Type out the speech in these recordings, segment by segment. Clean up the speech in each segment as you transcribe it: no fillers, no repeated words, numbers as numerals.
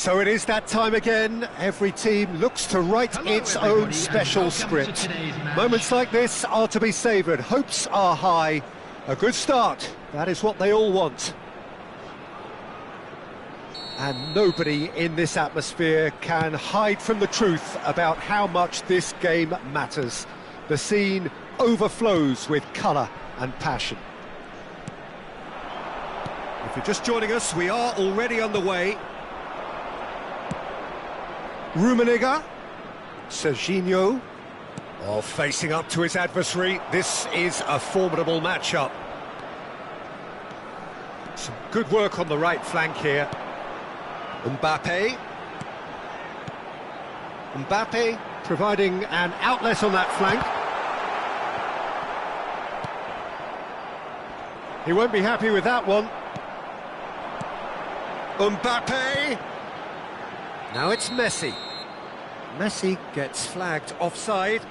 So it is that time again. Every team looks to write its own special script. Moments like this are to be savoured. Hopes are high. A good start, that is what they all want. And nobody in this atmosphere can hide from the truth about how much this game matters. The scene overflows with colour and passion. If you're just joining us, we are already on the way. Rummenigge, Serginho, facing up to his adversary. This is a formidable matchup. Some good work on the right flank here. Mbappe providing an outlet on that flank. He won't be happy with that one. Mbappe. Now it's Messi. Messi gets flagged offside.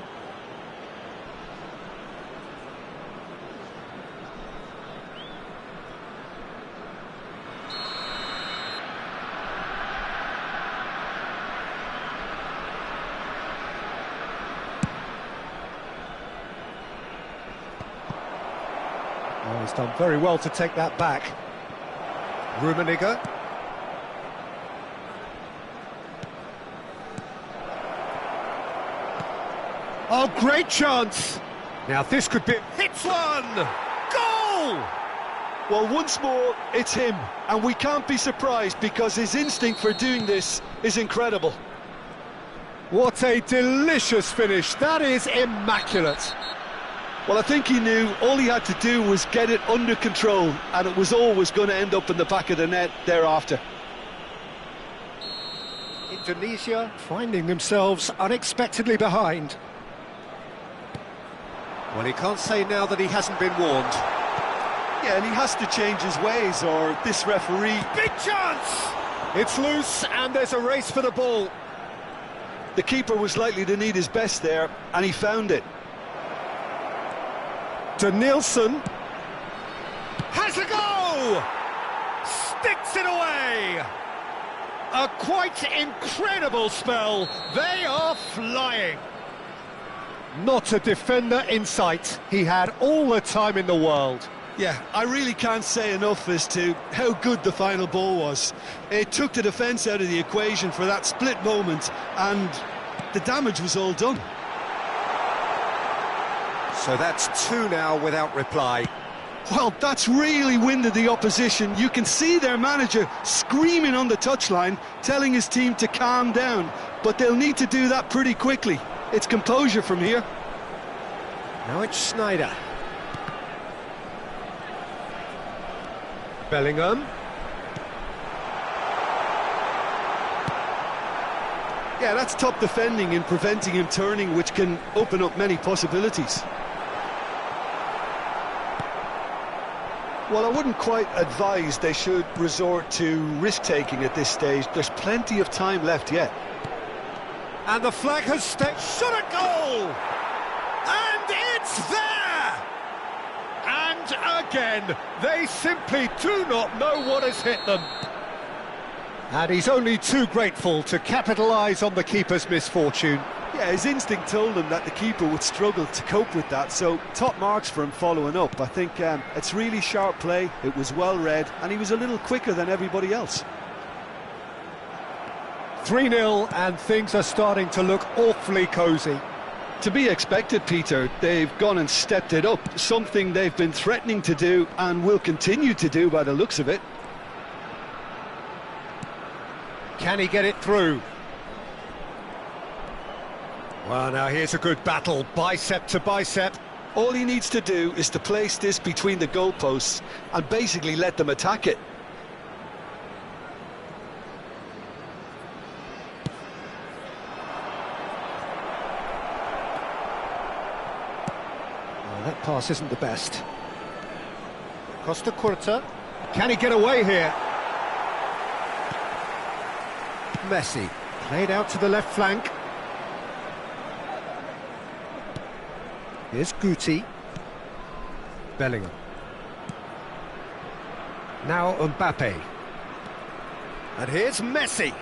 Oh, he's done very well to take that back. Rummenigge. Oh, great chance! Now this could be... Hits one! Goal! Well, once more, it's him. And we can't be surprised because his instinct for doing this is incredible. What a delicious finish. That is immaculate. Well, I think he knew all he had to do was get it under control, and it was always going to end up in the back of the net thereafter. Indonesia finding themselves unexpectedly behind. Well, he can't say now that he hasn't been warned. Yeah, and he has to change his ways, or this referee... Big chance! It's loose, and there's a race for the ball. The keeper was likely to need his best there, and he found it. Nielsen has a go! Sticks it away! A quite incredible spell. They are flying. Not a defender in sight. He had all the time in the world. Yeah, I really can't say enough as to how good the final ball was. It took the defence out of the equation for that split moment, and the damage was all done. So that's two now without reply. Well, that's really winded the opposition. You can see their manager screaming on the touchline, telling his team to calm down, but they'll need to do that pretty quickly. It's composure from here. Now it's Schneider. Bellingham. Yeah, that's top defending and preventing him turning, which can open up many possibilities. Well, I wouldn't quite advise they should resort to risk-taking at this stage. There's plenty of time left yet. And the flag has stepped. Shot a goal! And it's there! And again, they simply do not know what has hit them. And he's only too grateful to capitalise on the keeper's misfortune. Yeah, his instinct told him that the keeper would struggle to cope with that, so top marks for him following up. I think it's really sharp play, it was well read, and he was a little quicker than everybody else. 3-0, and things are starting to look awfully cosy. To be expected, Peter. They've gone and stepped it up, something they've been threatening to do and will continue to do by the looks of it. Can he get it through? Well, now here's a good battle, bicep to bicep. All he needs to do is to place this between the goalposts and basically let them attack it. Well, that pass isn't the best. Costa Curta. Can he get away here? Messi, played out to the left flank. Here's Guti. Bellingham. Now Mbappe. And here's Messi.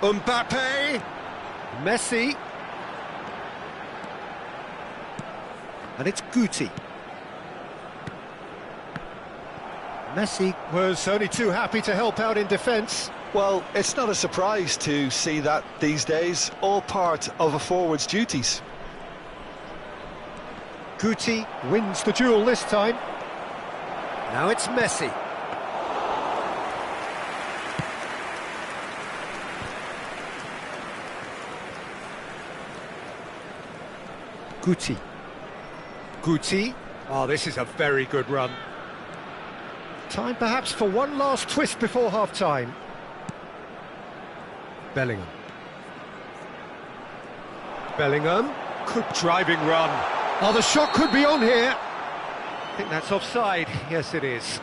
Mbappe. Messi. And it's Guti. Messi was only too happy to help out in defence. Well, it's not a surprise to see that these days, all part of a forward's duties. Guti wins the duel this time. Now it's Messi. Guti. Guti. Oh, this is a very good run. Time perhaps for one last twist before half-time. Bellingham. Bellingham. Good driving run. Oh, the shot could be on here. I think that's offside. Yes, it is.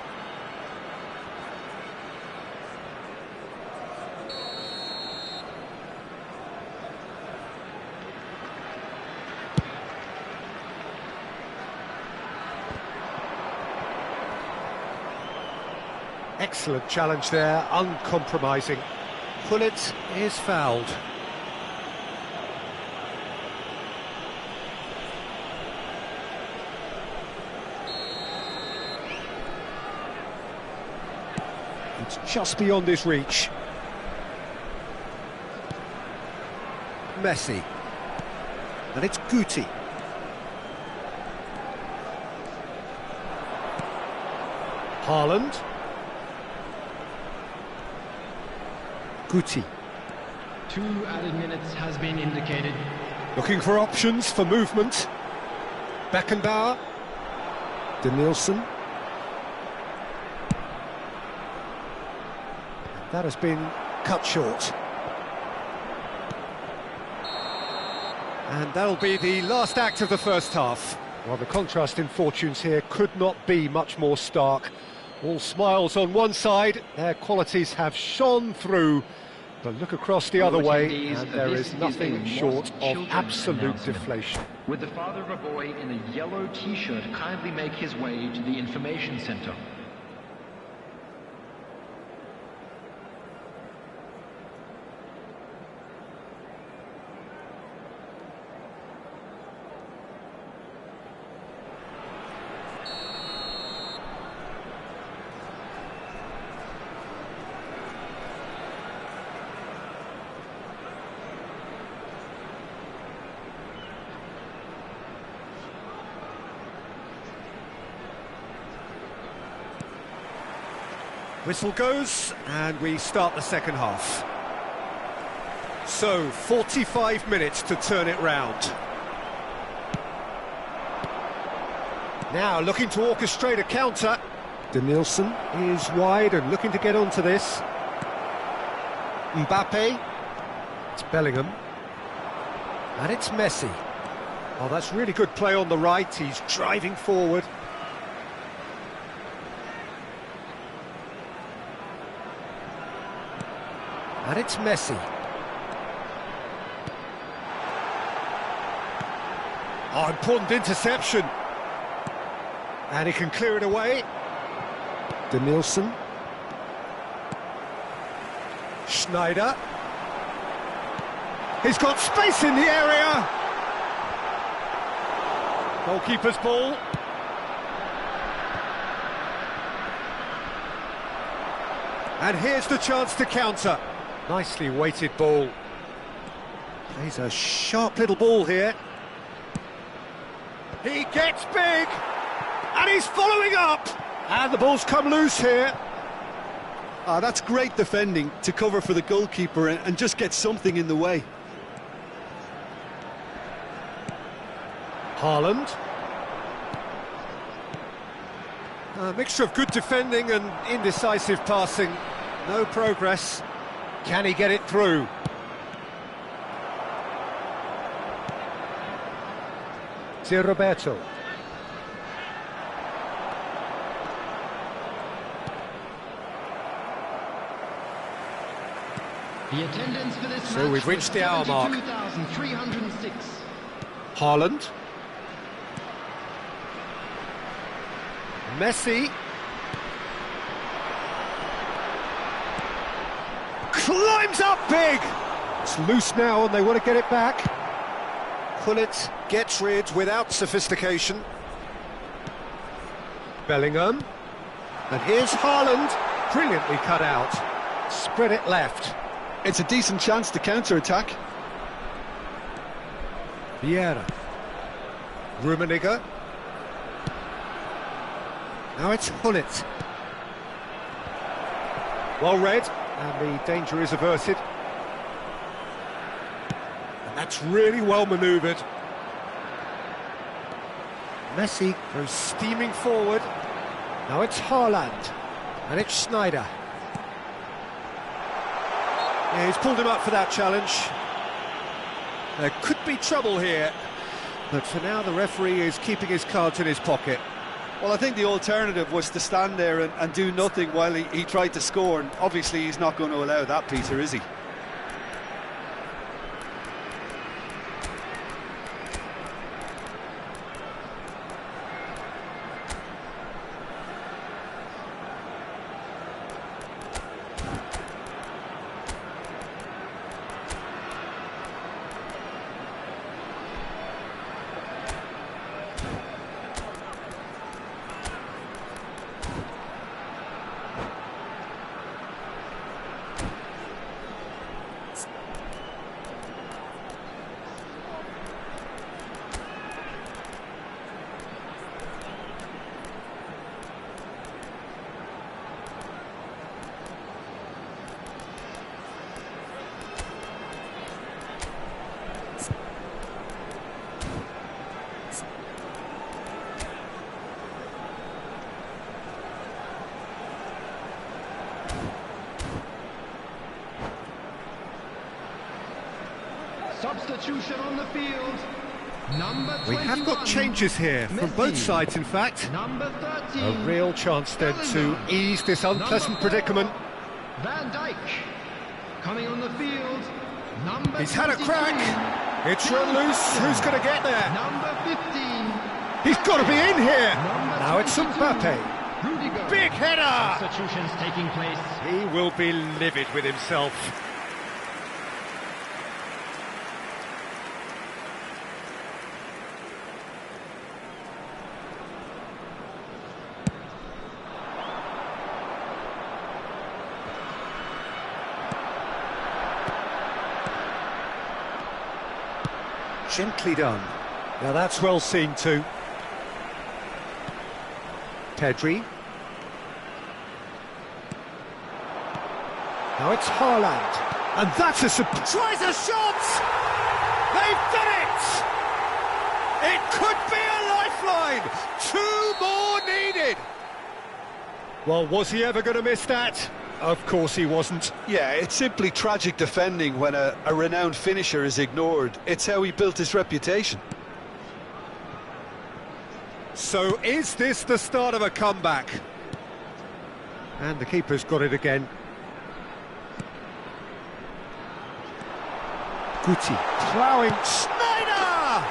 Excellent challenge there, uncompromising. Pullet is fouled. It's just beyond his reach. Messi. And it's Guti. Haaland. Guti. 2 added minutes has been indicated. Looking for options for movement. Beckenbauer. Denilson. That has been cut short. And that'll be the last act of the first half. Well, the contrast in fortunes here could not be much more stark. All smiles on one side, their qualities have shone through. But look across the other way, and there is nothing short of absolute deflation. Would the father of a boy in a yellow t-shirt kindly make his way to the information center? Whistle goes, and we start the second half. So, 45 minutes to turn it round. Now, looking to orchestrate a counter. Denilson is wide and looking to get onto this. Mbappe. It's Bellingham. And it's Messi. Oh, that's really good play on the right. He's driving forward. And it's Messi. Oh, important interception. And he can clear it away. Denilson. Schneider. He's got space in the area. Goalkeeper's ball. And here's the chance to counter. Nicely weighted ball. Plays a sharp little ball here. He gets big, and he's following up. And the ball's come loose here. That's great defending to cover for the goalkeeper and just get something in the way. Haaland. A mixture of good defending and indecisive passing. No progress. Can he get it through? Roberto. The attendance for this So we've reached the hour mark. 72,306. Haaland. Messi. Climbs up big. It's loose now and they want to get it back. Pullet gets rid without sophistication. Bellingham. And here's Haaland. Brilliantly cut out. Spread it left. It's a decent chance to counter-attack. Vieira. Rummenigge. Now it's Gullit. Well read, and the danger is averted. And that's really well manoeuvred. Messi goes steaming forward. Now it's Haaland, and it's Schneider. Yeah, he's pulled him up for that challenge. There could be trouble here, but for now the referee is keeping his cards in his pocket. Well, I think the alternative was to stand there and do nothing while he tried to score, and obviously he's not going to allow that, Peter, is he? Substitution on the field. Number 21. We have got changes here from both sides, in fact. Number 13. A real chance then to ease this unpleasant predicament. Van Dijk. Coming on the field. Number He's had a 22. crack. It's run loose. Who's going to get there? Number 15. He's got to be in here. Number Now it's 22. Mbappe. Rudiger. Big header. Substitutions taking place. He will be livid with himself. Gently done. Now that's well seen too. Pedri. Now it's Haaland. And that's a surprise. Tries a shot! They've done it! It could be a lifeline! 2 more needed! Well, was he ever going to miss that? Of course he wasn't. Yeah, it's simply tragic defending when a renowned finisher is ignored. It's how he built his reputation. So is this the start of a comeback? And the keeper's got it again. Guti ploughing. Schneider!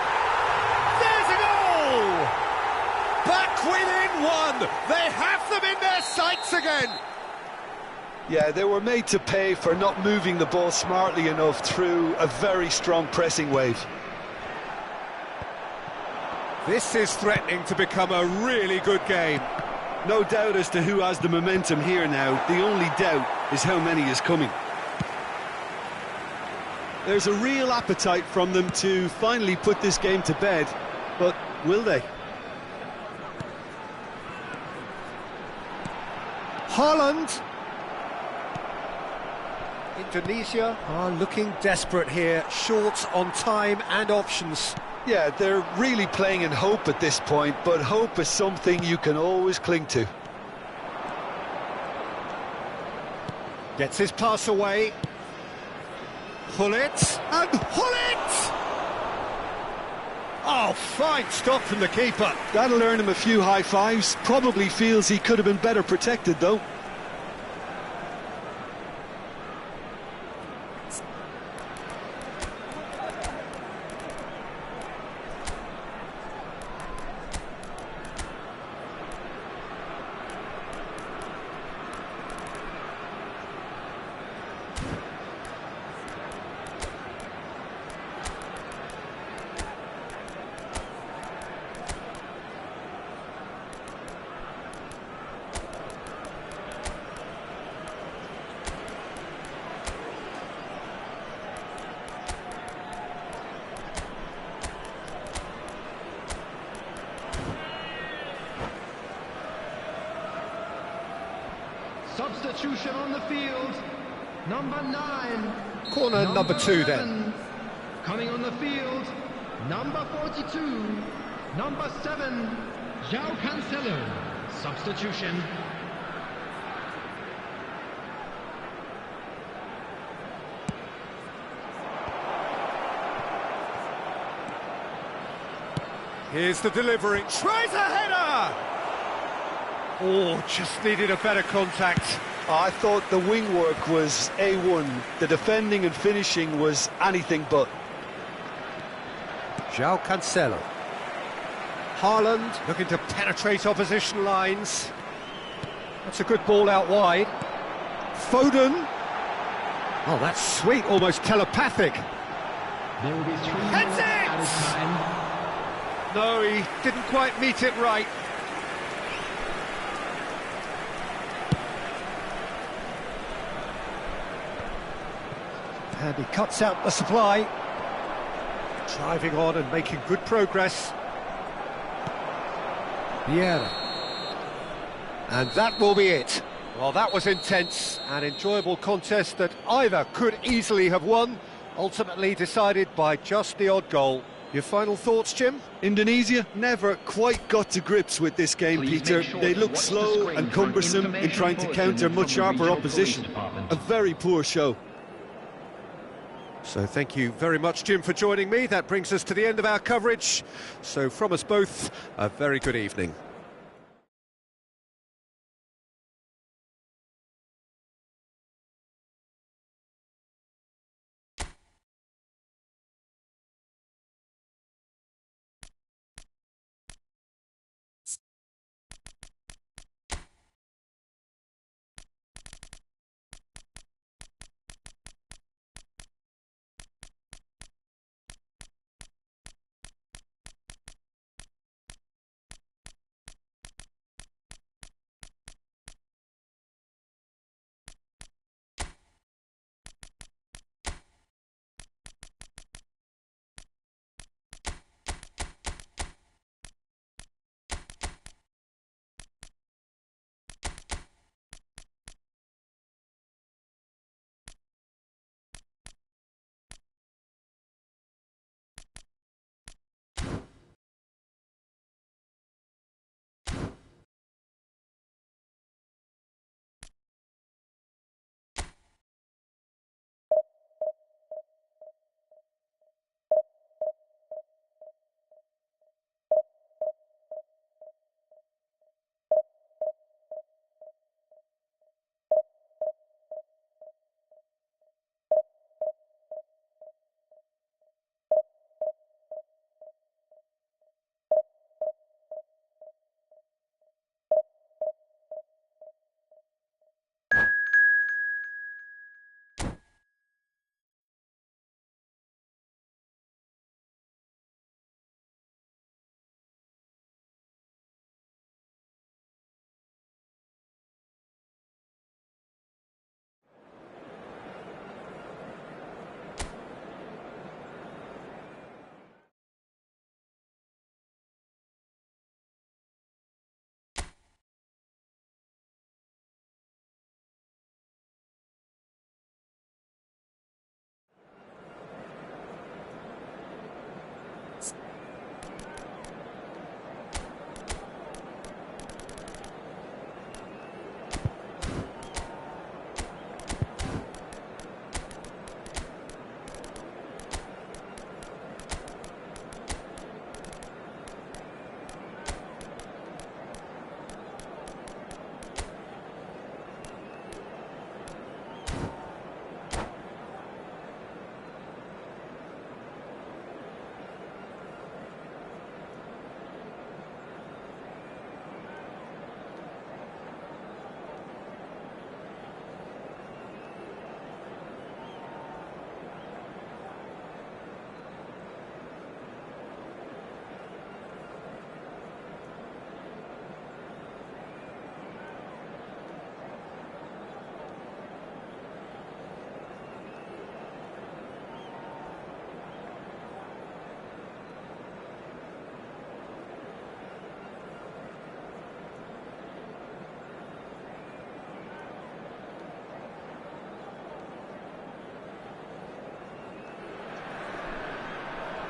There's a goal! Back within 1. They have them in their sights again. Yeah, they were made to pay for not moving the ball smartly enough through a very strong pressing wave. This is threatening to become a really good game. No doubt as to who has the momentum here now. The only doubt is how many is coming. There's a real appetite from them to finally put this game to bed, but will they? Haaland. Indonesia are looking desperate here, short on time and options. Yeah, they're really playing in hope at this point, but hope is something you can always cling to. Gets his pass away. Gullit, and Gullit! Oh, fine stop from the keeper. That'll earn him a few high fives. Probably feels he could have been better protected, though. Substitution on the field. Number 9. Corner number 2 then. 11. Coming on the field. Number 42. Number 7. João Cancelo. Substitution. Here's the delivery. Tries a header! Oh, just needed a better contact. I thought the wing work was A1. The defending and finishing was anything but. João Cancelo. Haaland looking to penetrate opposition lines. That's a good ball out wide. Foden. Oh, that's sweet, almost telepathic. There will be 3 Heads it! added time. No, he didn't quite meet it right. And he cuts out the supply. Driving on and making good progress. Vieira. And that will be it. Well, that was intense, an enjoyable contest that either could easily have won, ultimately decided by just the odd goal. Your final thoughts, Jim? Indonesia never quite got to grips with this game, Please Peter. make sure They to look watch the slow screen and for an cumbersome in trying to information counter bulletin much from the sharper regional opposition. police department. A very poor show. So thank you very much, Jim, for joining me. That brings us to the end of our coverage. So from us both, a very good evening.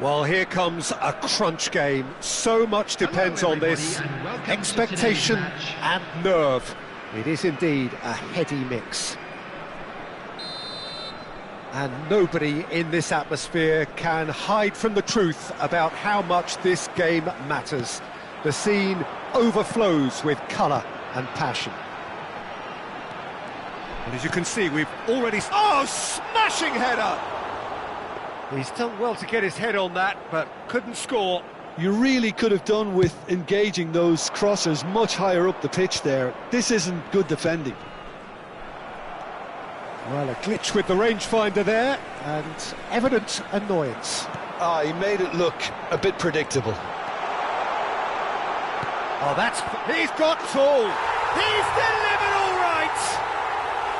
Well, here comes a crunch game. So much depends on this. Expectation and nerve. It is indeed a heady mix. And nobody in this atmosphere can hide from the truth about how much this game matters. The scene overflows with colour and passion. And as you can see, we've already... Oh, smashing header! He's done well to get his head on that, but couldn't score. You really could have done with engaging those crossers much higher up the pitch there. This isn't good defending. Well, a glitch with the rangefinder there, and evident annoyance. He made it look a bit predictable. Oh, that's... He's got tall! He's delivered all right!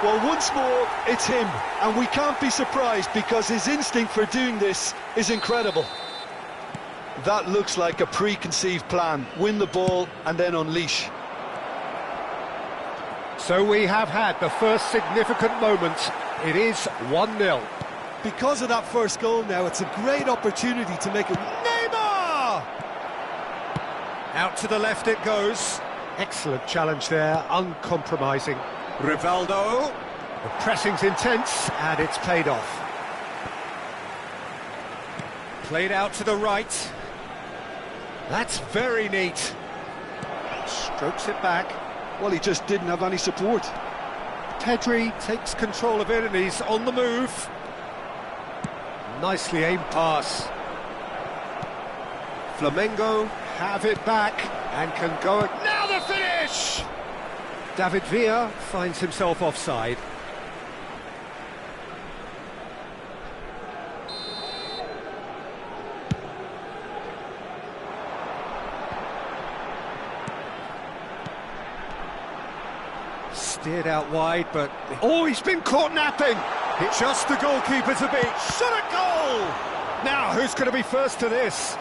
Well, once more, it's him, and we can't be surprised because his instinct for doing this is incredible. That looks like a preconceived plan. Win the ball and then unleash. So we have had the first significant moment. It is 1-0. Because of that first goal now, it's a great opportunity to make it... Neymar! Out to the left it goes. Excellent challenge there, uncompromising. Rivaldo. The pressing's intense, and it's paid off. Played out to the right. That's very neat. Strokes it back. Well, he just didn't have any support. Pedri takes control of it, and he's on the move. Nicely aimed pass. Flamengo have it back and can go... Now the finish! David Villa finds himself offside. Steered out wide, but... Oh, he's been caught napping! It's just the goalkeeper to beat. Shot a goal! Now, who's going to be first to this?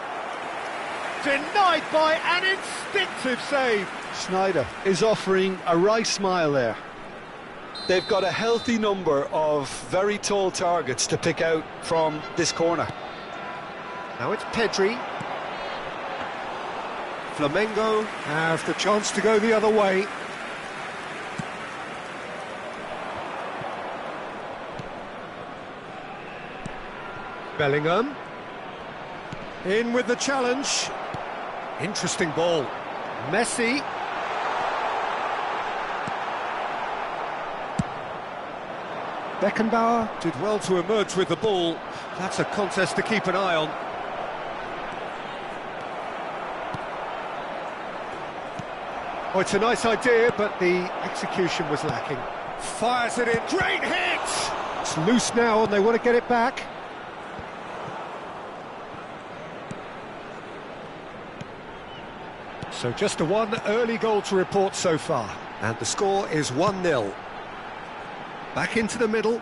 Denied by an instinctive save. Schneider is offering a wry smile there. They've got a healthy number of very tall targets to pick out from this corner. Now it's Pedri. Flamengo have the chance to go the other way. Bellingham. In with the challenge. Interesting ball. Messi. Beckenbauer did well to emerge with the ball. That's a contest to keep an eye on. Oh, it's a nice idea, but the execution was lacking. Fires it in. Great hit! It's loose now, and they want to get it back. So just a one early goal to report so far. And the score is 1-0. Back into the middle.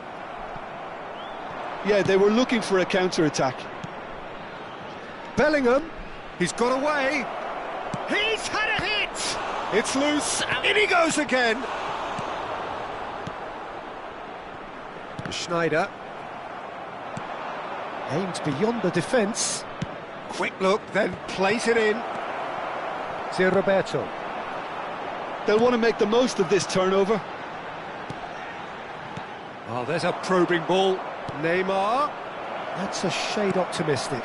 Yeah, they were looking for a counter-attack. Bellingham, he's got away. He's had a hit! It's loose, and in he goes again. Schneider. Aimed beyond the defence. Quick look, then plays it in. To Roberto. They'll want to make the most of this turnover. Oh, there's a probing ball. Neymar. That's a shade optimistic.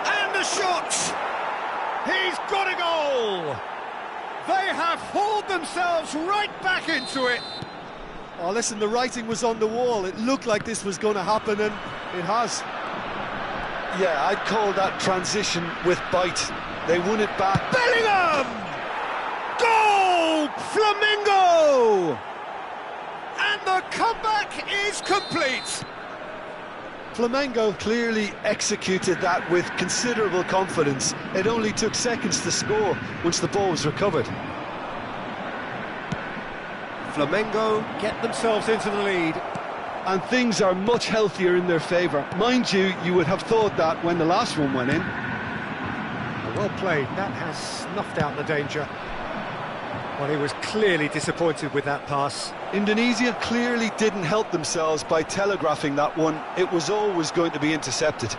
And the shot! He's got a goal! They have hauled themselves right back into it. Oh, listen, the writing was on the wall. It looked like this was going to happen, and it has. Yeah, I'd call that transition with bite. They won it back. Bellingham! Goal! Flamengo! And the comeback is complete. Flamengo clearly executed that with considerable confidence. It only took seconds to score once the ball was recovered. Flamengo get themselves into the lead. And things are much healthier in their favour. Mind you, you would have thought that when the last one went in. Well played, that has snuffed out the danger. Well, he was clearly disappointed with that pass. Indonesia clearly didn't help themselves by telegraphing that one. It was always going to be intercepted.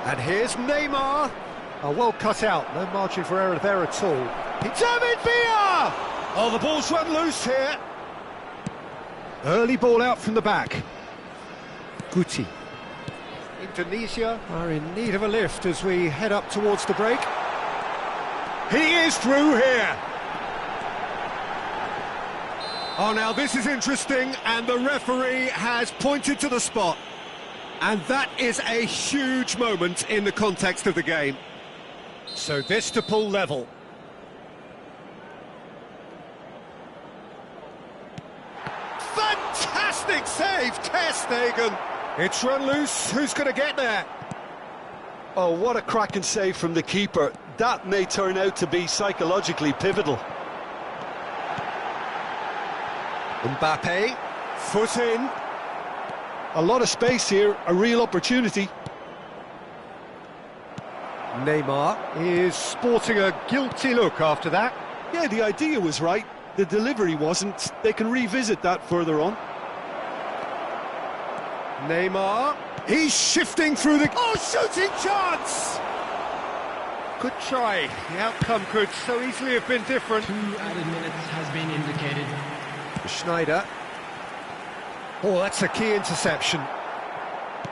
And here's Neymar. Oh, well cut out, no margin for error there at all. David Villa! Oh, the ball's run loose here. Early ball out from the back. Guti. Indonesia are in need of a lift as we head up towards the break. He is through here. Oh, now this is interesting, and the referee has pointed to the spot. And that is a huge moment in the context of the game. So this to pull level. Fantastic save, Ter Stegen. It's run loose, who's going to get there? Oh, what a cracking save from the keeper. That may turn out to be psychologically pivotal. Mbappe, foot in. A lot of space here, a real opportunity. Neymar is sporting a guilty look after that. Yeah, the idea was right. The delivery wasn't. They can revisit that further on. Neymar, he's shifting through the... Oh, shooting chance! Good try. The outcome could so easily have been different. 2 added minutes has been indicated. Schneider. Oh, that's a key interception.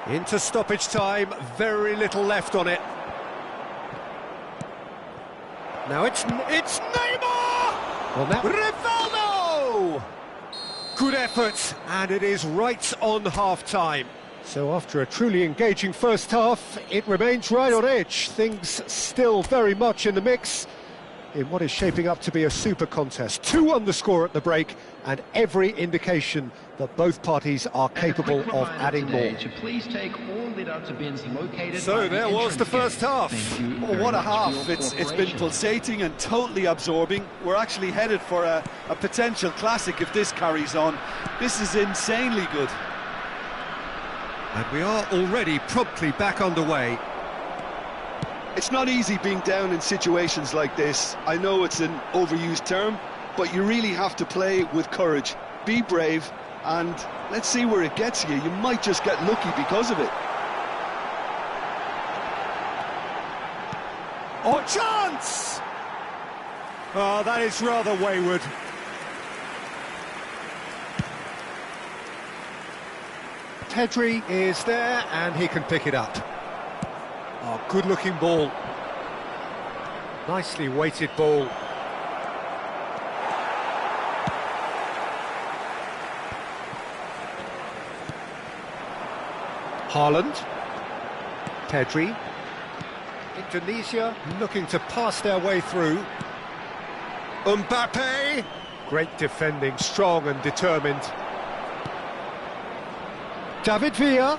Into stoppage time, very little left on it. Now it's Neymar! Well, now Rivaldo! Good effort, and it is right on half-time. So after a truly engaging first half, it remains right on edge. Things still very much in the mix in what is shaping up to be a super contest. 2-1 the score at the break, and every indication that both parties are capable of adding more. To please take all litter bins located. So there was the first half. Oh, what a half. It's been pulsating and totally absorbing. We're actually headed for a potential classic if this carries on. This is insanely good. And we are already promptly back underway. It's not easy being down in situations like this. I know it's an overused term, but you really have to play with courage. Be brave, and let's see where it gets you. You might just get lucky because of it. Oh, chance! Oh, that is rather wayward. Pedri is there, and he can pick it up. Oh, good-looking ball. Nicely weighted ball. Haaland. Pedri. Indonesia looking to pass their way through. Mbappe. Great defending, strong and determined. David Villa.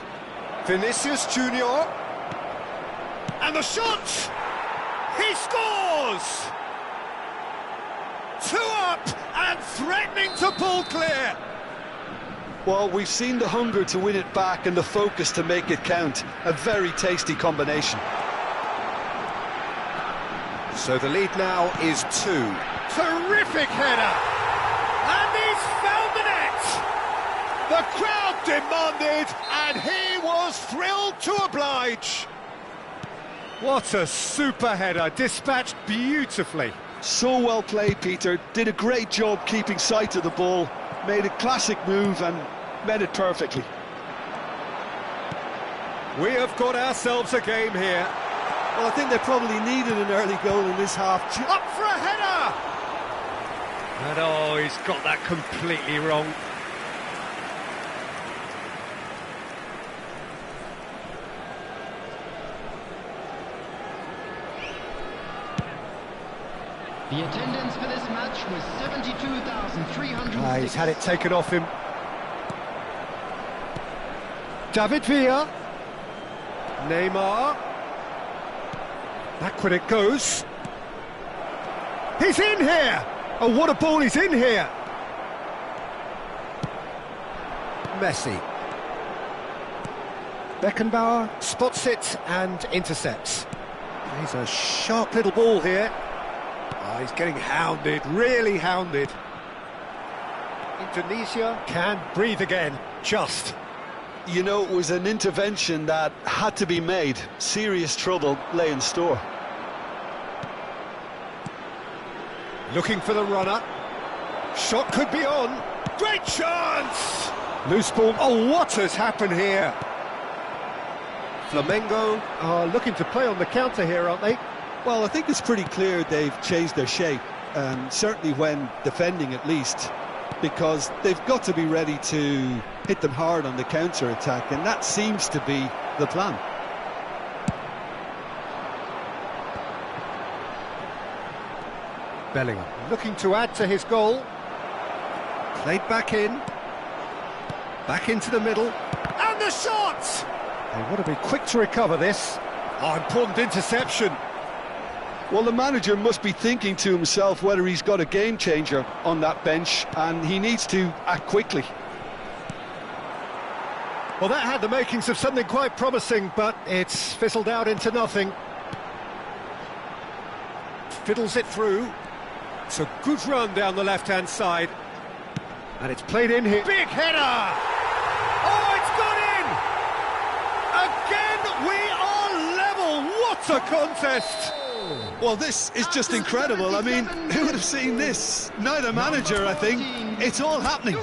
Vinicius Junior. And the shot! He scores! 2 up and threatening to pull clear. Well, we've seen the hunger to win it back and the focus to make it count. A very tasty combination. So the lead now is 2. Terrific header! And he's found the net! The crowd demanded, and he was thrilled to oblige. What a super header, dispatched beautifully. So well played, Peter. Did a great job keeping sight of the ball. Made a classic move and met it perfectly. We have got ourselves a game here. Well, I think they probably needed an early goal in this half. Up for a header! And oh, he's got that completely wrong. The attendance for this match was 72,300. He's had it taken off him. David Villa. Neymar. Back when it goes. He's in here! Oh, what a ball, he's in here! Messi. Beckenbauer spots it and intercepts. He's a sharp little ball here. Oh, he's getting hounded, really hounded. Indonesia can breathe again, just. You know, it was an intervention that had to be made. Serious trouble lay in store. Looking for the runner. Shot could be on. Great chance! Loose ball. Oh, what has happened here? Flamengo are looking to play on the counter here, aren't they? Well, I think it's pretty clear they've changed their shape, certainly when defending at least, because they've got to be ready to hit them hard on the counter-attack, and that seems to be the plan. Bellingham looking to add to his goal. Played back in. Back into the middle. And the shot! They want to be quick to recover this. Oh, important interception. Well, the manager must be thinking to himself whether he's got a game-changer on that bench, and he needs to act quickly. Well, that had the makings of something quite promising, but it's fizzled out into nothing. Fiddles it through. It's a good run down the left-hand side. And it's played in here. Big header! Oh, it's gone in! Again, we are level! What a contest! Well, this is just incredible. I mean, who would have seen this? Neither manager, I think. It's all happening.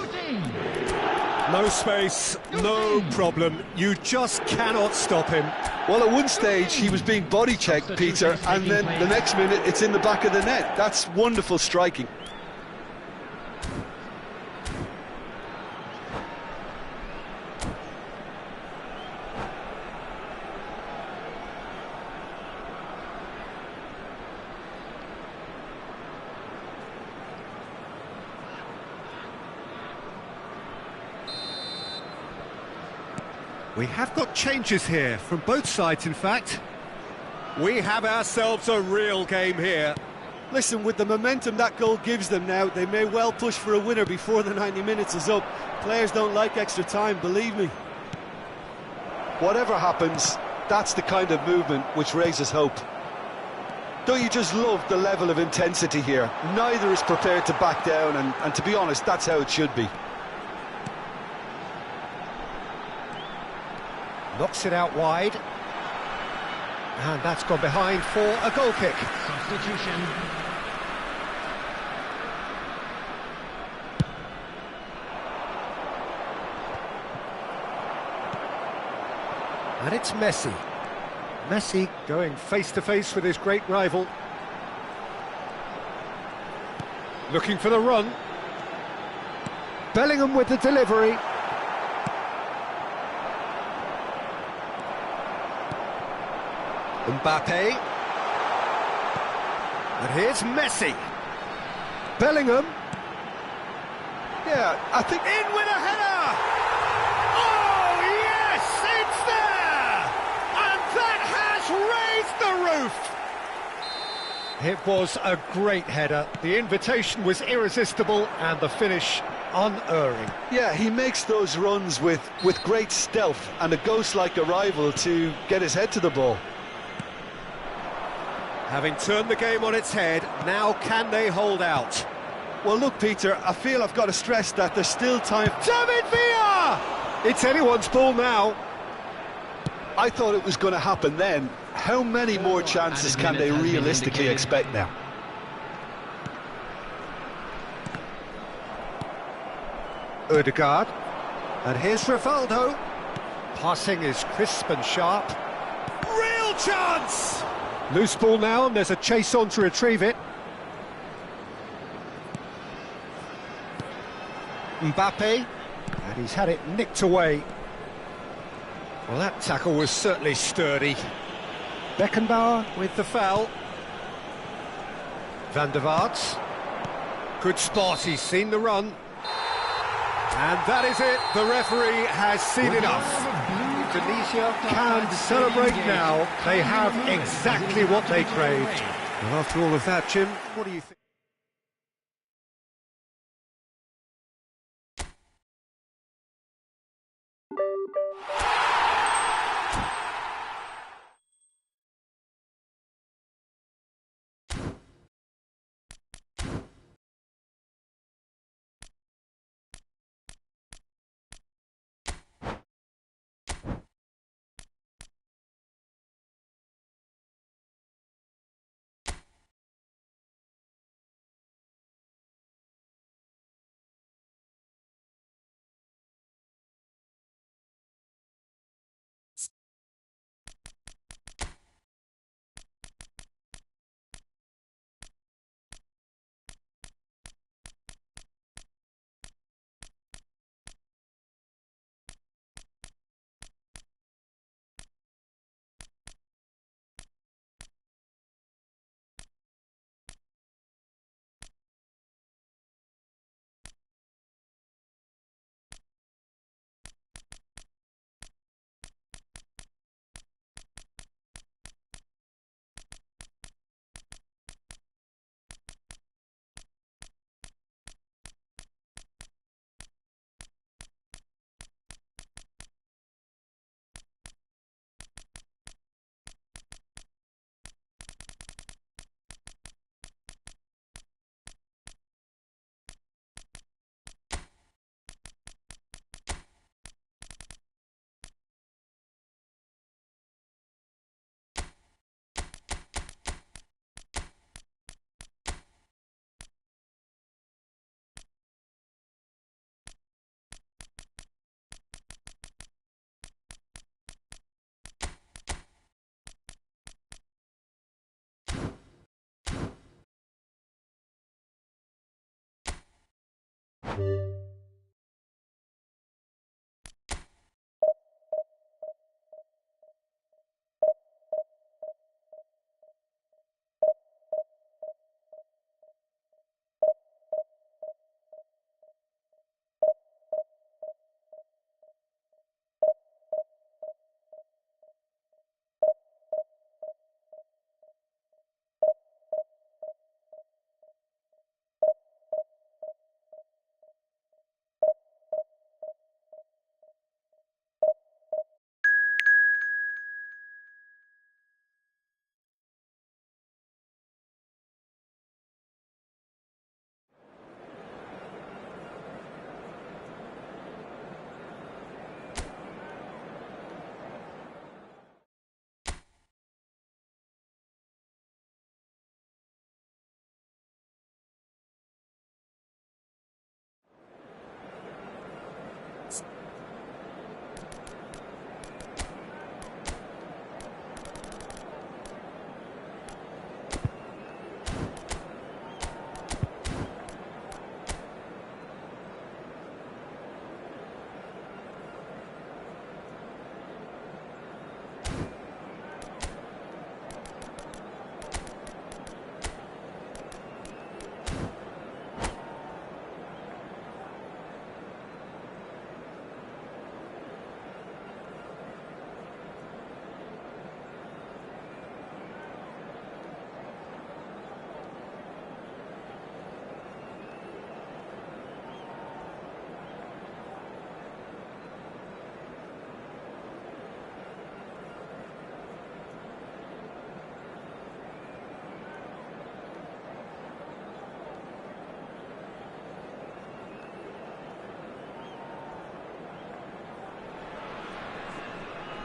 No space, no problem. You just cannot stop him. Well, at one stage, he was being body-checked, Peter, and then the next minute, it's in the back of the net. That's wonderful striking. We have got changes here, from both sides in fact. We have ourselves a real game here. Listen, with the momentum that goal gives them now, they may well push for a winner before the 90 minutes is up. Players don't like extra time, believe me. Whatever happens, that's the kind of movement which raises hope. Don't you just love the level of intensity here? Neither is prepared to back down, and to be honest, that's how it should be. Knocks it out wide. And that's gone behind for a goal kick. Substitution. And it's Messi. Messi going face-to-face with his great rival. Looking for the run. Bellingham with the delivery. Mbappe. And here's Messi. Bellingham. Yeah, I think... In with a header! Oh, yes! It's there! And that has raised the roof! It was a great header. The invitation was irresistible and the finish unerring. Yeah, he makes those runs with great stealth and a ghost-like arrival to get his head to the ball. Having turned the game on its head, now can they hold out? Well, look, Peter, I feel I've got to stress that there's still time. David Villa! It's anyone's ball now. I thought it was going to happen then. How many more chances can they realistically expect now? Ødegaard. And here's Rivaldo. Passing is crisp and sharp. Real chance! Loose ball now, and there's a chase on to retrieve it. Mbappe, and he's had it nicked away. Well, that tackle was certainly sturdy. Beckenbauer with the foul. Van der Vaart. Good spot, he's seen the run. And that is it, the referee has seen enough. Indonesia can celebrate now. They have exactly what they craved. And after all of that, Jim, what do you think?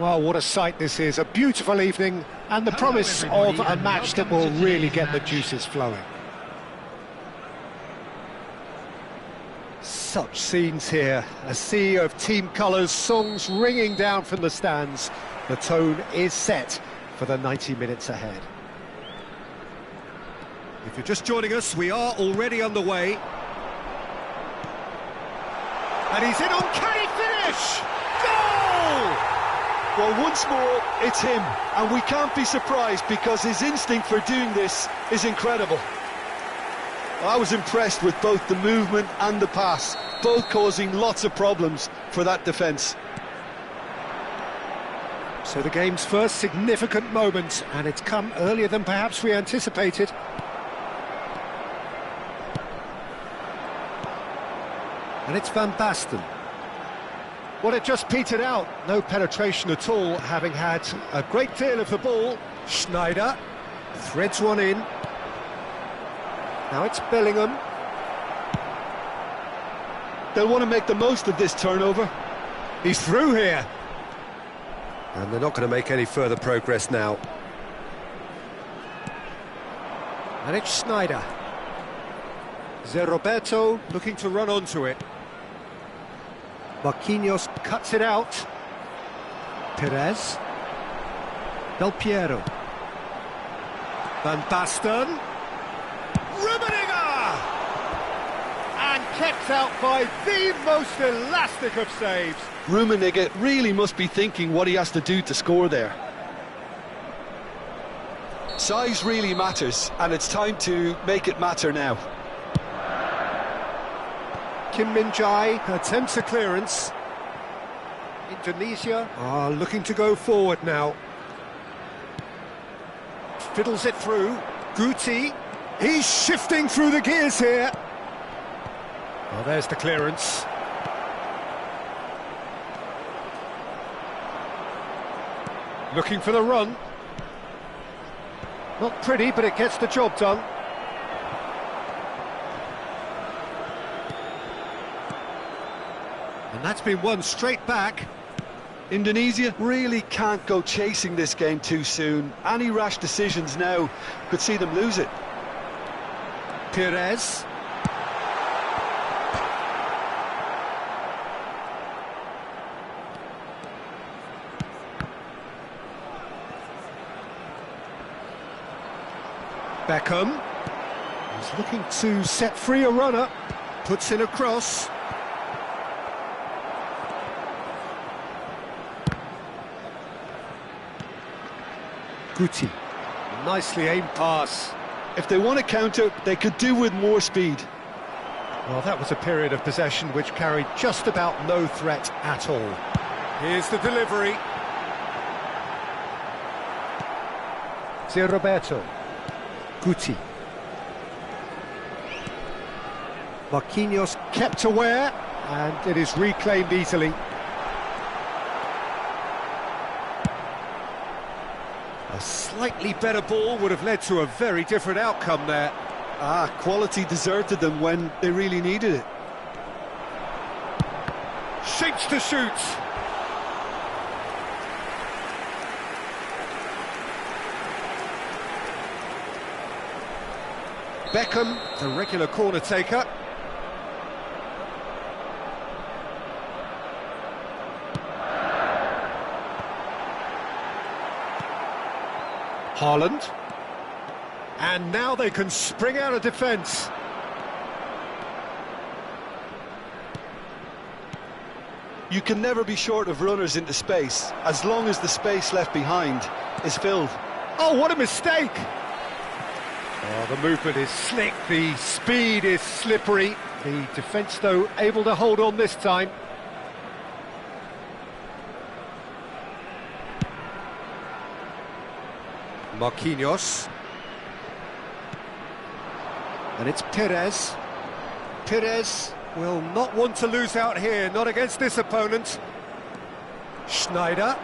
Well, what a sight this is. A beautiful evening and the promise of a match that will really get the juices flowing. Such scenes here. A sea of team colours, songs ringing down from the stands. The tone is set for the 90 minutes ahead. If you're just joining us, we are already underway. And he's in on, can he finish? Goal! Well, once more, it's him, and we can't be surprised because his instinct for doing this is incredible. I was impressed with both the movement and the pass, both causing lots of problems for that defence. So the game's first significant moment, and it's come earlier than perhaps we anticipated. And it's Van Basten. Well, it just petered out. No penetration at all, having had a great deal of the ball. Schneider threads one in. Now it's Bellingham. They'll want to make the most of this turnover. He's through here. And they're not going to make any further progress now. And it's Schneider. Roberto looking to run onto it. Marquinhos cuts it out. Perez. Del Piero. Van Basten. Rummenigge! And kept out by the most elastic of saves. Rummenigge really must be thinking what he has to do to score there. Size really matters, and it's time to make it matter now. Kim Min-jae attempts a clearance. Indonesia are looking to go forward now. Fiddles it through. Guti. He's shifting through the gears here. Well, there's the clearance. Looking for the run. Not pretty, but it gets the job done. And that's been won straight back. Indonesia really can't go chasing this game too soon. Any rash decisions now could see them lose it. Perez. Beckham. He's looking to set free a runner. Puts in a cross. Guti. Nicely aimed pass. If they want to counter, they could do with more speed. Well, that was a period of possession which carried just about no threat at all. Here's the delivery. Zé Roberto. Guti. Marquinhos kept aware, and it is reclaimed easily. A slightly better ball would have led to a very different outcome there. Quality deserted them when they really needed it. Shapes to shoot. Beckham, the regular corner taker. Haaland. And now they can spring out of defence. You can never be short of runners into space, as long as the space left behind is filled. Oh, what a mistake! Oh, the movement is slick, the speed is slippery. The defence, though, able to hold on this time. Marquinhos. And it's Perez. Perez will not want to lose out here, not against this opponent. Schneider.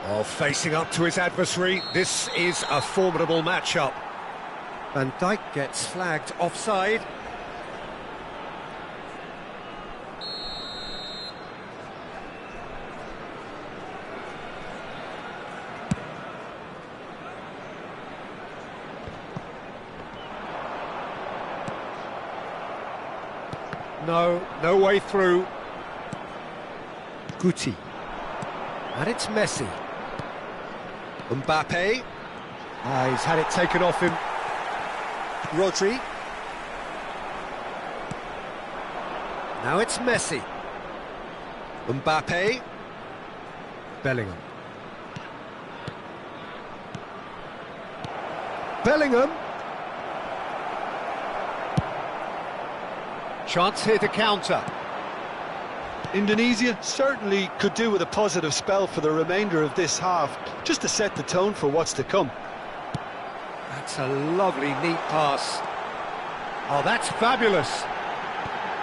Oh, facing up to his adversary. This is a formidable matchup. Van Dijk gets flagged offside. No way through. Guti. And it's Messi. Mbappe. He's had it taken off him. Rodri. Now it's Messi. Mbappe. Bellingham. Bellingham. Chance here to counter. Indonesia certainly could do with a positive spell for the remainder of this half, just to set the tone for what's to come. That's a lovely, neat pass. Oh, that's fabulous.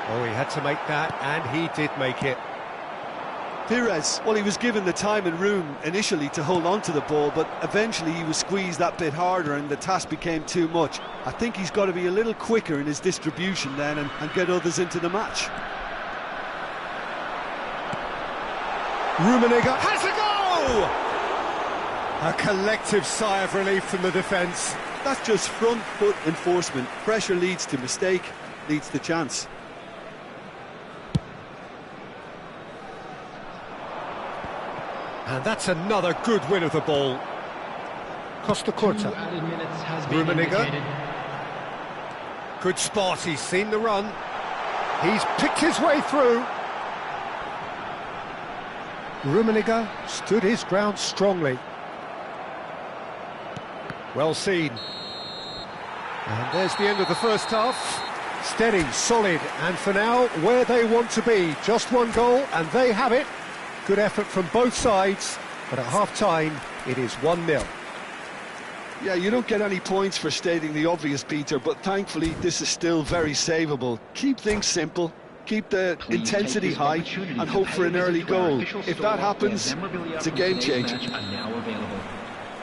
Oh, he had to make that, and he did make it. Perez, well, he was given the time and room initially to hold on to the ball, but eventually he was squeezed that bit harder and the task became too much. I think he's got to be a little quicker in his distribution then and get others into the match. Rummenigge has a goal! A collective sigh of relief from the defence. That's just front foot enforcement. Pressure leads to mistake, leads to chance. And that's another good win of the ball. Costa Curta. Rummenigge. Good spot, he's seen the run. He's picked his way through. Rummenigge stood his ground strongly. Well seen. And there's the end of the first half. Steady, solid, and for now, where they want to be. Just one goal, and they have it. Good effort from both sides, but at half-time, it is 1-0. Yeah, you don't get any points for stating the obvious, Peter, but thankfully this is still very savable. Keep things simple, keep the intensity high, and hope for an early goal. If that happens, it's a game changer.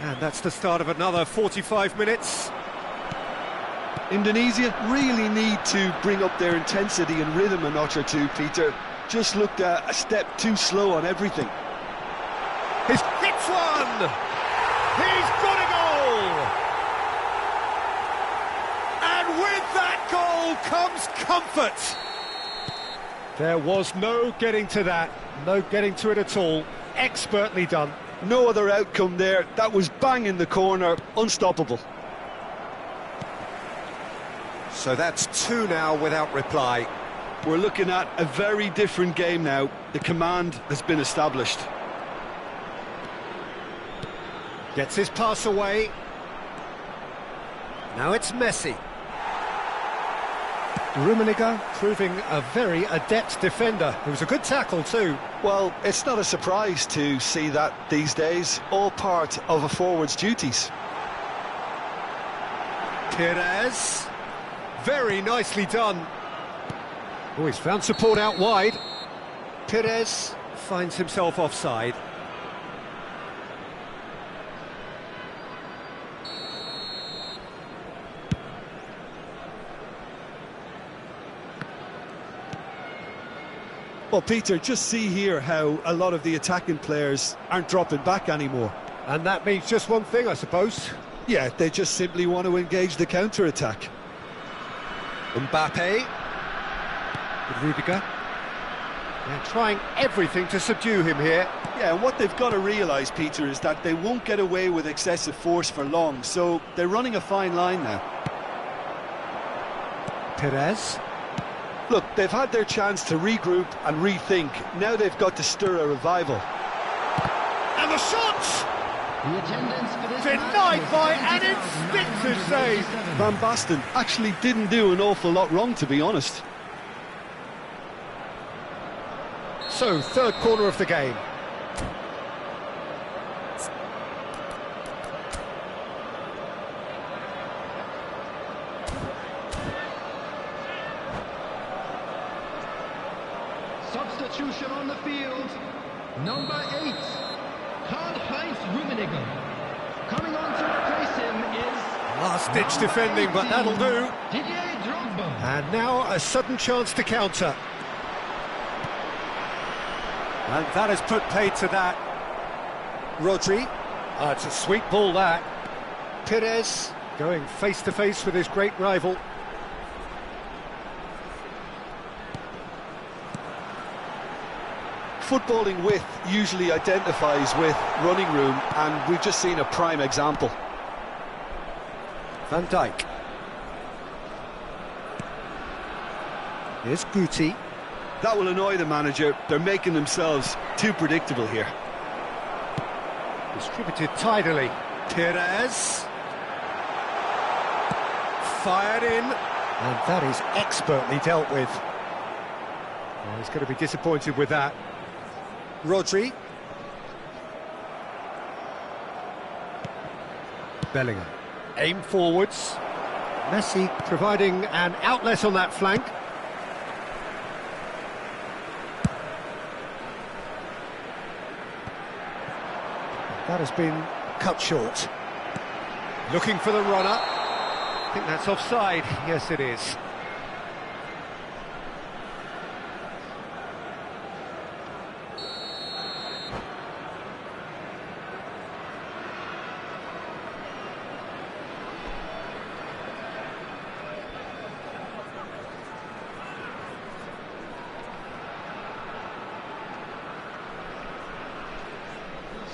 And that's the start of another 45 minutes. Indonesia really need to bring up their intensity and rhythm a notch or two, Peter. Just looked a step too slow on everything. He's hits one! He's got a goal! And with that goal comes comfort! There was no getting to that, no getting to it at all. Expertly done. No other outcome there. That was bang in the corner, unstoppable. So that's two now without reply. We're looking at a very different game now. The command has been established. Gets his pass away. Now it's Messi. Rummenigge proving a very adept defender. It was a good tackle too. Well, it's not a surprise to see that these days. All part of a forward's duties. Perez. Very nicely done. Oh, he's found support out wide. Perez finds himself offside. Well, Peter, just see here how a lot of the attacking players aren't dropping back anymore. And that means just one thing, I suppose. Yeah, they just simply want to engage the counter-attack. Mbappe. With Rudiger. They're trying everything to subdue him here. Yeah, and what they've got to realise, Peter, is that they won't get away with excessive force for long, so they're running a fine line now. Perez. Look, they've had their chance to regroup and rethink. Now they've got to stir a revival. And the shot! The attendance for this Denied by an instinctive save. Van Basten actually didn't do an awful lot wrong, to be honest. So, third corner of the game. Substitution on the field. Number 8, Karl-Heinz Rummenigge. Coming on to replace him is... Last-ditch defending, but that'll do. Didier Drogba. And now a sudden chance to counter. And that has put paid to that. Rodri. It's a sweet ball, that. Perez going face-to-face with his great rival. Footballing width usually identifies with running room, and we've just seen a prime example. Van Dijk. Here's Guti. That will annoy the manager. They're making themselves too predictable here. Distributed tidily. Perez. Fired in. And that is expertly dealt with. Oh, he's going to be disappointed with that. Rodri. Bellingham. Aim forwards. Messi providing an outlet on that flank. That has been cut short. Looking for the runner. I think that's offside. Yes, it is.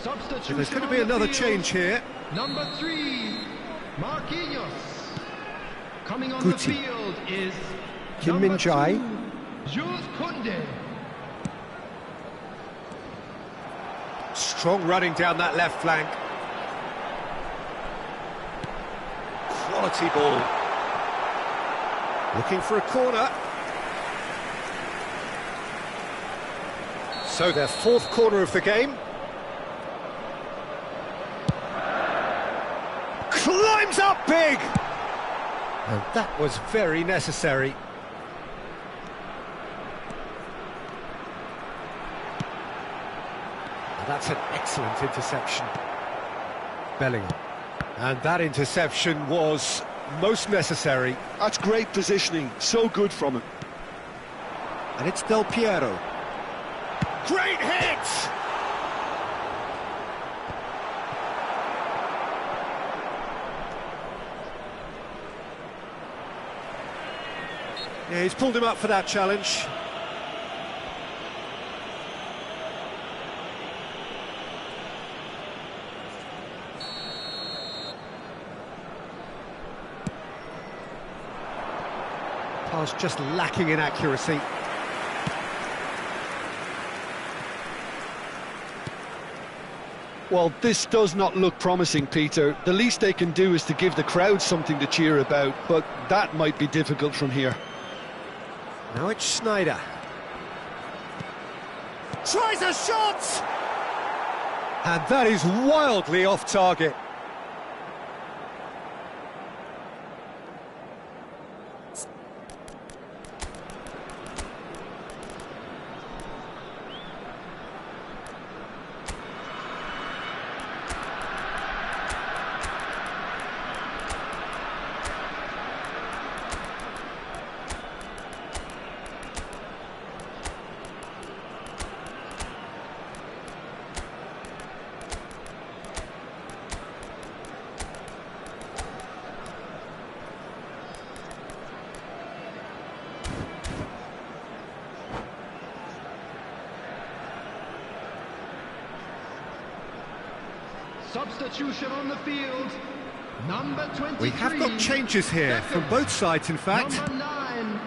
Substitution. There's going to be another change here. Number 3, Marquinhos. Coming on Guti. the field is Kim number Min-jae. 2, Jules Koundé. Strong running down that left flank. Quality ball. Looking for a corner. So their fourth corner of the game. Climbs up big! And that was very necessary. And that's an excellent interception. Bellingham. And that interception was most necessary. That's great positioning, so good from him. And it's Del Piero. Great hit! Yeah, he's pulled him up for that challenge. Pass just lacking in accuracy. Well, this does not look promising, Peter. The least they can do is to give the crowd something to cheer about, but that might be difficult from here. Now it's Schneider. Tries a shot! And that is wildly off target. Substitution on the field. Number 23. We have got changes here from both sides, in fact. Number 9,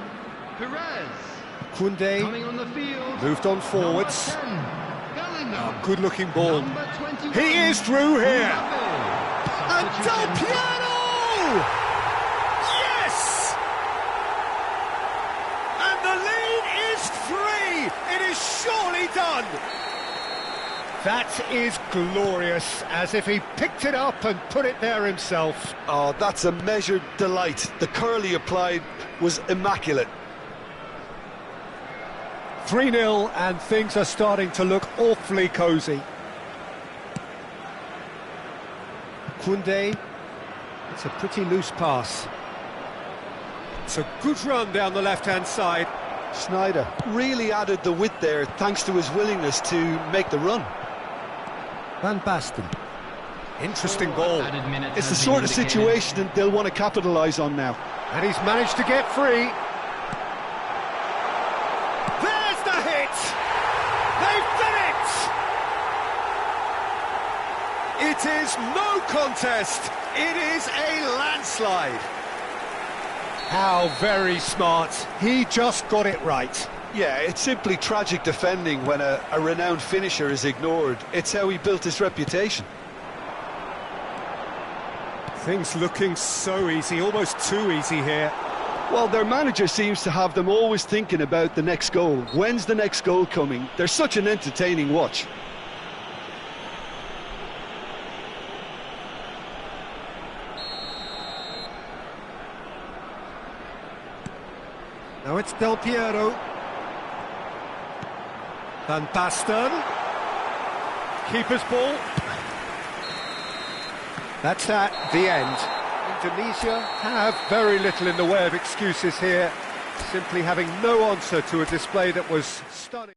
Perez. Koundé Coming on the field. moved on forwards. Number 10, Bellingham. Good-looking ball. Number 21, He is through here. Mbappe. And Del Substitution. Piero! Yes! And the lead is 3. It is surely done. That is glorious, as if he picked it up and put it there himself. Oh, that's a measured delight. The curl he applied was immaculate. 3-0, and things are starting to look awfully cosy. Koundé, it's a pretty loose pass. It's a good run down the left-hand side. Schneider really added the width there thanks to his willingness to make the run. Van Basten. Interesting ball. Added minutes It's the has been sort of indicated. situation that they'll want to capitalise on now. And he's managed to get free. There's the hit! They've done it! It is no contest. It is a landslide. How very smart. He just got it right. Yeah, it's simply tragic defending when a renowned finisher is ignored. It's how he built his reputation. Things looking so easy, almost too easy here. Well, their manager seems to have them always thinking about the next goal. When's the next goal coming? They're such an entertaining watch. Now it's Del Piero. Van Basten. Keeper's ball. That's that, the end. Indonesia have very little in the way of excuses here, simply having no answer to a display that was stunning.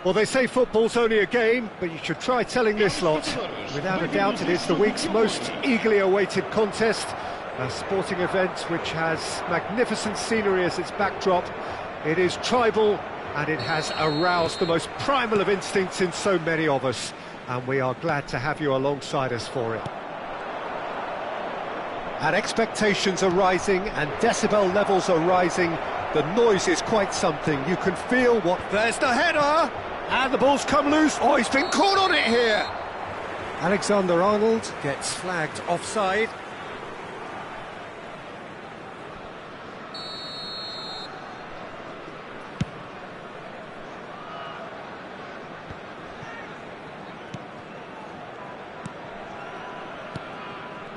Well, they say football's only a game, but you should try telling this lot. Without a doubt, it is the week's most eagerly awaited contest. A sporting event which has magnificent scenery as its backdrop. It is tribal, and it has aroused the most primal of instincts in so many of us. And we are glad to have you alongside us for it. And expectations are rising, and decibel levels are rising. The noise is quite something. You can feel what... There's the header! And the ball's come loose. Oh, he's been caught on it here! Alexander-Arnold gets flagged offside.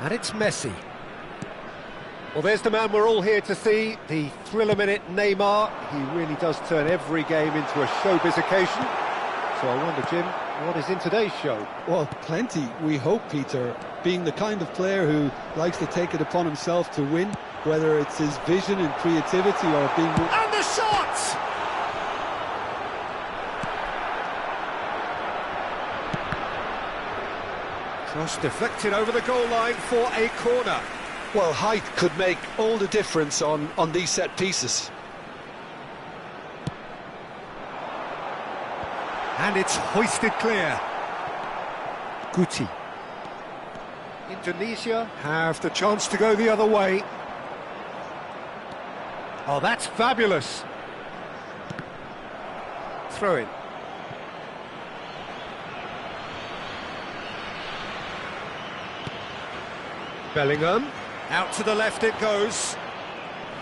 And it's Messi. Well, there's the man we're all here to see, the thriller-minute Neymar. He really does turn every game into a showbiz occasion. So I wonder, Jim, what is in today's show? Well, plenty, we hope, Peter. Being the kind of player who likes to take it upon himself to win, whether it's his vision and creativity or being... And the shot! Cross deflected over the goal line for a corner. Well, height could make all the difference on these set pieces. And it's hoisted clear. Guti. Indonesia have the chance to go the other way. Oh, that's fabulous. Throw in. Bellingham. Out to the left it goes.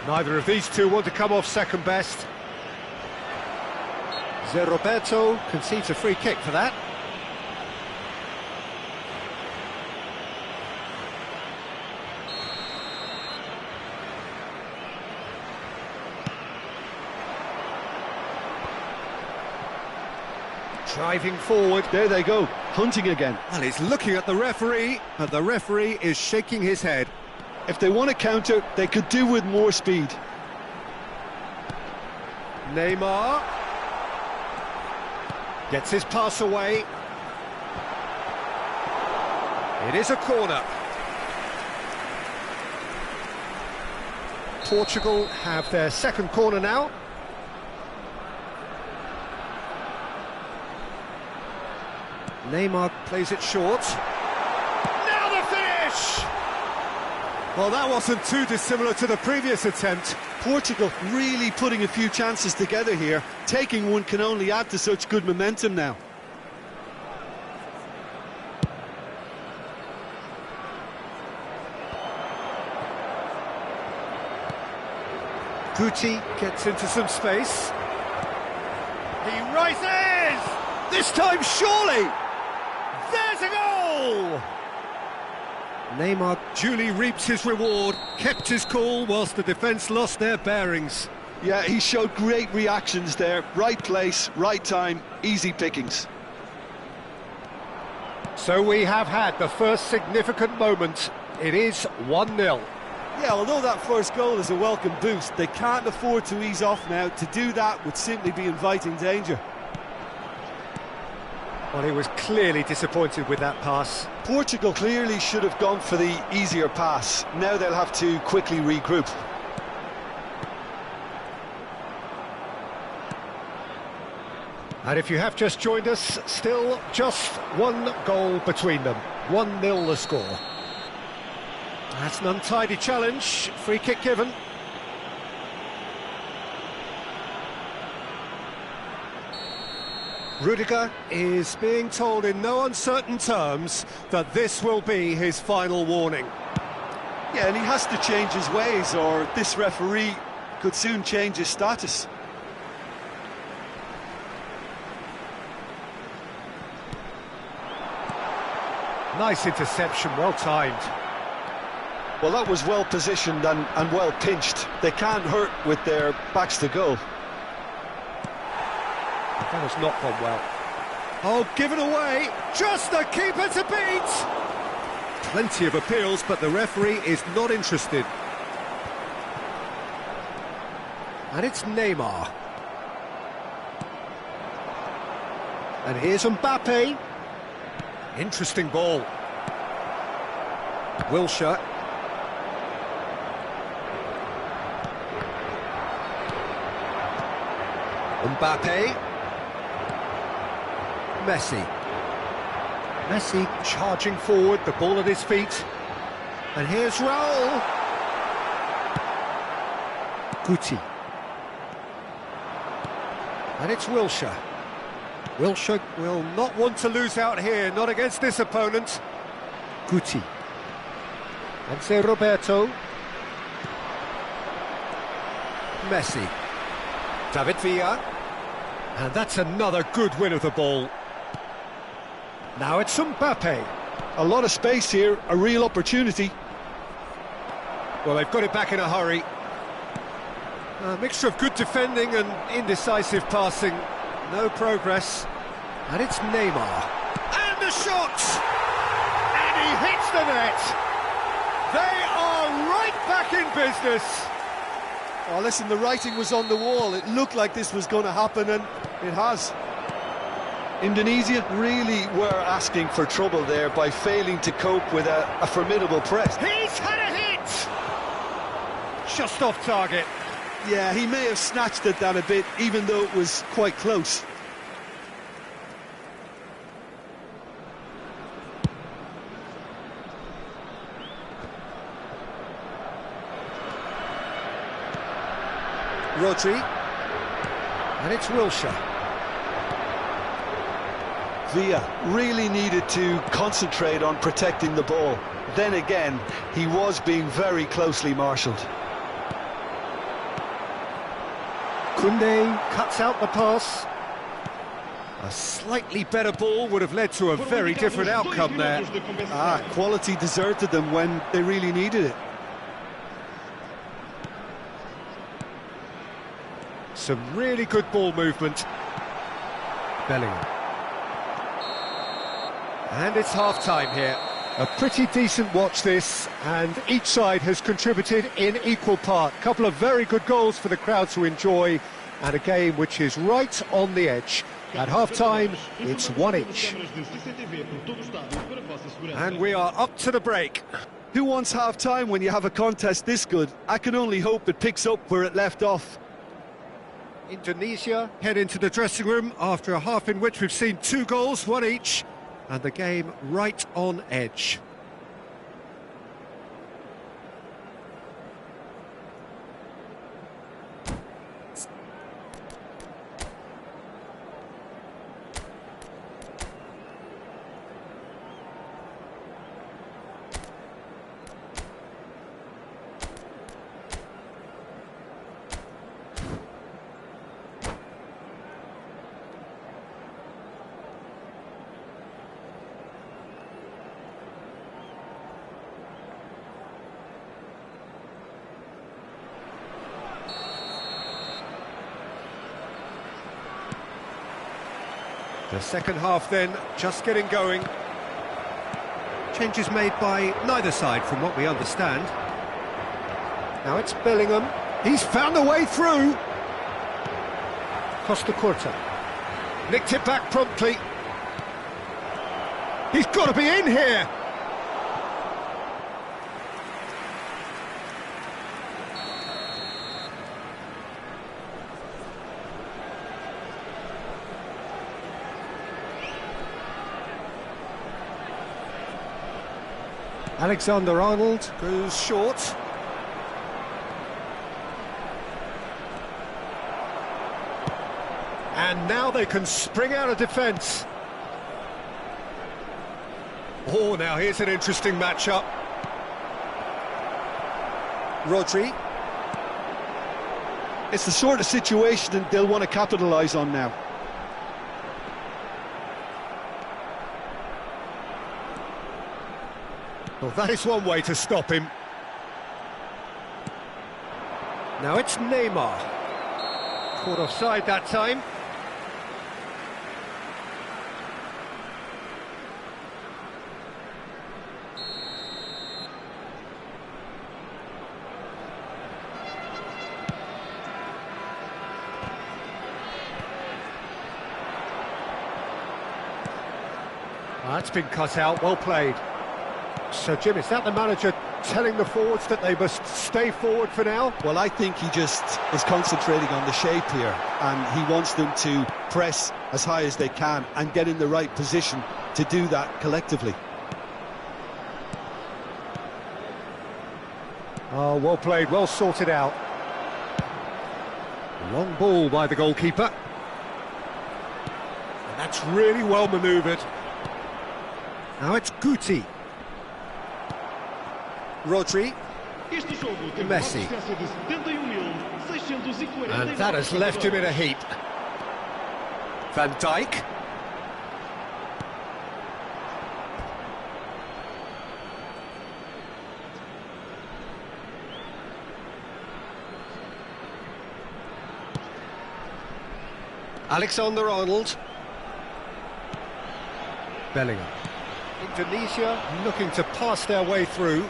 Neither of these two want to come off second best. Zé Roberto concedes a free kick for that. Driving forward. There they go, hunting again. Well, he's looking at the referee, but the referee is shaking his head. If they want to counter, they could do with more speed. Neymar gets his pass away. It is a corner. Portugal have their second corner now. Neymar plays it short. Now the finish! Well, that wasn't too dissimilar to the previous attempt. Portugal really putting a few chances together here. Taking one can only add to such good momentum now. Guti gets into some space. He rises! This time, surely! There's a goal! Neymar duly reaps his reward, kept his cool whilst the defence lost their bearings. Yeah, he showed great reactions there. Right place, right time, easy pickings. So we have had the first significant moment. It is 1-0. Yeah, although that first goal is a welcome boost, they can't afford to ease off now. To do that would simply be inviting danger. Well, he was clearly disappointed with that pass. Portugal clearly should have gone for the easier pass. Now they'll have to quickly regroup. And if you have just joined us, still just one goal between them. 1-0 the score. That's an untidy challenge. Free kick given. Rudiger is being told in no uncertain terms that this will be his final warning. Yeah, and he has to change his ways, or this referee could soon change his status. Nice interception, well timed. Well, that was well positioned and well pinched. They can't hurt with their backs to goal. That has not gone well. Oh, given away! Just the keeper to beat! Plenty of appeals, but the referee is not interested. And it's Neymar. And here's Mbappe. Interesting ball. Wilshere. Mbappe. Messi. Messi charging forward, the ball at his feet. And here's Raul. Guti. And it's Wilshere. Wilshere will not want to lose out here, not against this opponent. Guti. And say Roberto. Messi. David Villa. And that's another good win of the ball. Now it's Mbappe. A lot of space here, a real opportunity. Well, they've got it back in a hurry. A mixture of good defending and indecisive passing. No progress. And it's Neymar. And the shot! And he hits the net! They are right back in business! Oh, listen, the writing was on the wall. It looked like this was going to happen, and it has. Indonesia really were asking for trouble there by failing to cope with a formidable press. He's had a hit! Just off target. Yeah, he may have snatched at that a bit, even though it was quite close. Rodri. And it's Wilshere. Villa really needed to concentrate on protecting the ball. Then again, he was being very closely marshalled. Koundé cuts out the pass. A slightly better ball would have led to a very different outcome there. Quality deserted them when they really needed it. Some really good ball movement. Bellingham. And it's half-time here. A pretty decent watch this, and each side has contributed in equal part. Couple of very good goals for the crowd to enjoy, and a game which is right on the edge. At half-time, it's one each. And we are up to the break. Who wants half-time when you have a contest this good? I can only hope it picks up where it left off. Indonesia head into the dressing room after a half in which we've seen 2 goals, one each, and the game right on edge. The second half then, just getting going. Changes made by neither side from what we understand. Now it's Bellingham. He's found a way through. Costa Curta. Nicked it back promptly. He's got to be in here. Alexander-Arnold goes short. And now they can spring out of defence. Oh, now here's an interesting matchup. Rodri. It's the sort of situation that they'll want to capitalise on now. Well, that is one way to stop him. Now it's Neymar. Caught offside that time. That's been cut out, well played. So, Jim, is that the manager telling the forwards that they must stay forward for now? Well, I think he just is concentrating on the shape here, and he wants them to press as high as they can and get in the right position to do that collectively. Oh, well played, well sorted out. Long ball by the goalkeeper. And that's really well manoeuvred. Now it's Guti. Rodri. Messi. And that has left him in a heap. Van Dijk. Alexander-Arnold. Bellingham. Indonesia looking to pass their way through.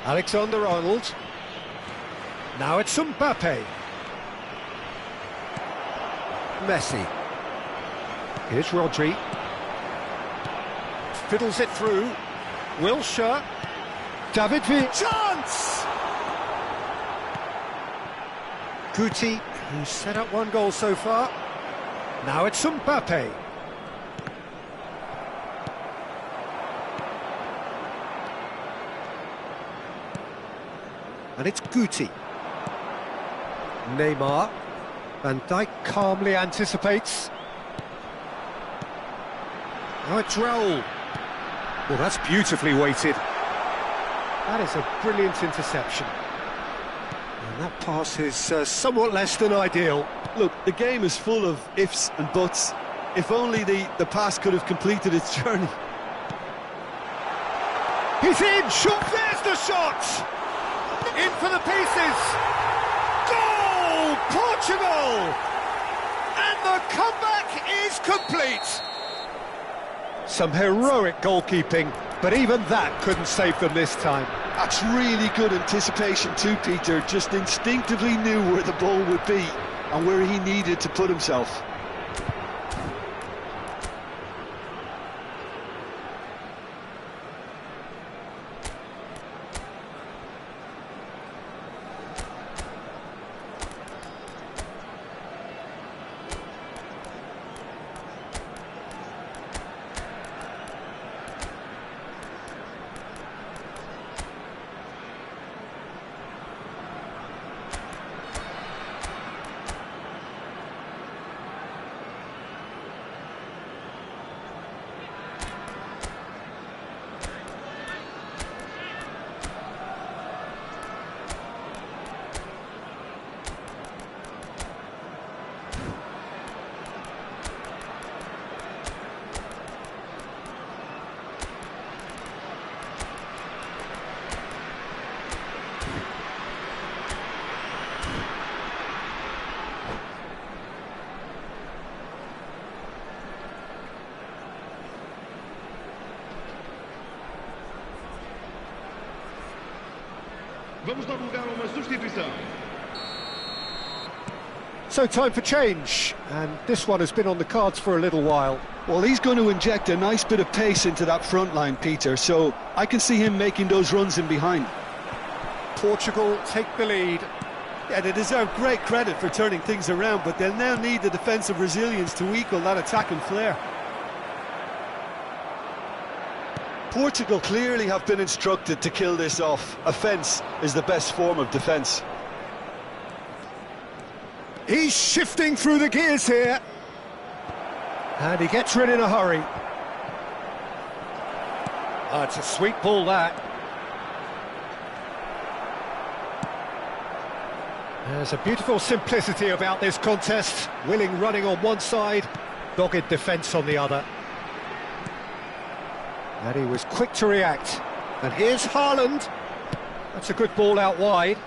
Alexander-Arnold. Now it's Mbappe. Messi. Here's Rodri. Fiddles it through. Wilshere. David Villa. Chance! Guti, who's set up one goal so far. Now it's Mbappe. And it's Guti. Neymar. Van Dijk calmly anticipates. Now it's Raul. Well, that's beautifully weighted. That is a brilliant interception. And that pass is somewhat less than ideal. Look, the game is full of ifs and buts. If only the pass could have completed its journey. He's in! Shot! There's the shot! In for the pieces! Goal! Portugal! And the comeback is complete! Some heroic goalkeeping, but even that couldn't save them this time. That's really good anticipation too, Peter. Just instinctively knew where the ball would be and where he needed to put himself. Vamos dar lugar a uma substituição. So time for change, and this one has been on the cards for a little while. Well, he's going to inject a nice bit of pace into that front line, Peter, so I can see him making those runs in behind. Portugal take the lead. Yeah, they deserve great credit for turning things around, but they'll now need the defensive resilience to equal that attacking flair. Portugal clearly have been instructed to kill this off. Offence is the best form of defence. He's shifting through the gears here. And he gets rid in a hurry. Oh, it's a sweet ball, that. There's a beautiful simplicity about this contest. Willing running on one side, dogged defence on the other. And he was quick to react. And here's Haaland. That's a good ball out wide.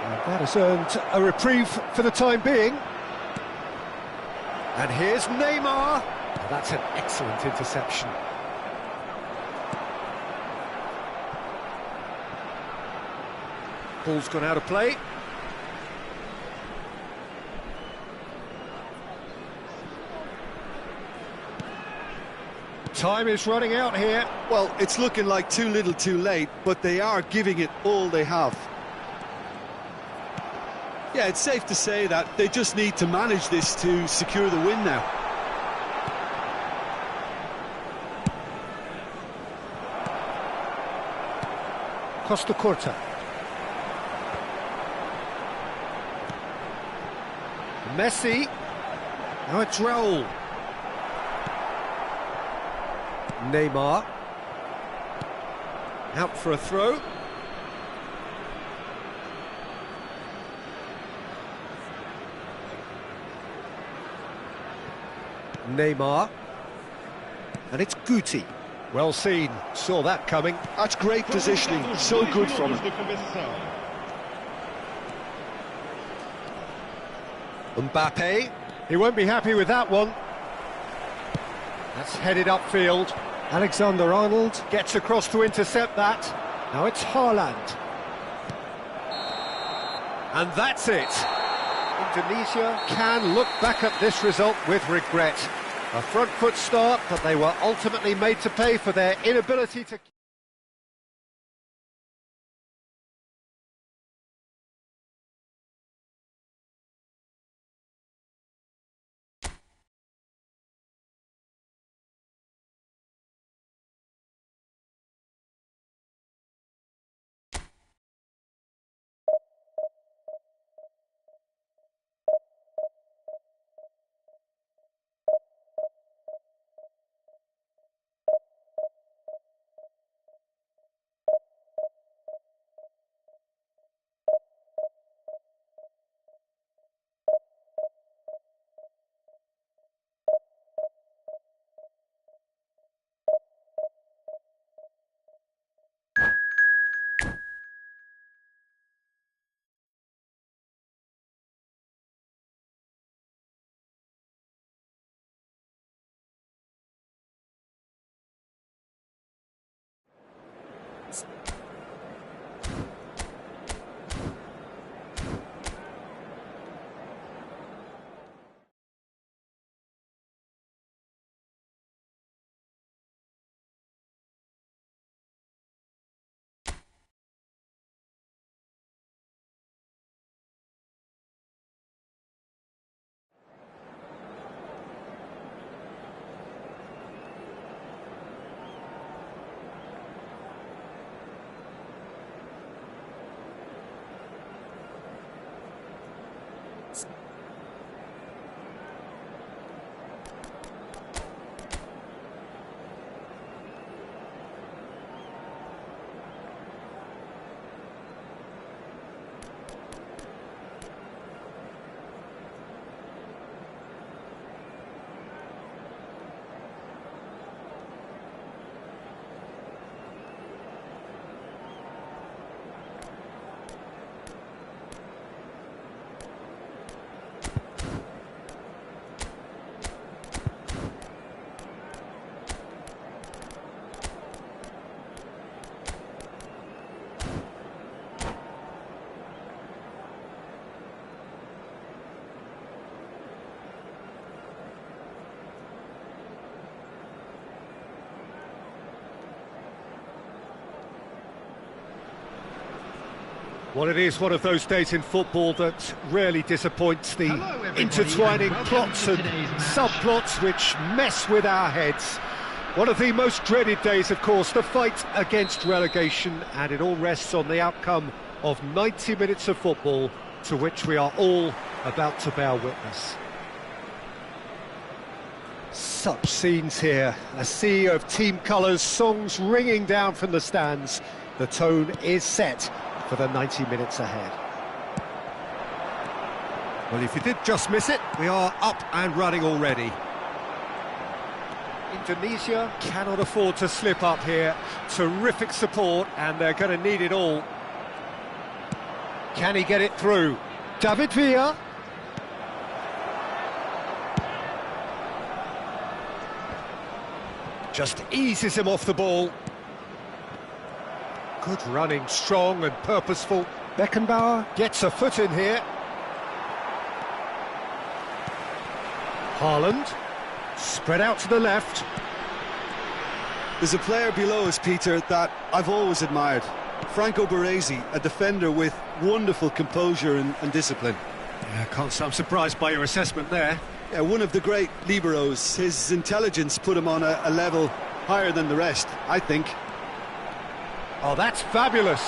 And that has earned a reprieve for the time being. And here's Neymar. Oh, that's an excellent interception. Ball's gone out of play. Time is running out here. Well, it's looking like too little too late, but they are giving it all they have. Yeah, it's safe to say that they just need to manage this to secure the win now. Costa Curta. Messi. Now it's Raul. Neymar. Out for a throw. Neymar. And it's Guti. Well seen, saw that coming. That's great positioning, so good from him. Mbappe, he won't be happy with that one. That's headed upfield. Alexander-Arnold gets across to intercept that. Now it's Haaland. And that's it. Indonesia can look back at this result with regret. A front foot start, but they were ultimately made to pay for their inability to... Well, it is one of those days in football that really disappoints, the intertwining plots and subplots which mess with our heads. One of the most dreaded days, of course, the fight against relegation, and it all rests on the outcome of 90 minutes of football to which we are all about to bear witness. Such scenes here, a sea of team colours, songs ringing down from the stands. The tone is set for the 90 minutes ahead. Well, if you did just miss it, we are up and running already. Indonesia cannot afford to slip up here. Terrific support, and they're going to need it all. Can he get it through? David Villa. Just eases him off the ball. Good running, strong and purposeful. Beckenbauer gets a foot in here. Haaland, spread out to the left. There's a player below us, Peter, that I've always admired. Franco Baresi, a defender with wonderful composure and discipline. Yeah, can't say I'm surprised by your assessment there. Yeah, one of the great liberos. His intelligence put him on a level higher than the rest, I think. Oh, that's fabulous.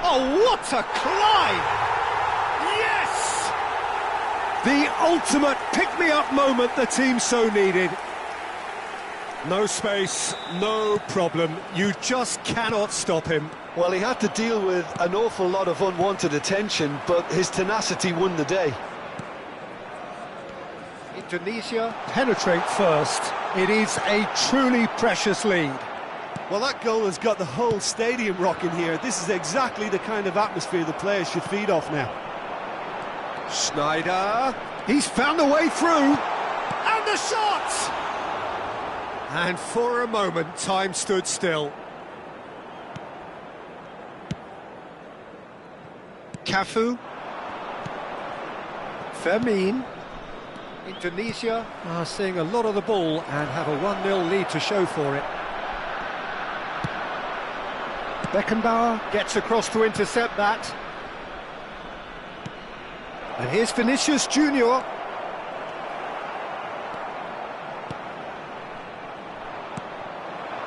Oh, what a climb! Yes! The ultimate pick-me-up moment the team so needed. No space, no problem. You just cannot stop him. Well, he had to deal with an awful lot of unwanted attention, but his tenacity won the day. Indonesia penetrate first. It is a truly precious lead. Well, that goal has got the whole stadium rocking here. This is exactly the kind of atmosphere the players should feed off now. Schneider, he's found a way through, and the shot! And for a moment, time stood still. Cafu. Fermin. Indonesia are seeing a lot of the ball and have a 1-0 lead to show for it. Beckenbauer gets across to intercept that. And here's Vinicius Junior.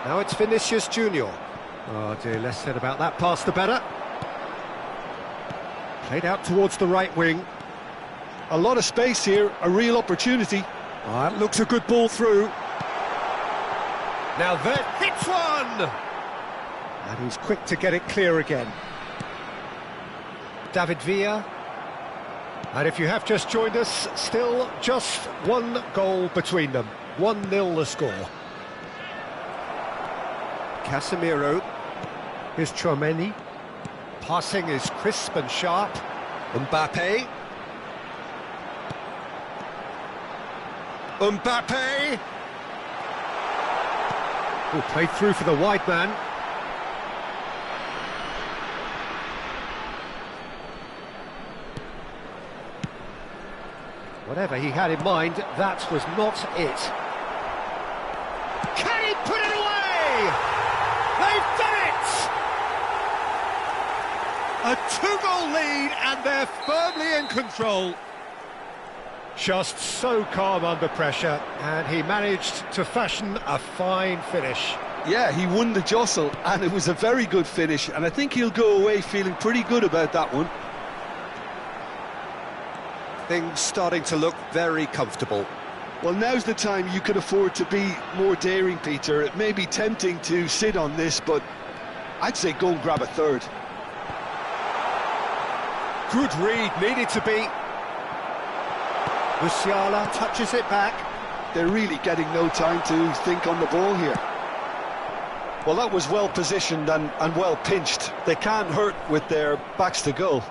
Now it's Vinicius Junior. Oh dear, less said about that pass the better. Played out towards the right wing. A lot of space here, a real opportunity. Oh, that looks a good ball through. Now that hits one! And he's quick to get it clear again. David Villa. And if you have just joined us, still just one goal between them. 1-0 the score. Casemiro. Here's Chouameni. Passing is crisp and sharp. Mbappe. Mbappe! Oh, played through for the wide man. Whatever he had in mind, that was not it. Can he put it away? They've done it! A 2-goal lead and they're firmly in control. Just so calm under pressure, and he managed to fashion a fine finish. Yeah, he won the jostle, and it was a very good finish, and I think he'll go away feeling pretty good about that one. Things starting to look very comfortable. Well, now's the time you can afford to be more daring, Peter. It may be tempting to sit on this, but I'd say go and grab a third. Good read, needed to be. Musiala touches it back. They're really getting no time to think on the ball here. Well, that was well positioned and well pinched. They can't hurt with their backs to goal.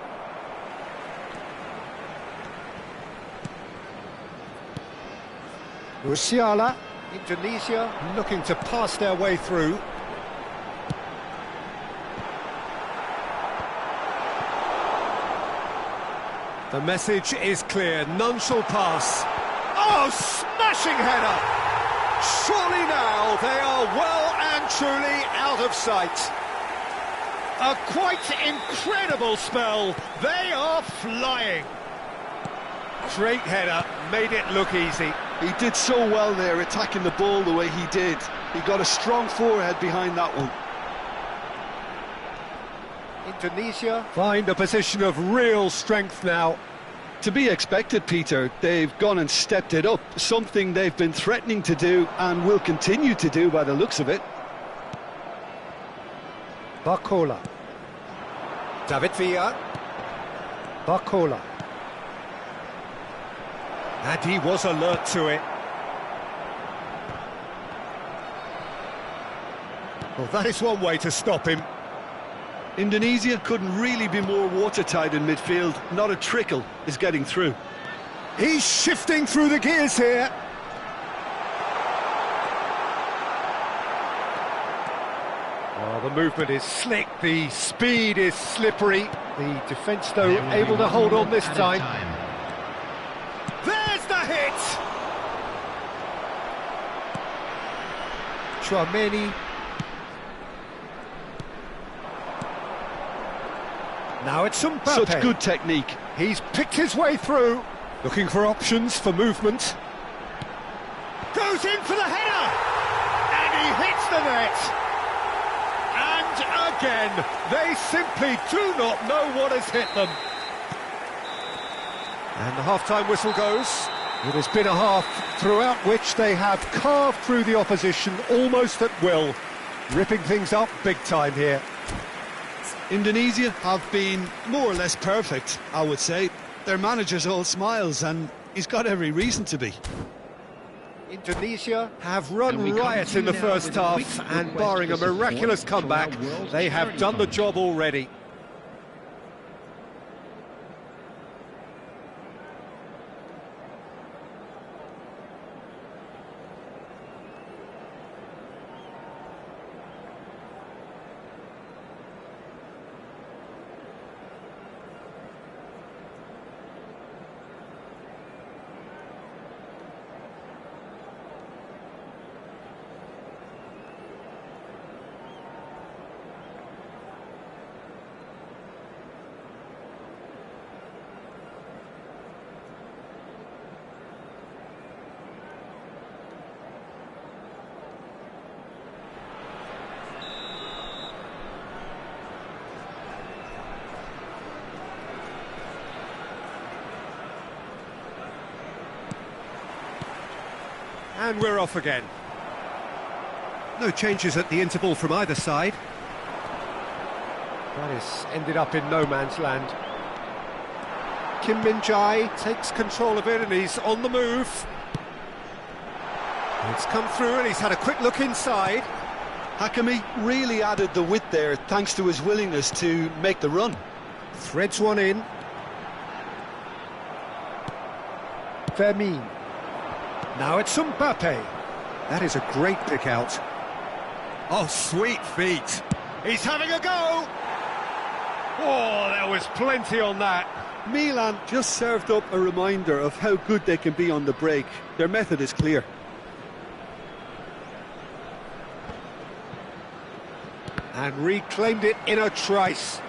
Musiala, Indonesia looking to pass their way through. The message is clear, none shall pass. Oh, smashing header! Surely now they are well and truly out of sight. A quite incredible spell, they are flying. Great header, made it look easy. He did so well there, attacking the ball the way he did. He got a strong forehead behind that one. Indonesia find a position of real strength now. To be expected, Peter. They've gone and stepped it up, something they've been threatening to do and will continue to do by the looks of it. Barcola. David Villa. Barcola. And he was alert to it. Well, that is one way to stop him. Indonesia couldn't really be more watertight in midfield. Not a trickle is getting through. He's shifting through the gears here. Oh, the movement is slick, the speed is slippery. The defence, though, able to hold on this time. There's the hit! Chouameni. Now it's Mbappe. Such good technique. He's picked his way through, looking for options for movement. Goes in for the header! And he hits the net! And again, they simply do not know what has hit them. And the half-time whistle goes. It has been a half throughout which they have carved through the opposition almost at will, ripping things up big time here. Indonesia have been more or less perfect, I would say. Their manager's all smiles, and he's got every reason to be. Indonesia have run riot in the first half, and barring a miraculous comeback, they have done the job already. And we're off again. No changes at the interval from either side. That has ended up in no man's land. Kim Min-jae takes control of it and he's on the move. It's come through and he's had a quick look inside. Hakimi really added the width there thanks to his willingness to make the run. Threads one in. Vermeer. Now it's Mbappe. That is a great pick out. Oh, sweet feet. He's having a go. Oh, there was plenty on that. Milan just served up a reminder of how good they can be on the break. Their method is clear. And reclaimed it in a trice.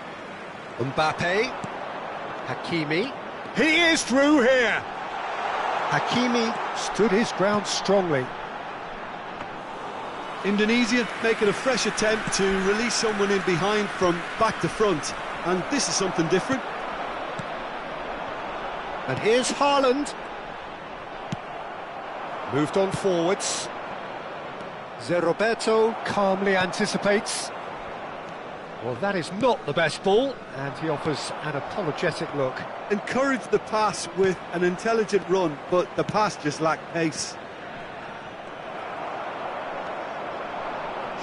Mbappe. Hakimi. He is through here. Hakimi stood his ground strongly. Indonesia making a fresh attempt to release someone in behind from back to front. And this is something different. And here's Haaland. Moved on forwards. Zé Roberto calmly anticipates. Well, that is not the best ball, and he offers an apologetic look. Encouraged the pass with an intelligent run, but the pass just lacked pace.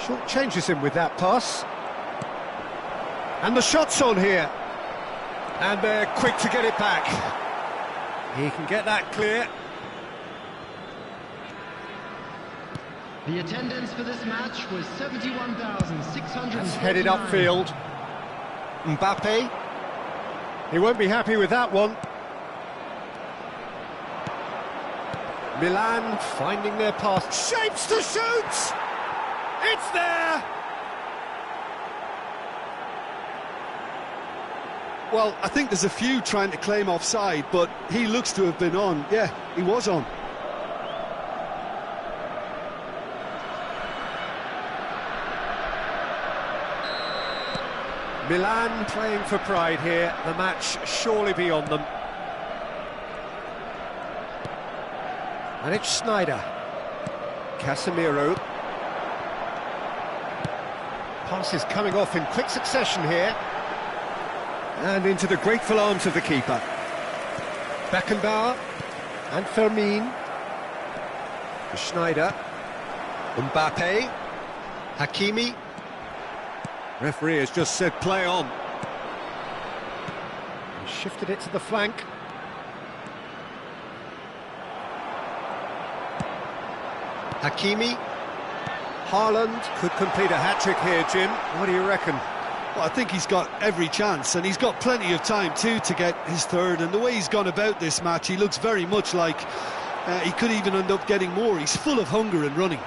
Short changes him with that pass. And the shot's on here. And they're quick to get it back. He can get that clear. The attendance for this match was 71,600. Headed upfield. Mbappe. He won't be happy with that one. Milan finding their path. Shapes to shoot! It's there! Well, I think there's a few trying to claim offside, but he looks to have been on. Yeah, he was on. Milan playing for pride here, the match surely beyond them. And it's Sneijder. Casemiro. Passes coming off in quick succession here. And into the grateful arms of the keeper. Beckenbauer and Fermin. Sneijder. Mbappe. Hakimi. Referee has just said play on. He shifted it to the flank. Hakimi. Haaland could complete a hat-trick here, Jim. What do you reckon? Well, I think he's got every chance, and he's got plenty of time too to get his third. And the way he's gone about this match, he looks very much like he could even end up getting more. He's full of hunger and running.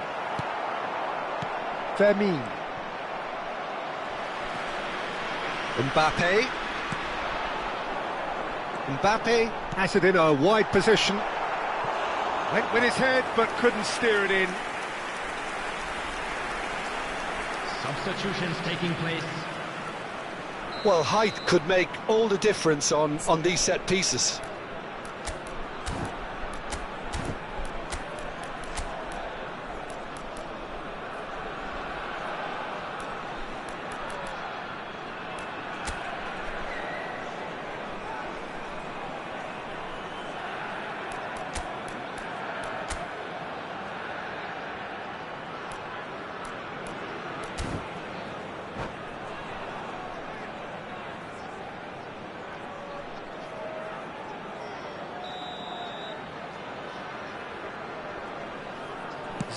Vermin. Mbappe. Mbappe has it in a wide position. Went with his head, but couldn't steer it in. Substitutions taking place. Well, height could make all the difference on these set pieces.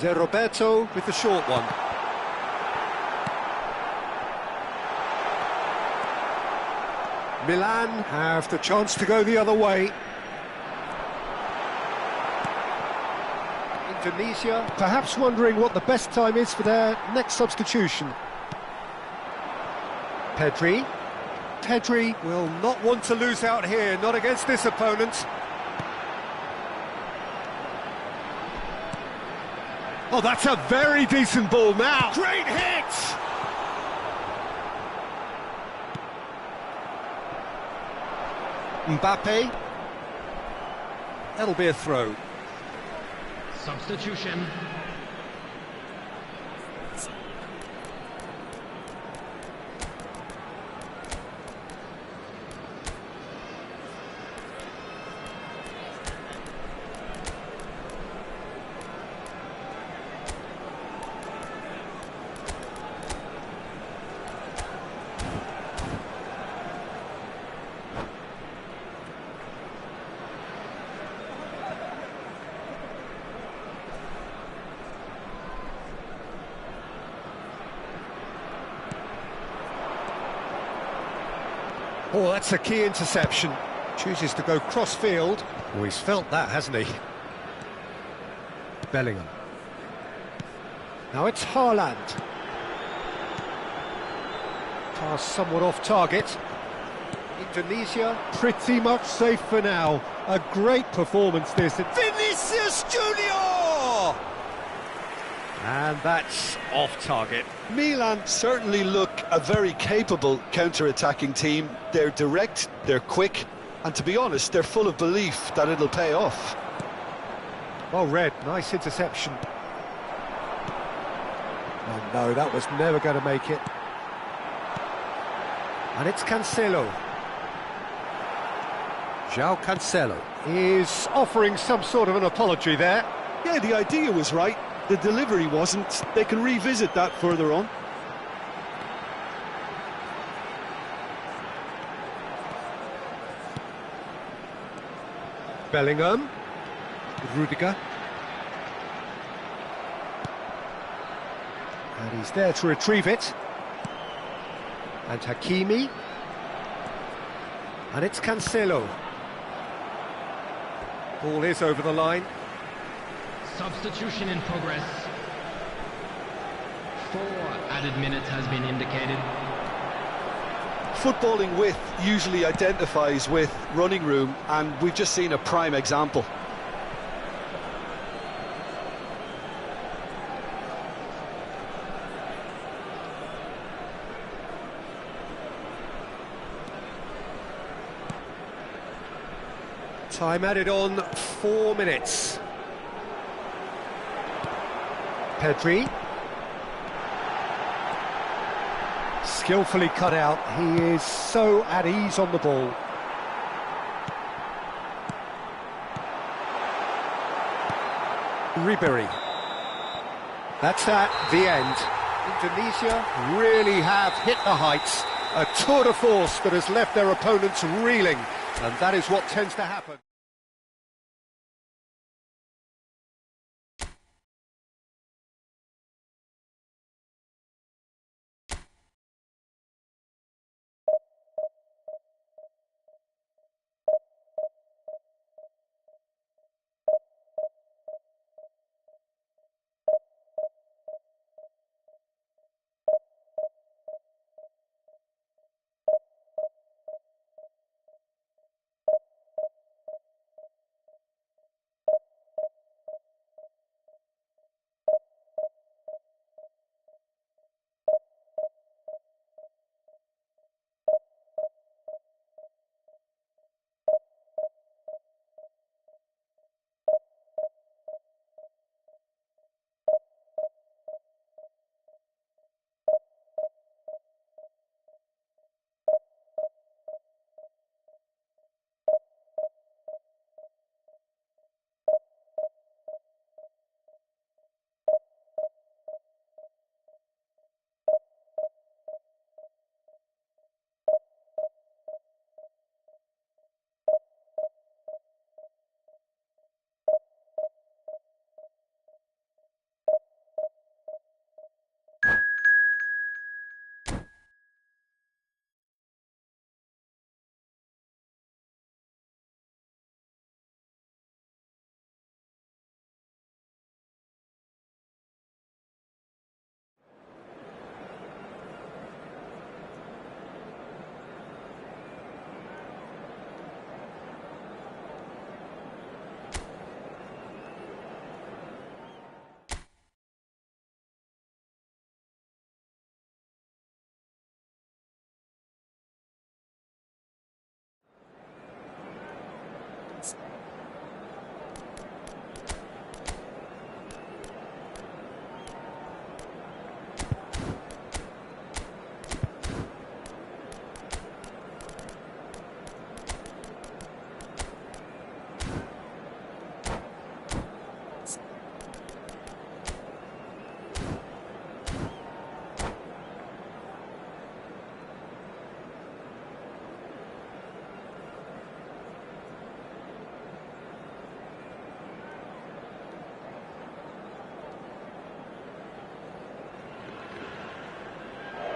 Roberto with the short one. Milan have the chance to go the other way. Indonesia perhaps wondering what the best time is for their next substitution. Pedri. Pedri will not want to lose out here, not against this opponent. Oh, that's a very decent ball now. Great hit! Mbappe. That'll be a throw. Substitution. Oh, that's a key interception. Chooses to go cross-field. Oh, he's felt that, hasn't he? Bellingham. Now it's Haaland. Pass somewhat off target. Indonesia pretty much safe for now. A great performance this. Vinicius Junior! And that's off target. Milan certainly look a very capable counter-attacking team. They're direct, they're quick, and to be honest, they're full of belief that it'll pay off. Well read, nice interception. Oh no, that was never going to make it. And it's Cancelo. João Cancelo is offering some sort of an apology there. Yeah, the idea was right. The delivery wasn't. They can revisit that further on. Bellingham. Rudiger. And he's there to retrieve it. And Hakimi. And it's Cancelo. Ball is over the line. Substitution in progress. 4 added minutes has been indicated. Footballing width usually identifies with running room, and we've just seen a prime example. Time added on 4 minutes. Pedri. Skillfully cut out. He is so at ease on the ball. Ribery. That's at the end. Indonesia really have hit the heights. A tour de force that has left their opponents reeling. And that is what tends to happen.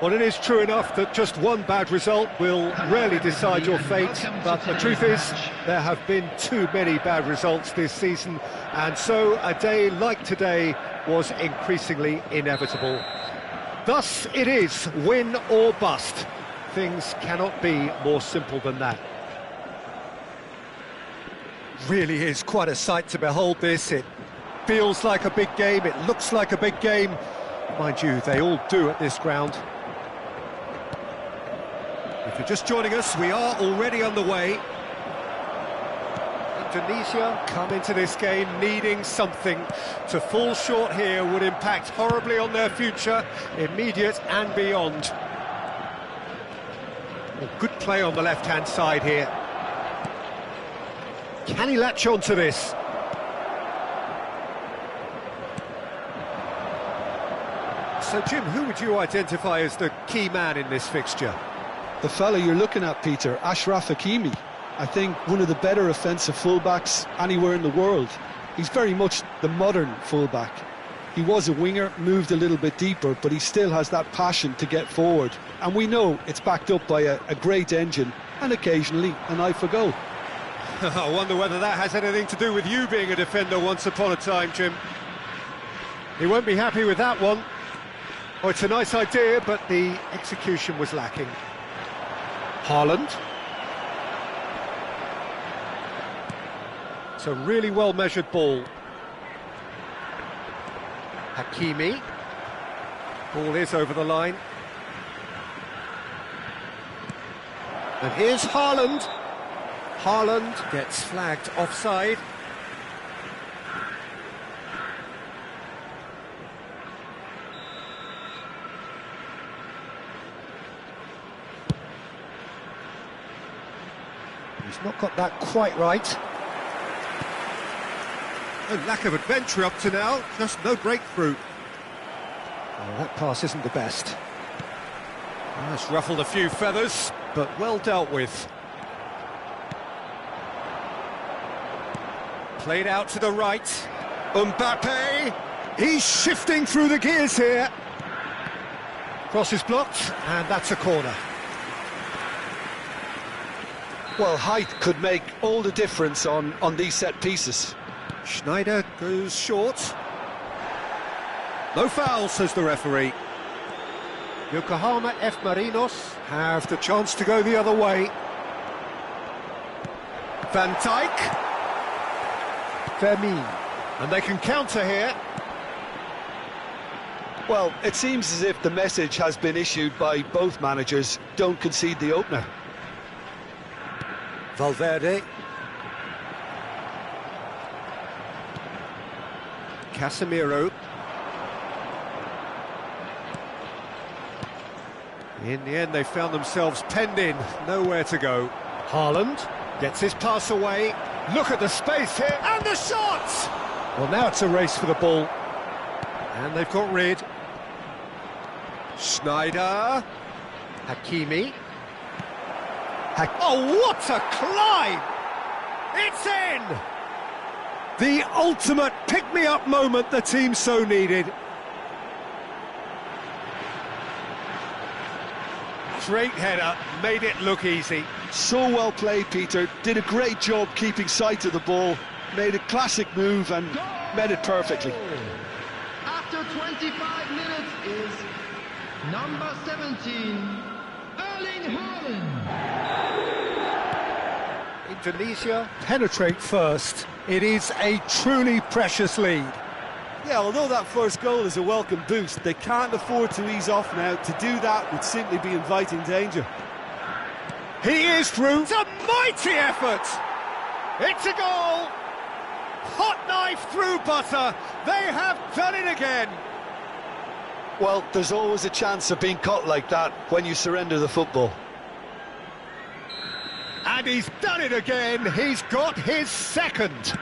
Well, it is true enough that just one bad result will rarely decide your fate, but the truth is, there have been too many bad results this season, and so a day like today was increasingly inevitable. Thus it is win or bust. Things cannot be more simple than that. Really is quite a sight to behold this. It feels like a big game, it looks like a big game. Mind you, they all do at this ground. If you're just joining us, we are already underway. Indonesia come into this game needing something. To fall short here would impact horribly on their future, immediate and beyond. Well, good play on the left-hand side here. Can he latch on to this? So, Jim, who would you identify as the key man in this fixture? The fella you're looking at, Peter, Achraf Hakimi. I think one of the better offensive fullbacks anywhere in the world. He's very much the modern fullback. He was a winger, moved a little bit deeper, but he still has that passion to get forward. And we know it's backed up by a great engine and occasionally an eye for goal. I wonder whether that has anything to do with you being a defender once upon a time, Jim. He won't be happy with that one. Oh, it's a nice idea, but the execution was lacking. Haaland. It's a really well-measured ball. Hakimi. Ball is over the line. And here's Haaland. Haaland gets flagged offside. He's not got that quite right. No lack of adventure up to now, just no breakthrough. Oh, that pass isn't the best. Oh, it's ruffled a few feathers, but well dealt with. Played out to the right. Mbappe, he's shifting through the gears here. Cross is blocked, and that's a corner. Well, height could make all the difference on these set pieces. Schneider goes short. No foul, says the referee. Yokohama F. Marinos have the chance to go the other way. Van Dijk. Vermeer. And they can counter here. Well, it seems as if the message has been issued by both managers: don't concede the opener. Valverde. Casemiro. In the end, they found themselves penned in, nowhere to go. Haaland gets his pass away. Look at the space here, and the shot! Well, now it's a race for the ball. And they've got rid. Schneider. Hakimi. Oh, what a climb! It's in! The ultimate pick-me-up moment the team so needed. Great header, made it look easy. So well played, Peter. Did a great job keeping sight of the ball. Made a classic move and met it perfectly. After 25 minutes is number 17, Erling Haaland. Indonesia penetrate first. It is a truly precious lead. Yeah, although that first goal is a welcome boost, they can't afford to ease off now. To do that would simply be inviting danger. He is through. It's a mighty effort. It's a goal. Hot knife through butter. They have done it again. Well, there's always a chance of being caught like that when you surrender the football. And he's done it again. He's got his second.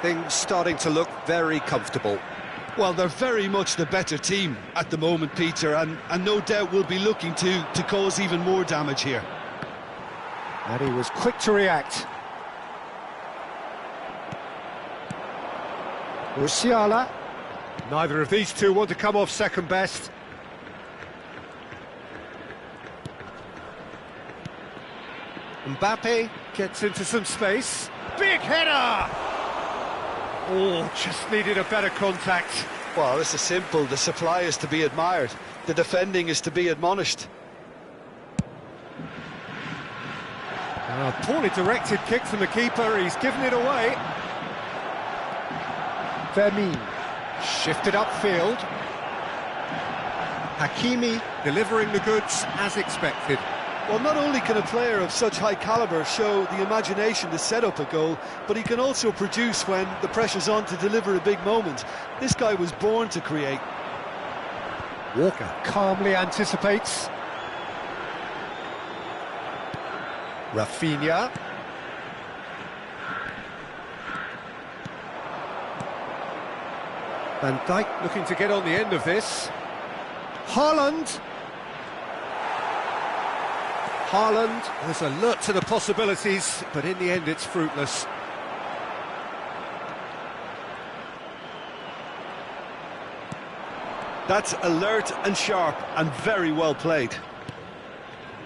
Things starting to look very comfortable. Well, they're very much the better team at the moment, Peter, and no doubt will be looking to cause even more damage here. And he was quick to react. Musiala. Neither of these two want to come off second best. Mbappe gets into some space. Big header! Oh, just needed a better contact. Well, this is simple. The supply is to be admired. The defending is to be admonished. A poorly directed kick from the keeper. He's given it away. Vermeer shifted upfield. Hakimi delivering the goods as expected. Well, not only can a player of such high calibre show the imagination to set up a goal, but he can also produce when the pressure's on to deliver a big moment. This guy was born to create. Walker calmly anticipates. Rafinha. Van Dijk looking to get on the end of this. Haaland was alert to the possibilities, but in the end it's fruitless. That's alert and sharp and very well played.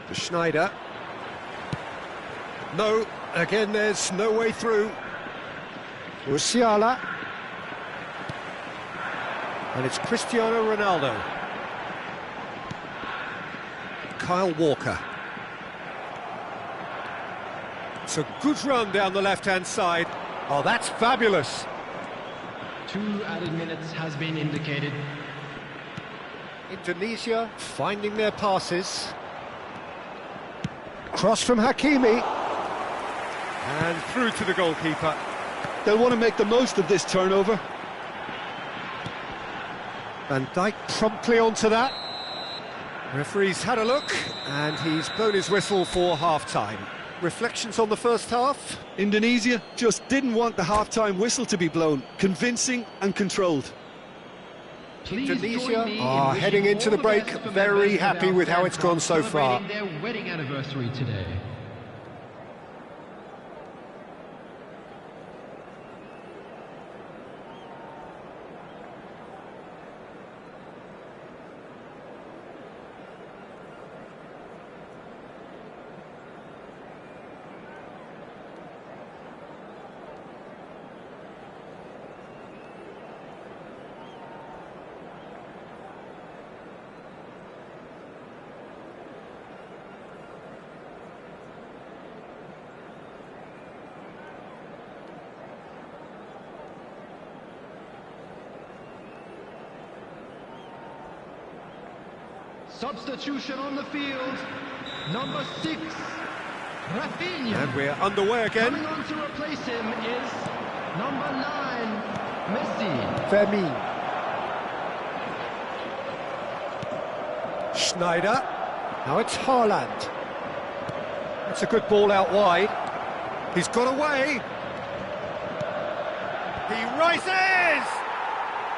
To Schneider. No, again there's no way through. Musiala. And it's Cristiano Ronaldo. Kyle Walker. It's a good run down the left-hand side. Oh, that's fabulous. 2 added minutes has been indicated. Indonesia finding their passes. Cross from Hakimi. And through to the goalkeeper. They'll want to make the most of this turnover. Van Dijk promptly onto that. Referee's had a look, and he's blown his whistle for half-time. Reflections on the first half? Indonesia just didn't want the half-time whistle to be blown. Convincing and controlled. Indonesia are heading into the break, very happy with how it's gone so far. Their wedding anniversary today. Substitution on the field, number 6, Rafinha. And we're underway again. Coming on to replace him is number 9, Messi. Vermeer. Schneider. Now it's Haaland. That's a good ball out wide. He's got away. He rises!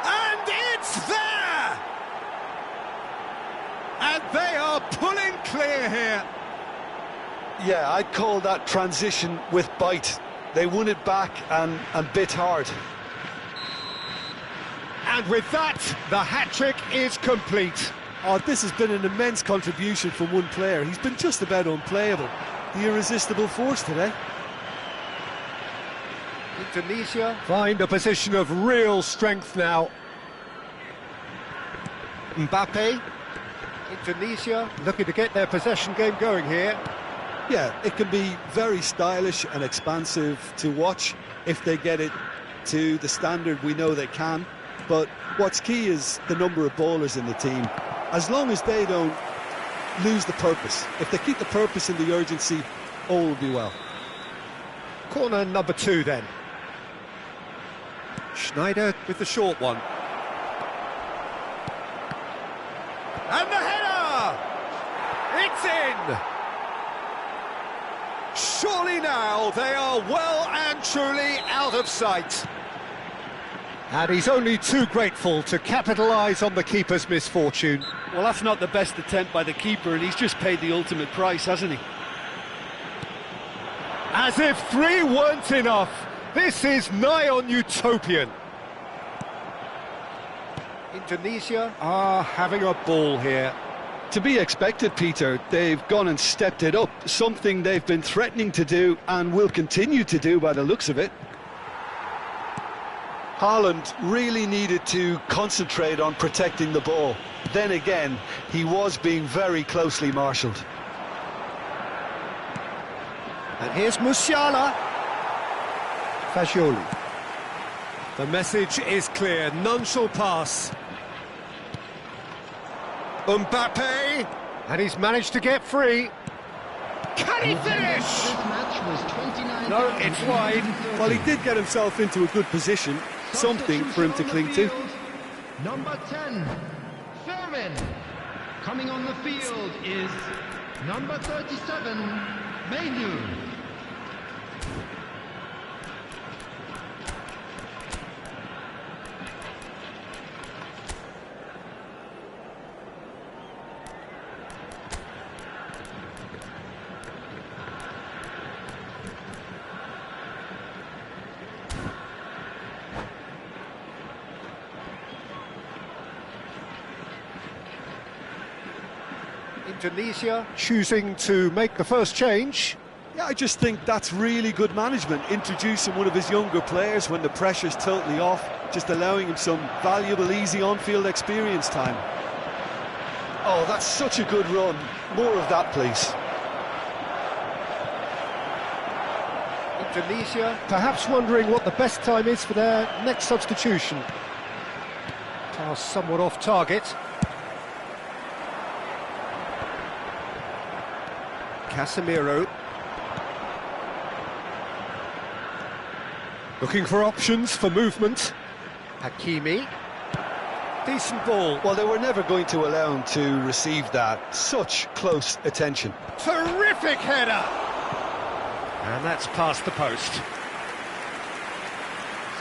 And it's there! And they are pulling clear here. Yeah, I'd call that transition with bite. They won it back and bit hard. And with that, the hat-trick is complete. Oh, this has been an immense contribution from one player. He's been just about unplayable. The irresistible force today. Indonesia find a position of real strength now. Mbappe. Indonesia looking to get their possession game going here. Yeah, it can be very stylish and expansive to watch if they get it to the standard we know they can. But what's key is the number of ballers in the team. As long as they don't lose the purpose, if they keep the purpose and the urgency, all will be well. Corner number 2 then. Schneider with the short one. And the header! It's in! Surely now they are well and truly out of sight. And he's only too grateful to capitalise on the keeper's misfortune. Well, that's not the best attempt by the keeper, and he's just paid the ultimate price, hasn't he? As if 3 weren't enough, this is nigh on utopian. Indonesia are having a ball here. To be expected, Peter. They've gone and stepped it up, something they've been threatening to do and will continue to do by the looks of it. Haaland really needed to concentrate on protecting the ball. Then again, he was being very closely marshalled. And here's Musiala. Fagioli. The message is clear, none shall pass. Mbappe, and he's managed to get free. Can he finish? This match was 29. No, it's wide. Well, he did get himself into a good position, something for him to cling to. Number 10, Fairman. Coming on the field is number 37, Menu. Indonesia choosing to make the first change. Yeah, I just think that's really good management, introducing one of his younger players when the pressure's totally off, just allowing him some valuable, easy on-field experience time. Oh, that's such a good run. More of that, please. Indonesia perhaps wondering what the best time is for their next substitution. Pass somewhat off target. Casemiro. Looking for options for movement. Hakimi. Decent ball. Well, they were never going to allow him to receive that. Such close attention. Terrific header! And that's past the post.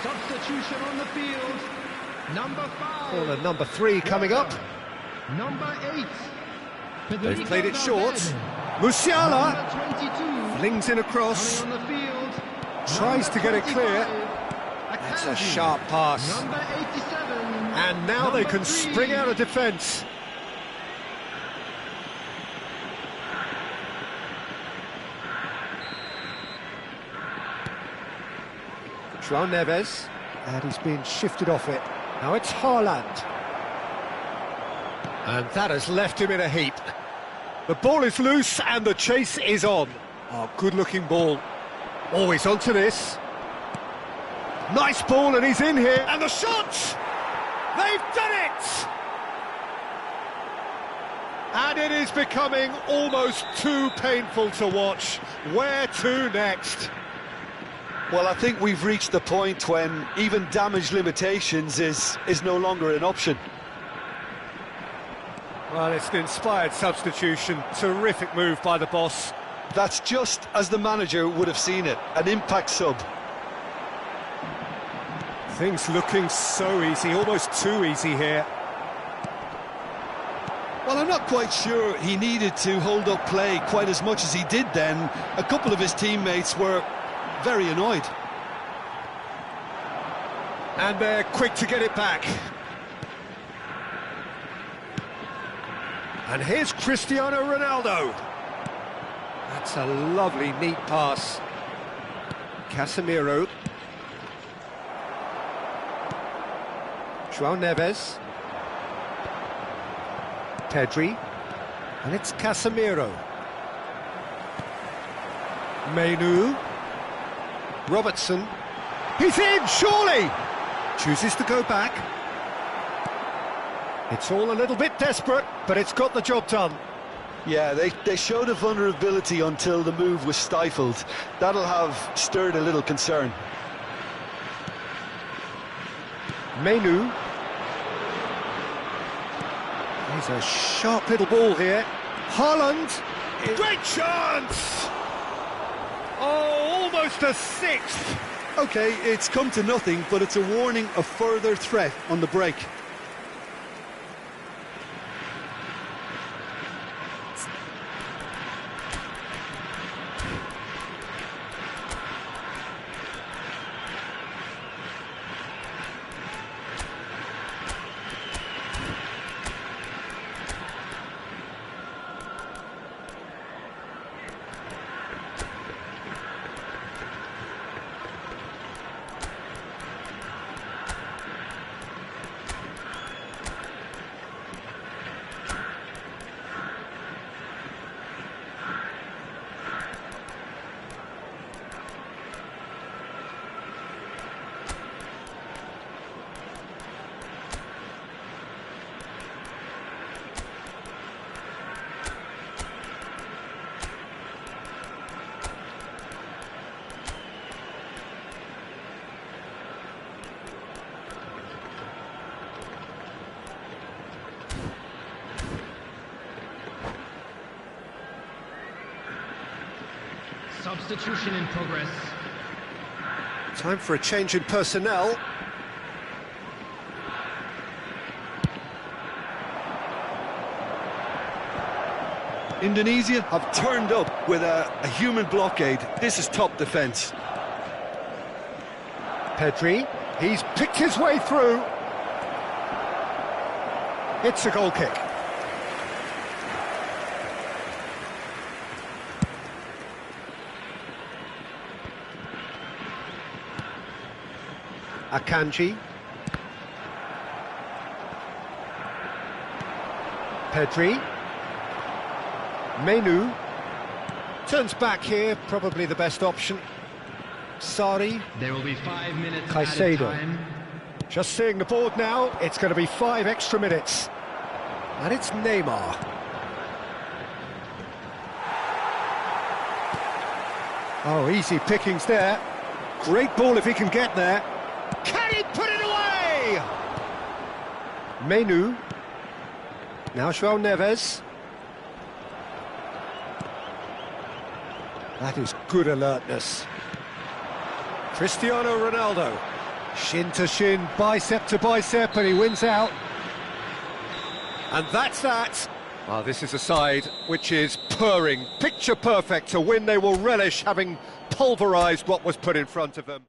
Substitution on the field, number 5. Well, number 3 coming up. Number 8. They've played it short. Musiala Number 22. flings in a cross. Coming on the field, Tries to get it clear. That's a sharp pass. Number 87. And now they can spring out of defence. João Neves, and he's been shifted off it. Now it's Haaland. And that has left him in a heap. The ball is loose and the chase is on. Oh, good-looking ball. Always onto this. Nice ball and he's in here. And the shot! They've done it! And it is becoming almost too painful to watch. Where to next? Well, I think we've reached the point when even damage limitations is no longer an option. Well, it's an inspired substitution. Terrific move by the boss. That's just as the manager would have seen it, an impact sub. Things looking so easy, almost too easy here. Well, I'm not quite sure he needed to hold up play quite as much as he did then. A couple of his teammates were very annoyed. And they're quick to get it back. And here's Cristiano Ronaldo. That's a lovely, neat pass. Casemiro. João Neves. Pedri. And it's Casemiro. Menu. Robertson. He's in, surely! Chooses to go back. It's all a little bit desperate, but it's got the job done. Yeah, they showed a vulnerability until the move was stifled. That'll have stirred a little concern. Menu. He's a sharp little ball here. Haaland. Great chance! Oh, almost a sixth. OK, it's come to nothing, but it's a warning of further threat on the break. substitution in progress. Time for a change in personnel. Indonesia have turned up with a human blockade. This is top defence. Pedri, he's picked his way through. It's a goal kick. Akanji. Pedri. Menu. Turns back here, probably the best option. Sari. There will be 5 minutes Caicedo. added time. Just seeing the board now, it's going to be 5 extra minutes. And it's Neymar. Oh, easy pickings there. Great ball if he can get there. Can he put it away? Menu. Now João Neves. That is good alertness. Cristiano Ronaldo. Shin to shin, bicep to bicep, and he wins out. And that's that. Well, this is a side which is purring, picture perfect to win. They will relish having pulverised what was put in front of them.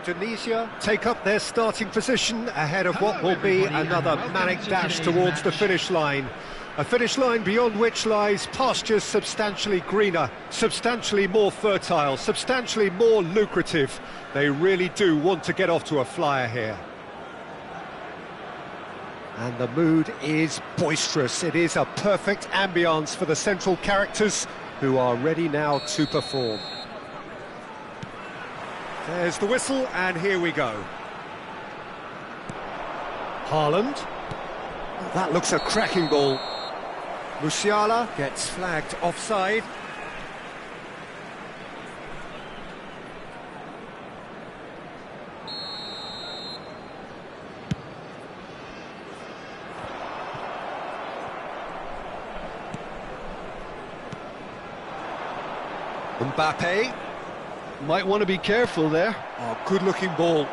Indonesia take up their starting position ahead of what will be another manic dash towards the finish line. A finish line beyond which lies pastures substantially greener, substantially more fertile, substantially more lucrative. They really do want to get off to a flyer here. And the mood is boisterous. It is a perfect ambience for the central characters. who are ready now to perform. There's the whistle, and here we go. Haaland. That looks a cracking ball. Musiala gets flagged offside. Mbappe. Might want to be careful there. Oh, good-looking ball.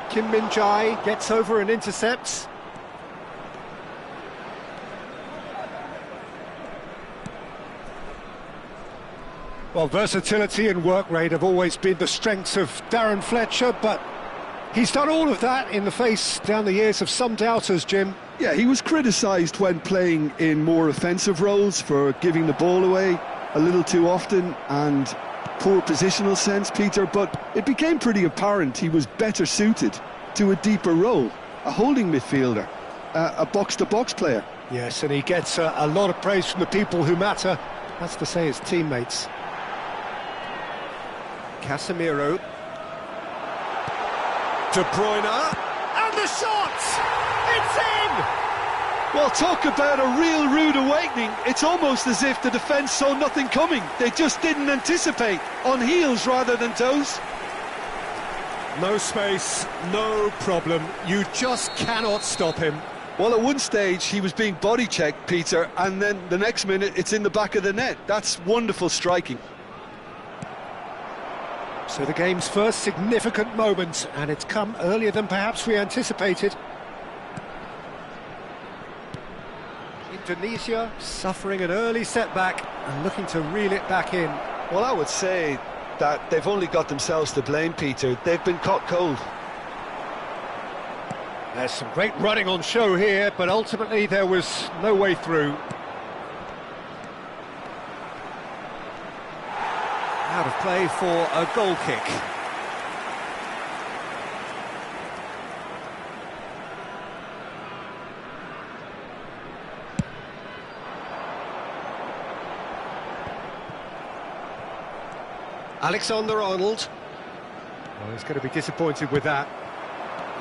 Kim Min-jae gets over and intercepts. Well, versatility and work rate have always been the strengths of Darren Fletcher, but he's done all of that in the face down the years of some doubters, Jim. Yeah, he was criticised when playing in more offensive roles for giving the ball away a little too often and poor positional sense, Peter, but it became pretty apparent he was better suited to a deeper role, a holding midfielder, a box-to-box player. Yes, and he gets a lot of praise from the people who matter, that's to say his teammates. Casemiro. De Bruyne, and the shot! It's in! Well, talk about a real rude awakening. It's almost as if the defence saw nothing coming. They just didn't anticipate, on heels rather than toes. No space, no problem. You just cannot stop him. Well, at one stage he was being body-checked, Peter, and then the next minute it's in the back of the net. That's wonderful striking. So the game's first significant moment, and it's come earlier than perhaps we anticipated. Indonesia suffering an early setback and looking to reel it back in. Well, I would say that they've only got themselves to blame, Peter. They've been caught cold. There's some great running on show here, but ultimately there was no way through. Out of play for a goal kick. Alexander-Arnold. Well, he's going to be disappointed with that.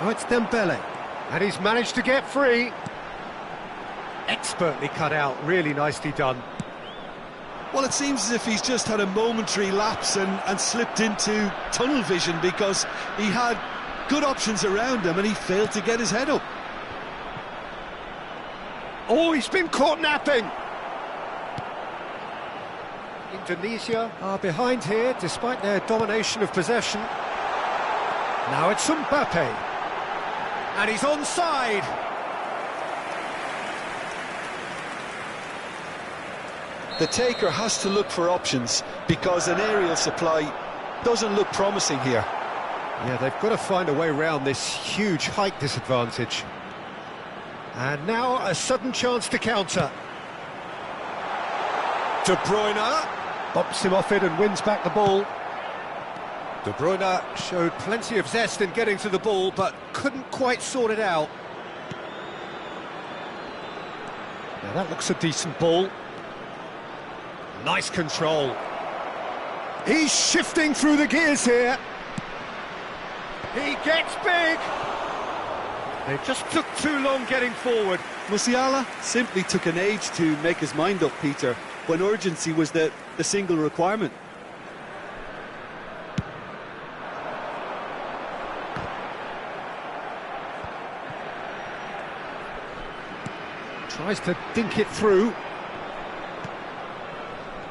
Oh, it's Dembele. And he's managed to get free. Expertly cut out, really nicely done. Well, it seems as if he's just had a momentary lapse and slipped into tunnel vision because he had good options around him and he failed to get his head up. Oh, he's been caught napping! Indonesia are behind here despite their domination of possession. Now it's Mbappe. And he's onside. The taker has to look for options because an aerial supply doesn't look promising here. Yeah, they've got to find a way around this huge height disadvantage. And now a sudden chance to counter. De Bruyne bumps him off it and wins back the ball. De Bruyne showed plenty of zest in getting to the ball, but couldn't quite sort it out. Now that looks a decent ball. Nice control. He's shifting through the gears here. He gets big. They just took too long getting forward. Musiala simply took an age to make his mind up, Peter, when urgency was the single requirement. Tries to dink it through.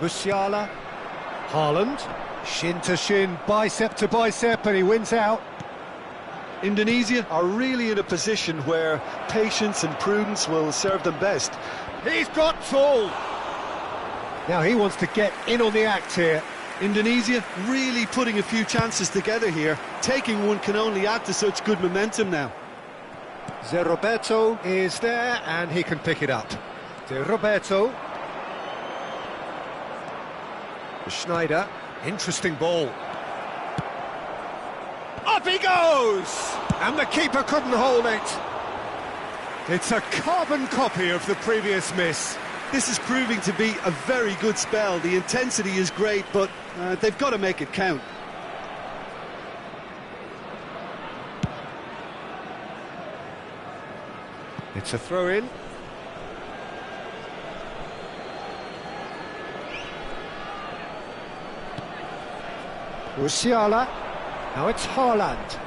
Musiala, Haaland, shin to shin, bicep to bicep, and he wins out. Indonesia are really in a position where patience and prudence will serve them best. He's got full. Now he wants to get in on the act here. Indonesia really putting a few chances together here. Taking one can only add to such good momentum now. De Roberto is there, and he can pick it up. De Roberto. Schneider, interesting ball. Up he goes! And the keeper couldn't hold it. It's a carbon copy of the previous miss. This is proving to be a very good spell. The intensity is great, but they've got to make it count. It's a throw-in. Musiala. Now it's Haaland.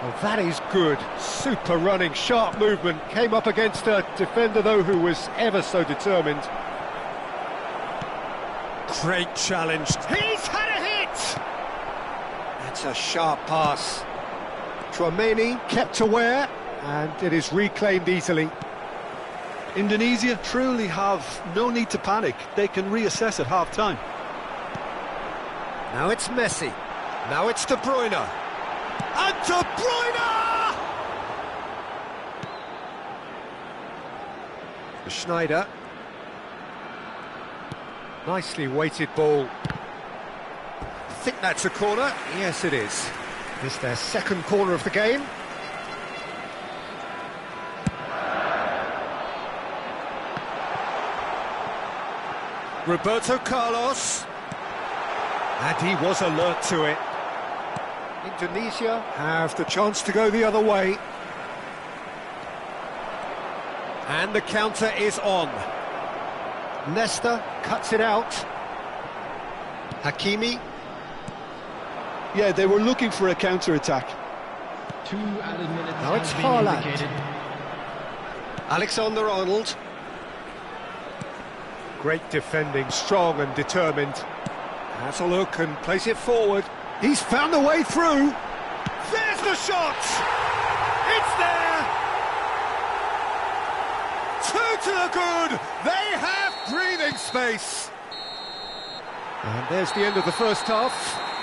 Well, that is good. Super running, sharp movement. Came up against a defender, though, who was ever so determined. Great challenge. He's had a hit! That's a sharp pass. Tchouaméni kept aware, and it is reclaimed easily. Indonesia truly have no need to panic. They can reassess at half-time. Now it's Messi. Now it's De Bruyne. And De Bruyne! Schneider. Nicely weighted ball. I think that's a corner. Yes, it is. It's their second corner of the game. Roberto Carlos. And he was alert to it. Indonesia have the chance to go the other way. And the counter is on. Nesta cuts it out. Hakimi. Yeah, they were looking for a counter-attack. 2 added minutes Now it's have been Haaland. indicated. Alexander-Arnold. Great defending, strong and determined. Has a look and plays it forward. He's found a way through. There's the shot! It's there! 2 to the good! They have breathing space! And there's the end of the first half.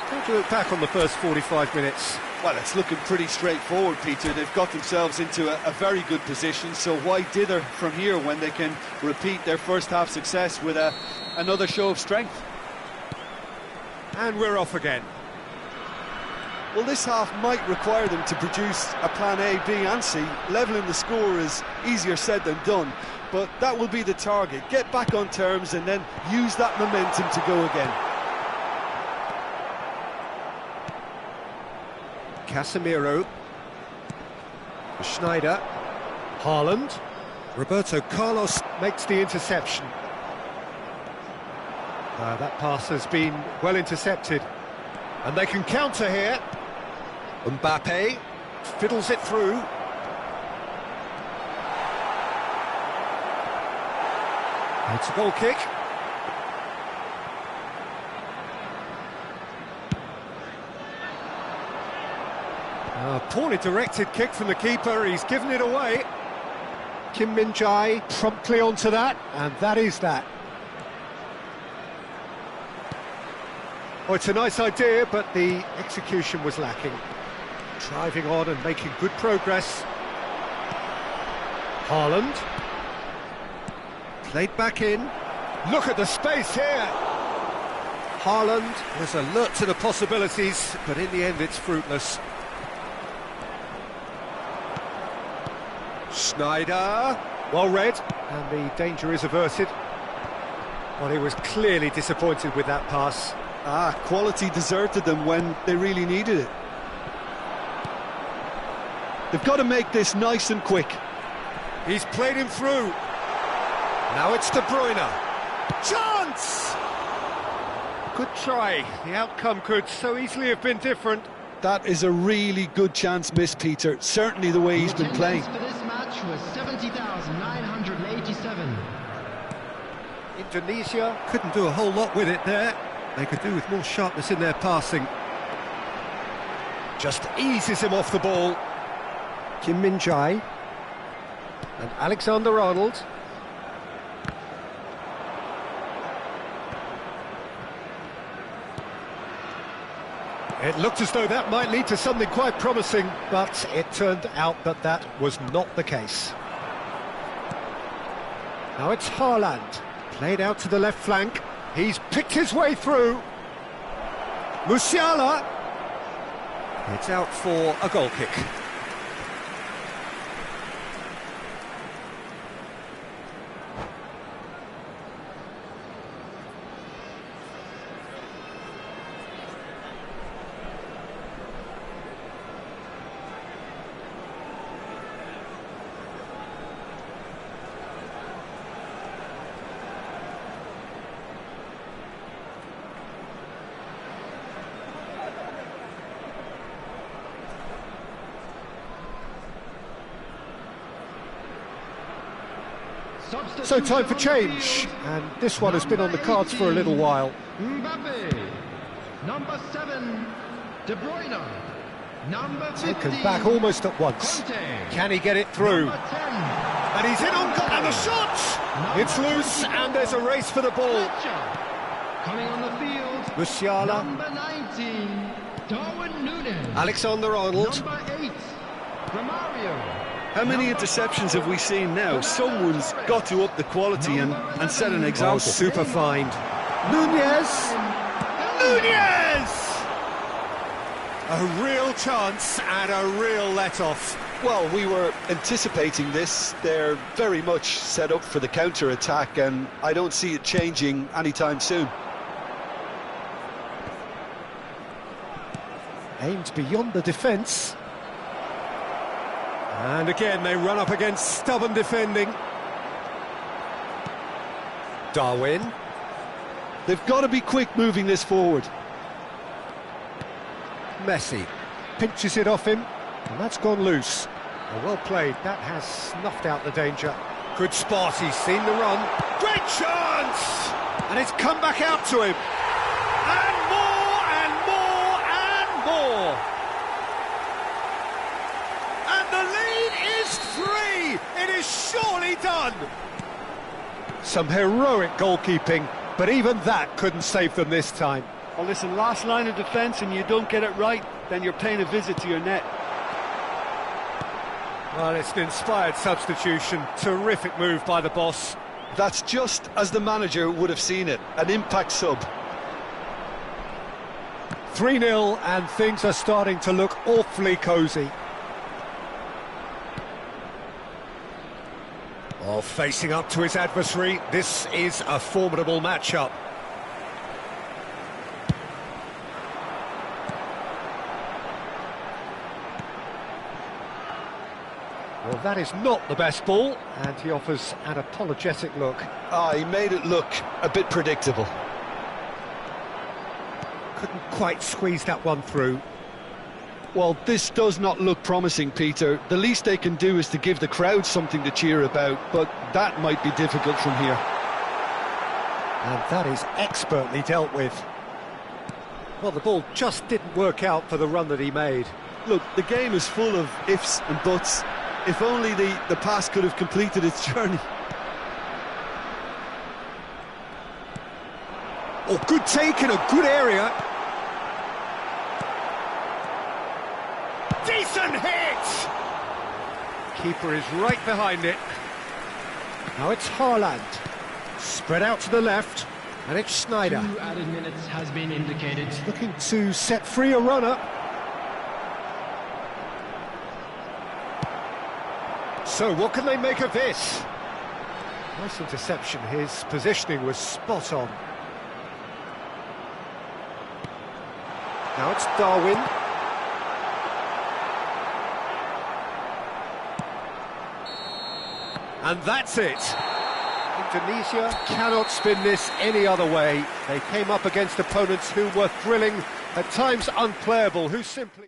Time to look back on the first 45 minutes. Well, it's looking pretty straightforward, Peter. They've got themselves into a very good position, so why dither from here when they can repeat their first half success with another show of strength? And we're off again. Well, this half might require them to produce a plan A, B and C. Levelling the score is easier said than done, but that will be the target. Get back on terms and then use that momentum to go again. Casemiro. Schneider. Haaland. Roberto Carlos makes the interception. That pass has been well intercepted. And they can counter here. Mbappe fiddles it through. It's a goal kick. A poorly directed kick from the keeper. He's given it away. Kim Min-jae promptly onto that, and that is that. Oh, it's a nice idea, but the execution was lacking. Driving on and making good progress. Haaland. Played back in. Look at the space here. Haaland was alert to the possibilities, but in the end it's fruitless. Schneider. Well read, and the danger is averted. Well, he was clearly disappointed with that pass. Quality deserted them when they really needed it. They've got to make this nice and quick. He's played him through. Now it's De Bruyne. Chance! Good try. The outcome could so easily have been different. That is a really good chance missed, Peter. Certainly the way he's been playing. For this match was 70,987. Indonesia couldn't do a whole lot with it there. They could do with more sharpness in their passing. Just eases him off the ball. Kim Min-jae and Alexander-Arnold. It looked as though that might lead to something quite promising, but it turned out that that was not the case. Now it's Haaland, played out to the left flank. He's picked his way through. Musiala. It's out for a goal kick. So time for change, and this one has been on the cards for a little while. Mbappe. Number 7, De Bruyne. Number 15, Taken back almost at once. Conte. Can he get it through? Number 10, And he's in on goal, and the shot! It's loose, and there's a race for the ball. Fletcher. Coming on the field, Musiala, number 19, Darwin Núñez. Alexander-Arnold. Number 8, Romario. How many interceptions have we seen now? Someone's got to up the quality and set an example. Oh, super find. Núñez! Núñez! A real chance and a real let-off. Well, we were anticipating this. They're very much set up for the counter-attack, and I don't see it changing anytime soon. Aimed beyond the defence. And again, they run up against stubborn defending. Darwin. They've got to be quick moving this forward. Messi pinches it off him, and that's gone loose. Well played, that has snuffed out the danger. Good spot, he's seen the run. Great chance! And it's come back out to him. And more, and more, and more. And the lead is 3. It is surely done. Some heroic goalkeeping, but even that couldn't save them this time. Well, listen, last line of defence and you don't get it right, then you're paying a visit to your net. Well, it's an inspired substitution. Terrific move by the boss. That's just as the manager would have seen it, an impact sub. 3-0, and things are starting to look awfully cosy. Oh, facing up to his adversary, this is a formidable matchup. Well, that is not the best ball, and he offers an apologetic look. He made it look a bit predictable. Couldn't quite squeeze that one through. Well, this does not look promising, Peter. The least they can do is to give the crowd something to cheer about, but that might be difficult from here. And that is expertly dealt with. Well, the ball just didn't work out for the run that he made. Look, the game is full of ifs and buts. If only the pass could have completed its journey. Oh, good take in a good area. Decent hit! Keeper is right behind it. Now it's Haaland. Spread out to the left, and it's Schneider. 2 added minutes has been indicated. Looking to set free a runner. So, what can they make of this? Nice interception. His positioning was spot on. Now it's Darwin. And that's it. Indonesia cannot spin this any other way. They came up against opponents who were thrilling, at times unplayable, who simply...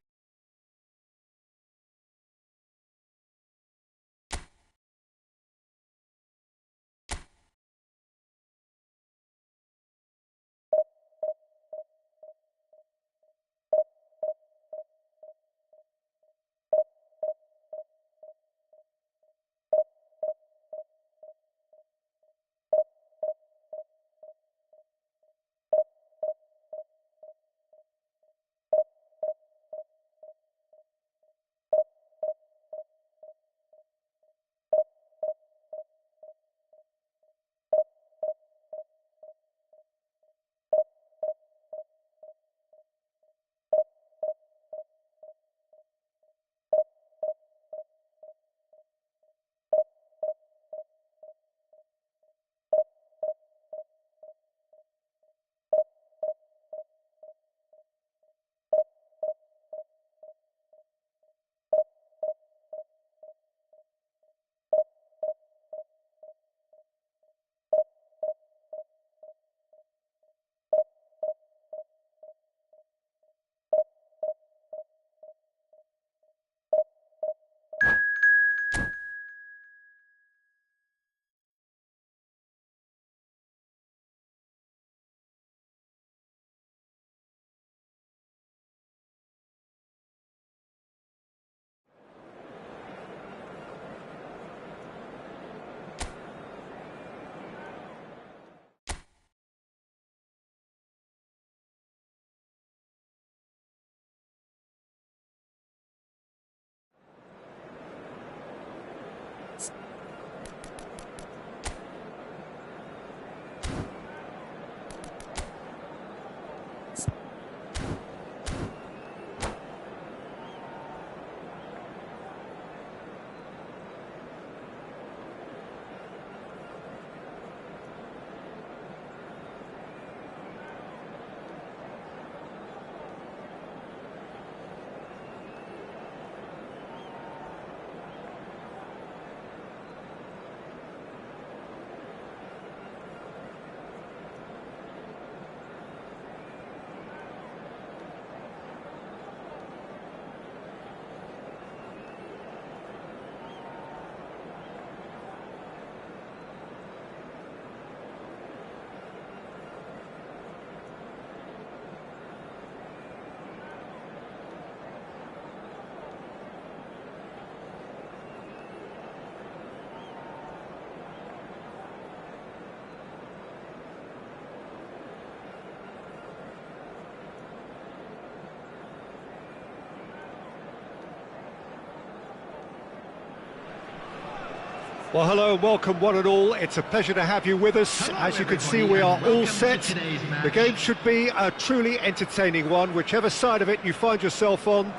Well, hello and welcome one and all. It's a pleasure to have you with us. Hello, As you can see, everybody, we are and all welcome set. to today's match. The game should be a truly entertaining one, whichever side of it you find yourself on.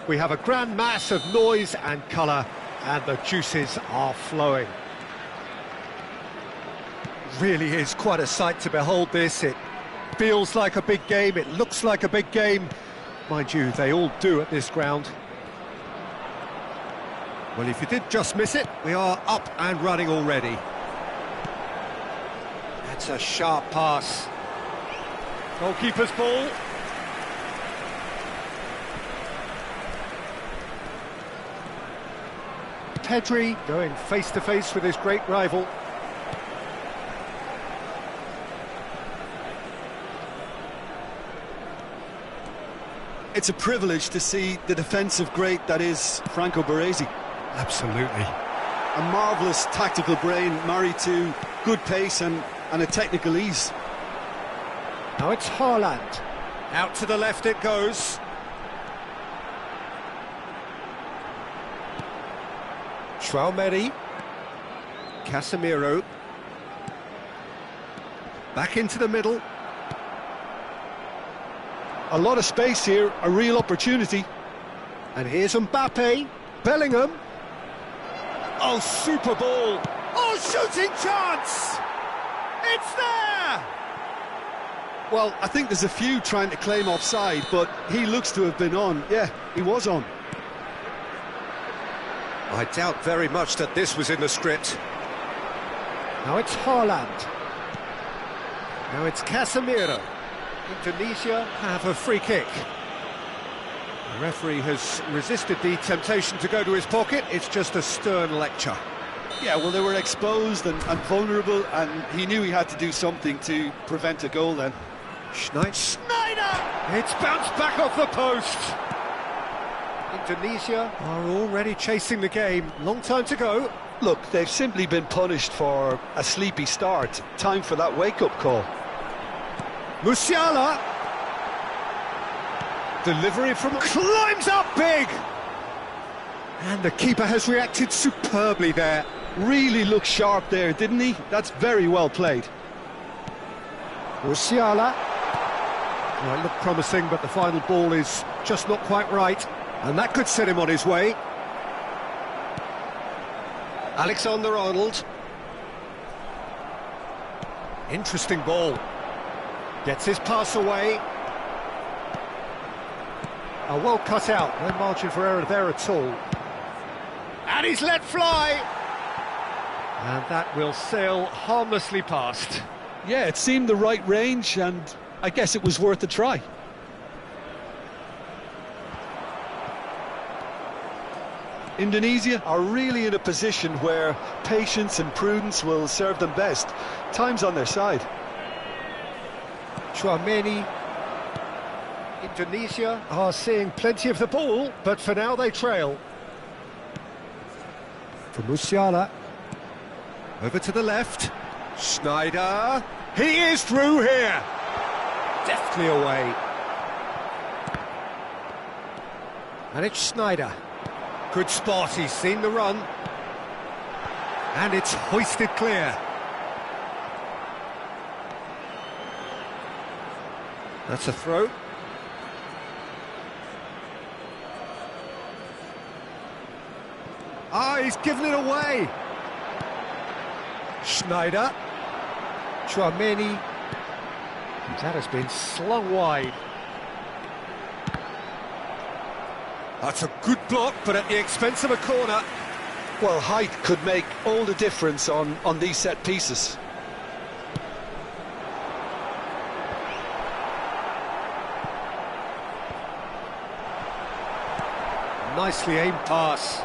We have a grand mass of noise and colour, and the juices are flowing. Really is quite a sight to behold this. It feels like a big game, it looks like a big game. Mind you, they all do at this ground. Well, if you did just miss it, we are up and running already. That's a sharp pass. Goalkeeper's ball. Pedri going face-to-face with his great rival. It's a privilege to see the defensive great that is Franco Baresi. Absolutely. A marvellous tactical brain married to good pace and a technical ease. Now it's Haaland. Out to the left it goes. Traoré. Casemiro. Back into the middle. A lot of space here, a real opportunity. And here's Mbappe. Bellingham. Oh, super ball. Oh, shooting chance! It's there! Well, I think there's a few trying to claim offside, but he looks to have been on. Yeah, he was on. I doubt very much that this was in the script. Now it's Haaland. Now it's Casemiro. Indonesia have a free kick. The referee has resisted the temptation to go to his pocket. It's just a stern lecture. Yeah, well, they were exposed and vulnerable, and he knew he had to do something to prevent a goal then. Schneider! It's bounced back off the post. Indonesia are already chasing the game. Long time to go. Look, they've simply been punished for a sleepy start. Time for that wake-up call. Musiala. Delivery from... climbs up big! And the keeper has reacted superbly there. Really looked sharp there, didn't he? That's very well played. Musiala. Well, it looked promising, but the final ball is just not quite right. And that could set him on his way. Alexander-Arnold. Interesting ball. Gets his pass away. Well cut out, no margin for error there at all. And he's let fly! And that will sail harmlessly past. Yeah, it seemed the right range, and I guess it was worth a try. Indonesia are really in a position where patience and prudence will serve them best. Time's on their side. Traoré. Indonesia are seeing plenty of the ball, but for now they trail. For Musiala. Over to the left. Schneider. He is through here. Deftly away. And it's Schneider. Good spot, he's seen the run. And it's hoisted clear. That's a throw. He's given it away. Schneider. Traoré. That has been slung wide. That's a good block, but at the expense of a corner. Well, height could make all the difference on these set pieces. Nicely aimed pass.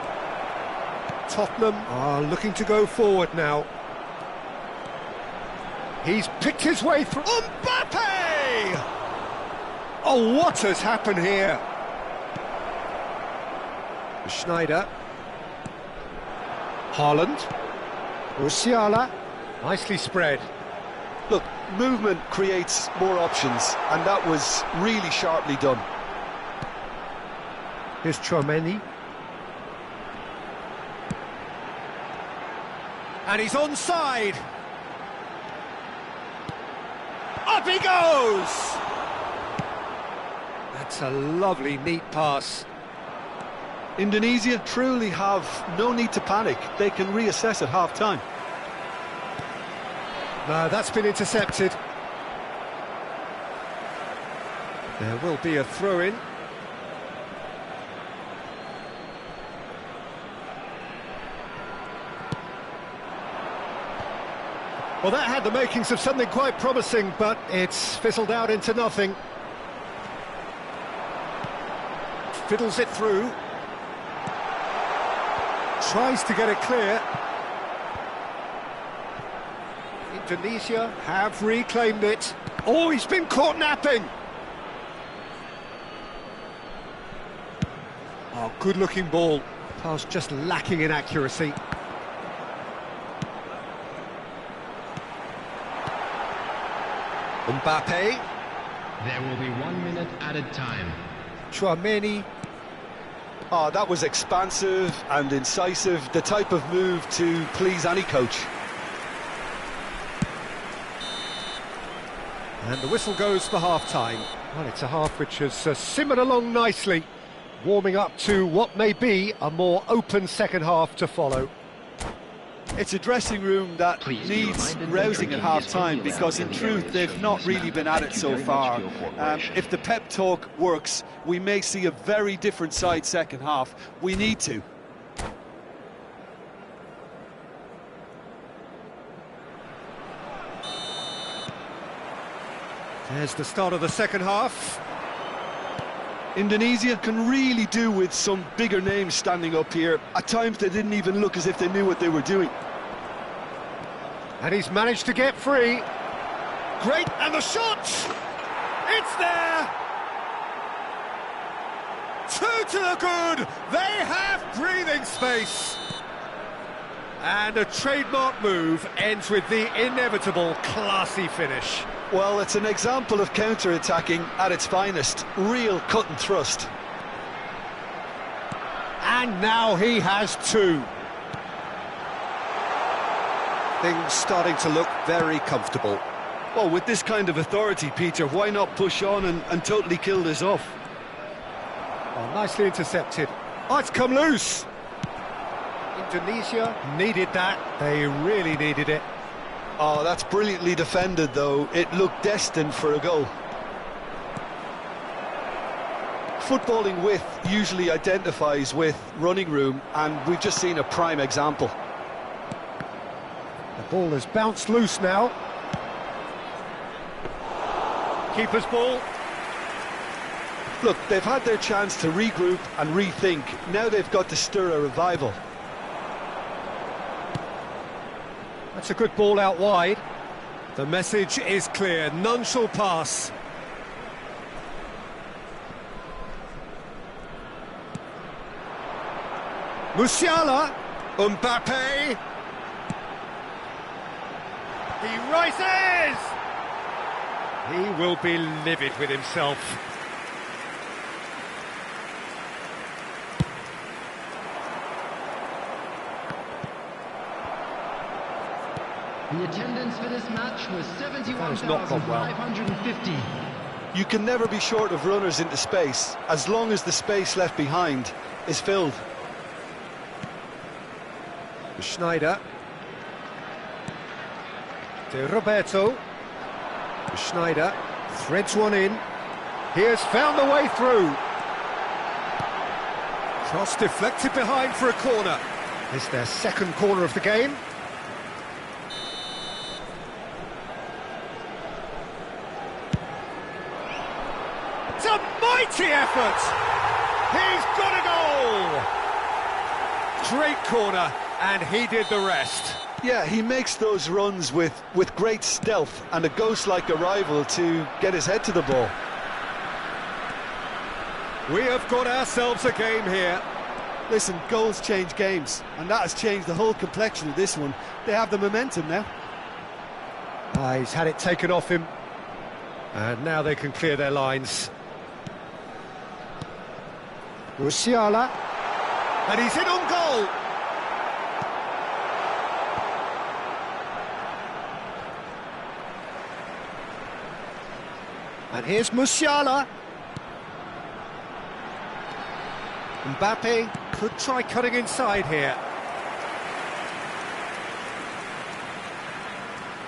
Tottenham are looking to go forward now. He's picked his way through. Mbappe! Oh, what has happened here? Schneider. Haaland. Musiala. Nicely spread. Look, movement creates more options, and that was really sharply done. Here's Traoré. And he's onside. Up he goes! That's a lovely, neat pass. Indonesia truly have no need to panic. They can reassess at half-time. No, that's been intercepted. There will be a throw-in. Well, that had the makings of something quite promising, but it's fizzled out into nothing. Fiddles it through. Tries to get it clear. Indonesia have reclaimed it. Oh, he's been caught napping. Oh, good-looking ball. Pass just lacking in accuracy. Mbappe. There will be 1 minute added time. Chouameni. Oh, that was expansive and incisive, the type of move to please any coach. And the whistle goes for half-time. Well, it's a half which has simmered along nicely, warming up to what may be a more open second half to follow. It's a dressing room that needs rousing at half-time because, in truth, they've not really been at it so far. If the pep talk works, we may see a very different side second half. We need to. There's the start of the second half. Indonesia can really do with some bigger names standing up here. At times they didn't even look as if they knew what they were doing. And he's managed to get free. Great, and the shot! It's there! Two to the good! They have breathing space! And a trademark move ends with the inevitable classy finish. Well, it's an example of counter-attacking at its finest. Real cut and thrust. And now he has two. Things starting to look very comfortable. Well, with this kind of authority, Peter, why not push on and totally kill this off? Oh, nicely intercepted. Oh, it's come loose. Indonesia needed that. They really needed it. Oh, that's brilliantly defended, though. It looked destined for a goal. Footballing width usually identifies with running room, and we've just seen a prime example. The ball has bounced loose now. Keeper's ball. Look, they've had their chance to regroup and rethink. Now they've got to stir a revival. That's a good ball out wide. The message is clear, none shall pass. Musiala, Mbappe. He rises! He will be livid with himself. The attendance for this match was That has not gone well. 71,550. You can never be short of runners into space, as long as the space left behind is filled. Schneider. De Roberto. Schneider threads one in. He has found the way through. Cross deflected behind for a corner. Is their second corner of the game. It's a mighty effort! He's got a goal! Great corner, and he did the rest. Yeah, he makes those runs with great stealth and a ghost-like arrival to get his head to the ball. We have got ourselves a game here. Listen, goals change games, and that has changed the whole complexion of this one. They have the momentum now. He's had it taken off him, and now they can clear their lines. Musiala, and he's in on goal. And here's Musiala. Mbappe could try cutting inside here.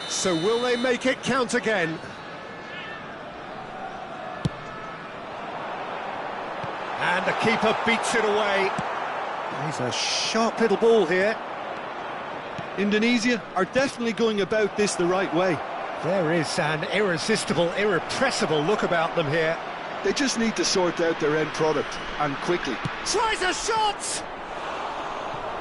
So will they make it count again? And the keeper beats it away. He's a sharp little ball here. Indonesia are definitely going about this the right way. There is an irresistible, irrepressible look about them here. They just need to sort out their end product, and quickly. Tries a shot!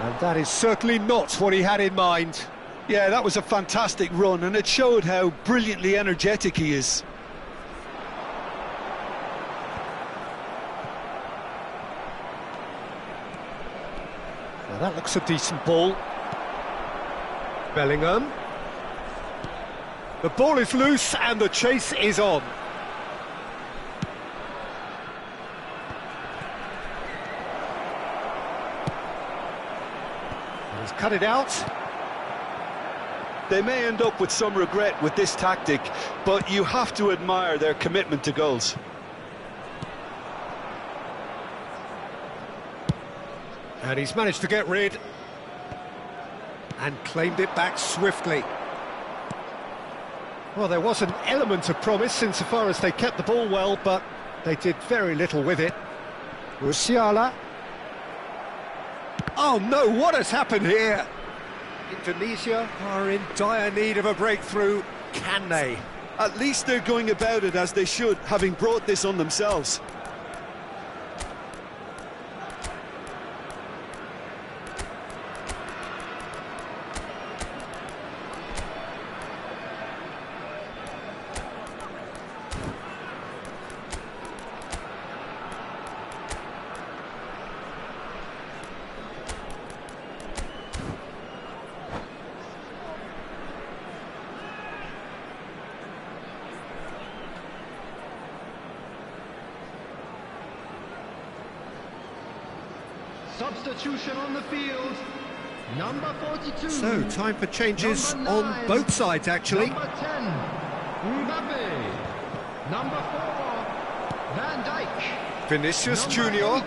And that is certainly not what he had in mind. Yeah, that was a fantastic run, and it showed how brilliantly energetic he is. Now that looks a decent ball. Bellingham. The ball is loose and the chase is on. He's cut it out. They may end up with some regret with this tactic, but you have to admire their commitment to goals. And he's managed to get rid and claimed it back swiftly. Well, there was an element of promise insofar as they kept the ball well, but they did very little with it. Musiala. Oh no, what has happened here? Indonesia are in dire need of a breakthrough. Can they? At least they're going about it as they should, having brought this on themselves. Substitution on the field. Number 42. So, time for changes Number on 9. both sides, actually. Number 10. Mbappe. Number 4. Van Dijk. Vinicius Number Junior.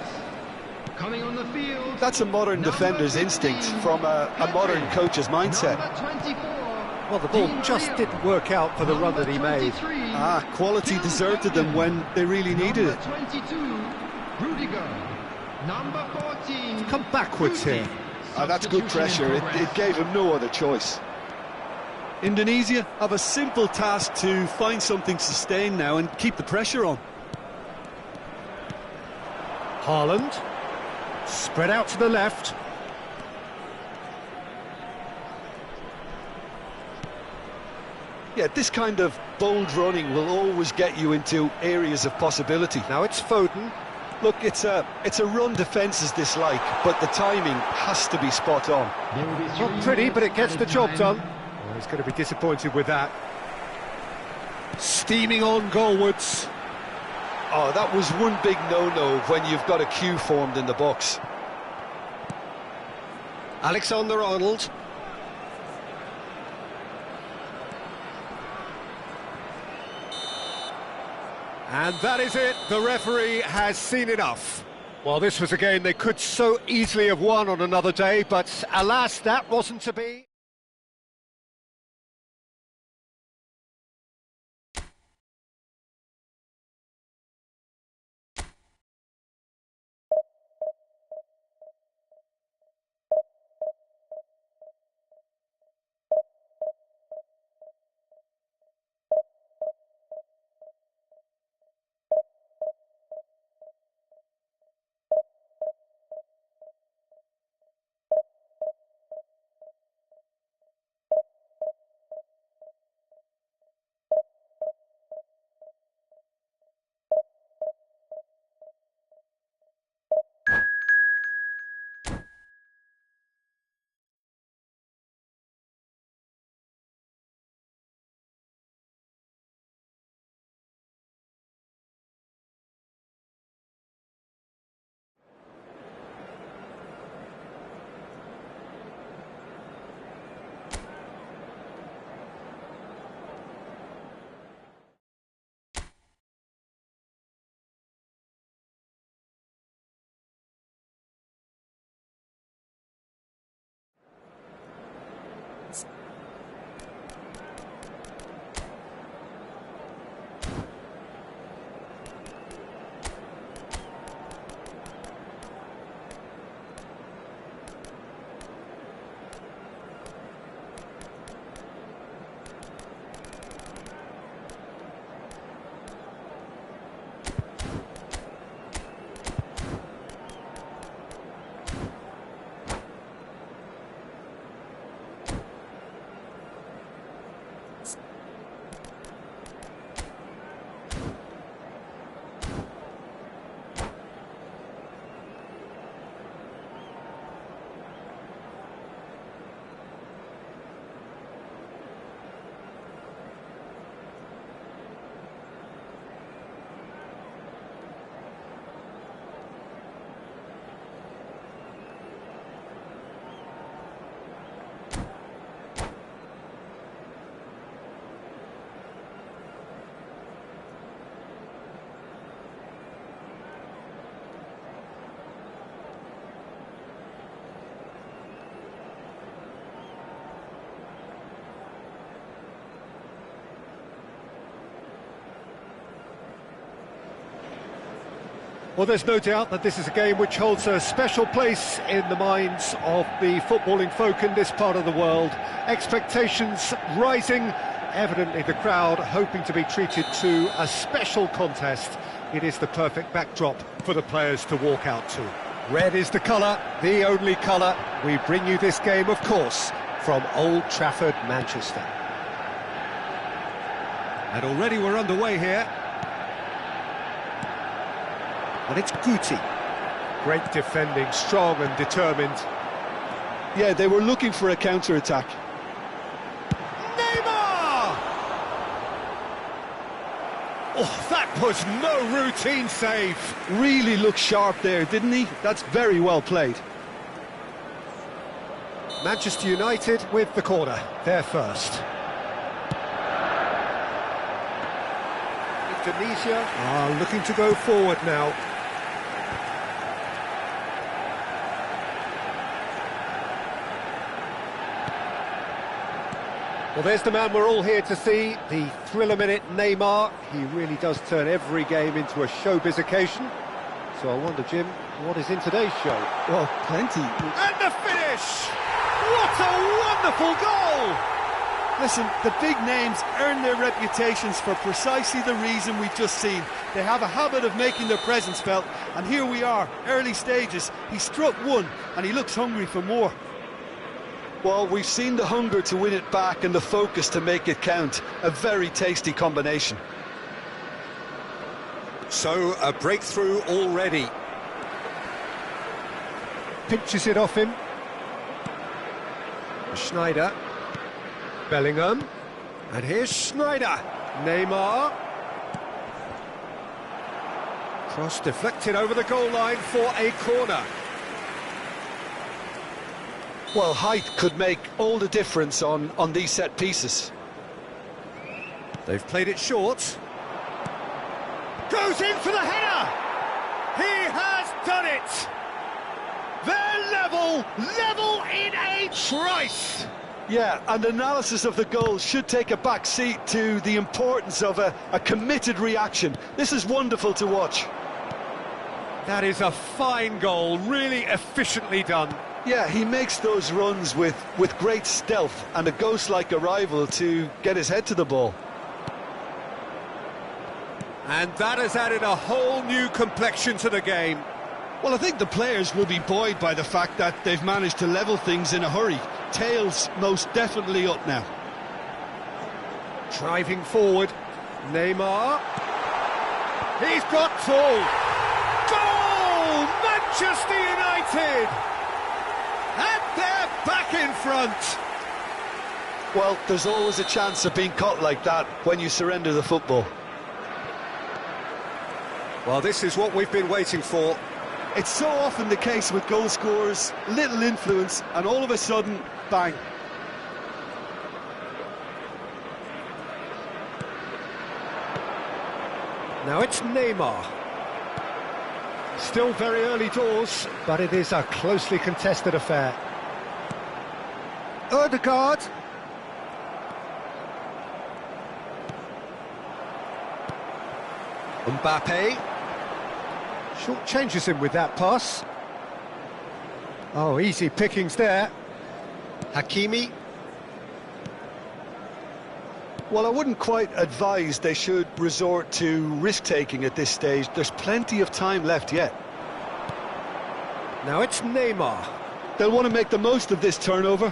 8. Coming on the field. That's a modern Number defender's 15. instinct from a modern coach's mindset. Number 24. Well, the ball Dean just Rio. didn't work out for the run that he made. 23. Quality deserted them when they really needed it. Number 22. Rudiger. Number 14. Come backwards here. That's good pressure. It gave him no other choice. Indonesia have a simple task to find something sustained now and keep the pressure on. Haaland. Spread out to the left. Yeah, this kind of bold running will always get you into areas of possibility. Now it's Foden. Look, it's a run defences dislike, but the timing has to be spot on. Not pretty, but it gets the job done. Well, he's going to be disappointed with that. Steaming on goalwards. Oh, that was one big no-no when you've got a queue formed in the box. Alexander-Arnold. And that is it. The referee has seen enough. Well, this was a game they could so easily have won on another day, but alas, that wasn't to be. Well, there's no doubt that this is a game which holds a special place in the minds of the footballing folk in this part of the world. Expectations rising, evidently the crowd hoping to be treated to a special contest. It is the perfect backdrop for the players to walk out to. Red is the colour, the only colour. We bring you this game, of course, from Old Trafford, Manchester. And already we're underway here. And it's Guti. Great defending, strong and determined. Yeah, they were looking for a counter-attack. Neymar! Oh, that was no routine save. Really looked sharp there, didn't he? That's very well played. Manchester United with the corner. They're first. Indonesia are looking to go forward now. Well, there's the man we're all here to see, the thriller-minute Neymar. He really does turn every game into a showbiz occasion. So I wonder, Jim, what is in today's show? Well, plenty. And the finish! What a wonderful goal! Listen, the big names earn their reputations for precisely the reason we've just seen. They have a habit of making their presence felt, and here we are, early stages. He struck one, and he looks hungry for more. Well, we've seen the hunger to win it back and the focus to make it count. A very tasty combination. So, a breakthrough already. Pinches it off him. Schneider. Bellingham. And here's Schneider. Neymar. Cross deflected over the goal line for a corner. Well, height could make all the difference on these set pieces. They've played it short. Goes in for the header! He has done it! They're level in a trice! Yeah, and analysis of the goal should take a back seat to the importance of a committed reaction. This is wonderful to watch. That is a fine goal, really efficiently done. Yeah, he makes those runs with great stealth and a ghost-like arrival to get his head to the ball. And that has added a whole new complexion to the game. Well, I think the players will be buoyed by the fact that they've managed to level things in a hurry. Tails most definitely up now. Driving forward, Neymar. He's got tall. Goal! Manchester United! And they're back in front. Well, there's always a chance of being caught like that when you surrender the football. Well, this is what we've been waiting for. It's so often the case with goal scorers, little influence, and all of a sudden, bang. Now it's Neymar. Still very early doors, but it is a closely contested affair. Odegaard. Mbappe. Short changes him with that pass. Oh, easy pickings there. Hakimi. Well, I wouldn't quite advise they should resort to risk-taking at this stage. There's plenty of time left yet. Now it's Neymar. They'll want to make the most of this turnover.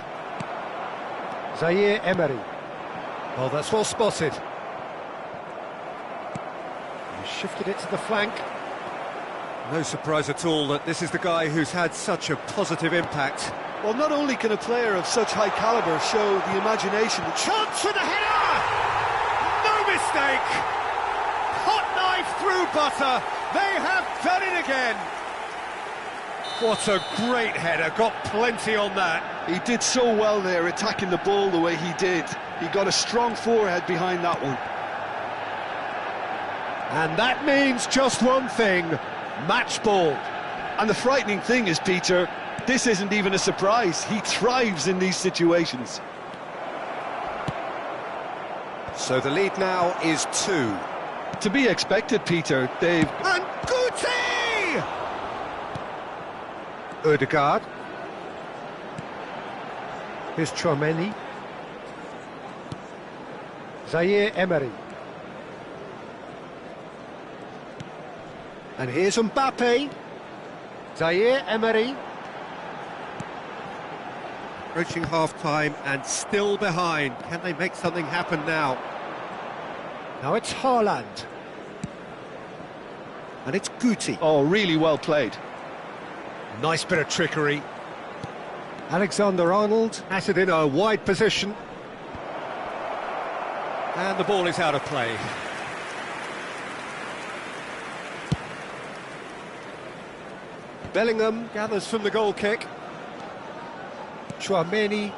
Zaire Emery. Well, that's well spotted. He shifted it to the flank. No surprise at all that this is the guy who's had such a positive impact. Well, not only can a player of such high calibre show the imagination... Chance for the header! No mistake! Hot knife through butter. They have done it again. What a great header, got plenty on that. He did so well there, attacking the ball the way he did. He got a strong forehead behind that one. And that means just one thing, match ball. And the frightening thing is, Peter, this isn't even a surprise. He thrives in these situations. So the lead now is 2. To be expected, Peter. They've... And Guti! Ødegaard. Here's Tchouaméni. Zaire Emery. And here's Mbappe. Zaire Emery. Approaching half-time and still behind. Can they make something happen now? Now it's Haaland. And it's Guti. Oh, really well played. Nice bit of trickery. Alexander-Arnold has it in a wide position. And the ball is out of play. Bellingham gathers from the goal kick. Tchouaméni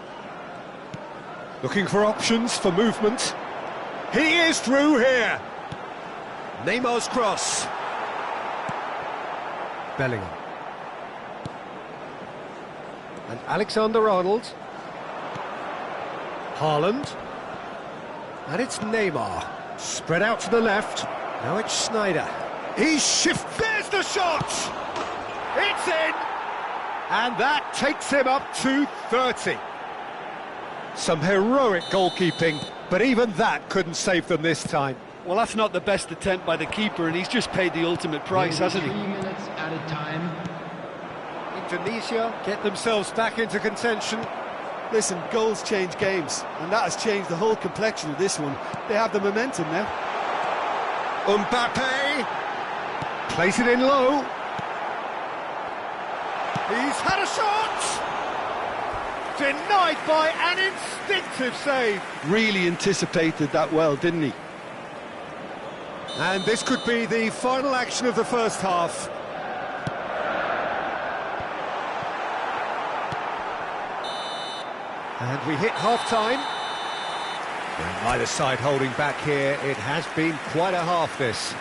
looking for options for movement. He is through here. Neymar's cross. Bellingham. And Alexander-Arnold. Haaland. And it's Neymar. Spread out to the left. Now it's Sneijder. He's there's the shot! It's in! And that takes him up to 30. Some heroic goalkeeping, but even that couldn't save them this time. Well, that's not the best attempt by the keeper, and he's just paid the ultimate price, hasn't he? 3 minutes added time. Indonesia get themselves back into contention. Listen, goals change games, and that has changed the whole complexion of this one. They have the momentum now. Mbappe plays it in low. He's had a shot! Denied by an instinctive save. Really anticipated that well, didn't he? And this could be the final action of the first half. And we hit half-time. And neither side holding back here. It has been quite a half, this.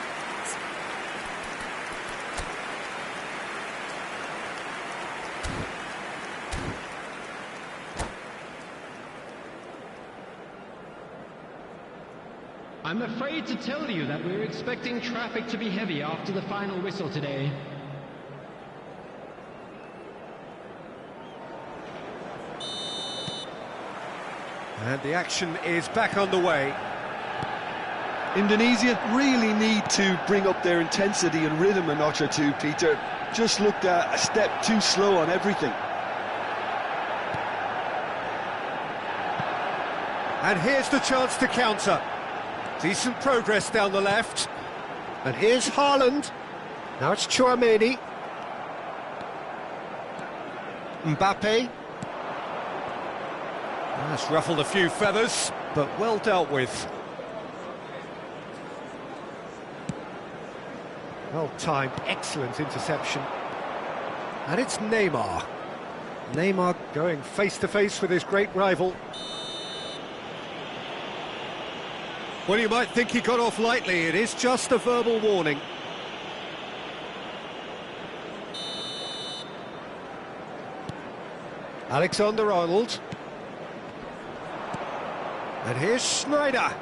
I'm afraid to tell you that we're expecting traffic to be heavy after the final whistle today. And the action is back underway. Indonesia really need to bring up their intensity and rhythm a notch or two, Peter. Just looked a step too slow on everything. And here's the chance to counter. Decent progress down the left. And here's Haaland. Now it's Tchouaméni. Mbappe. That's ruffled a few feathers, but well dealt with. Well timed, excellent interception. And it's Neymar. Neymar going face to face with his great rival. Well, you might think he got off lightly. It is just a verbal warning. Alexander-Arnold. And here's Sneijder.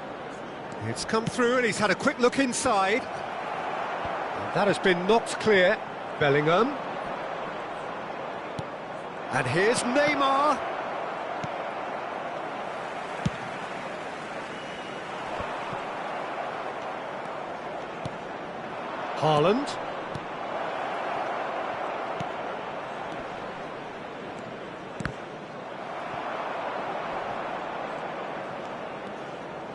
It's come through and he's had a quick look inside. And that has been knocked clear. Bellingham. And here's Neymar. Haaland.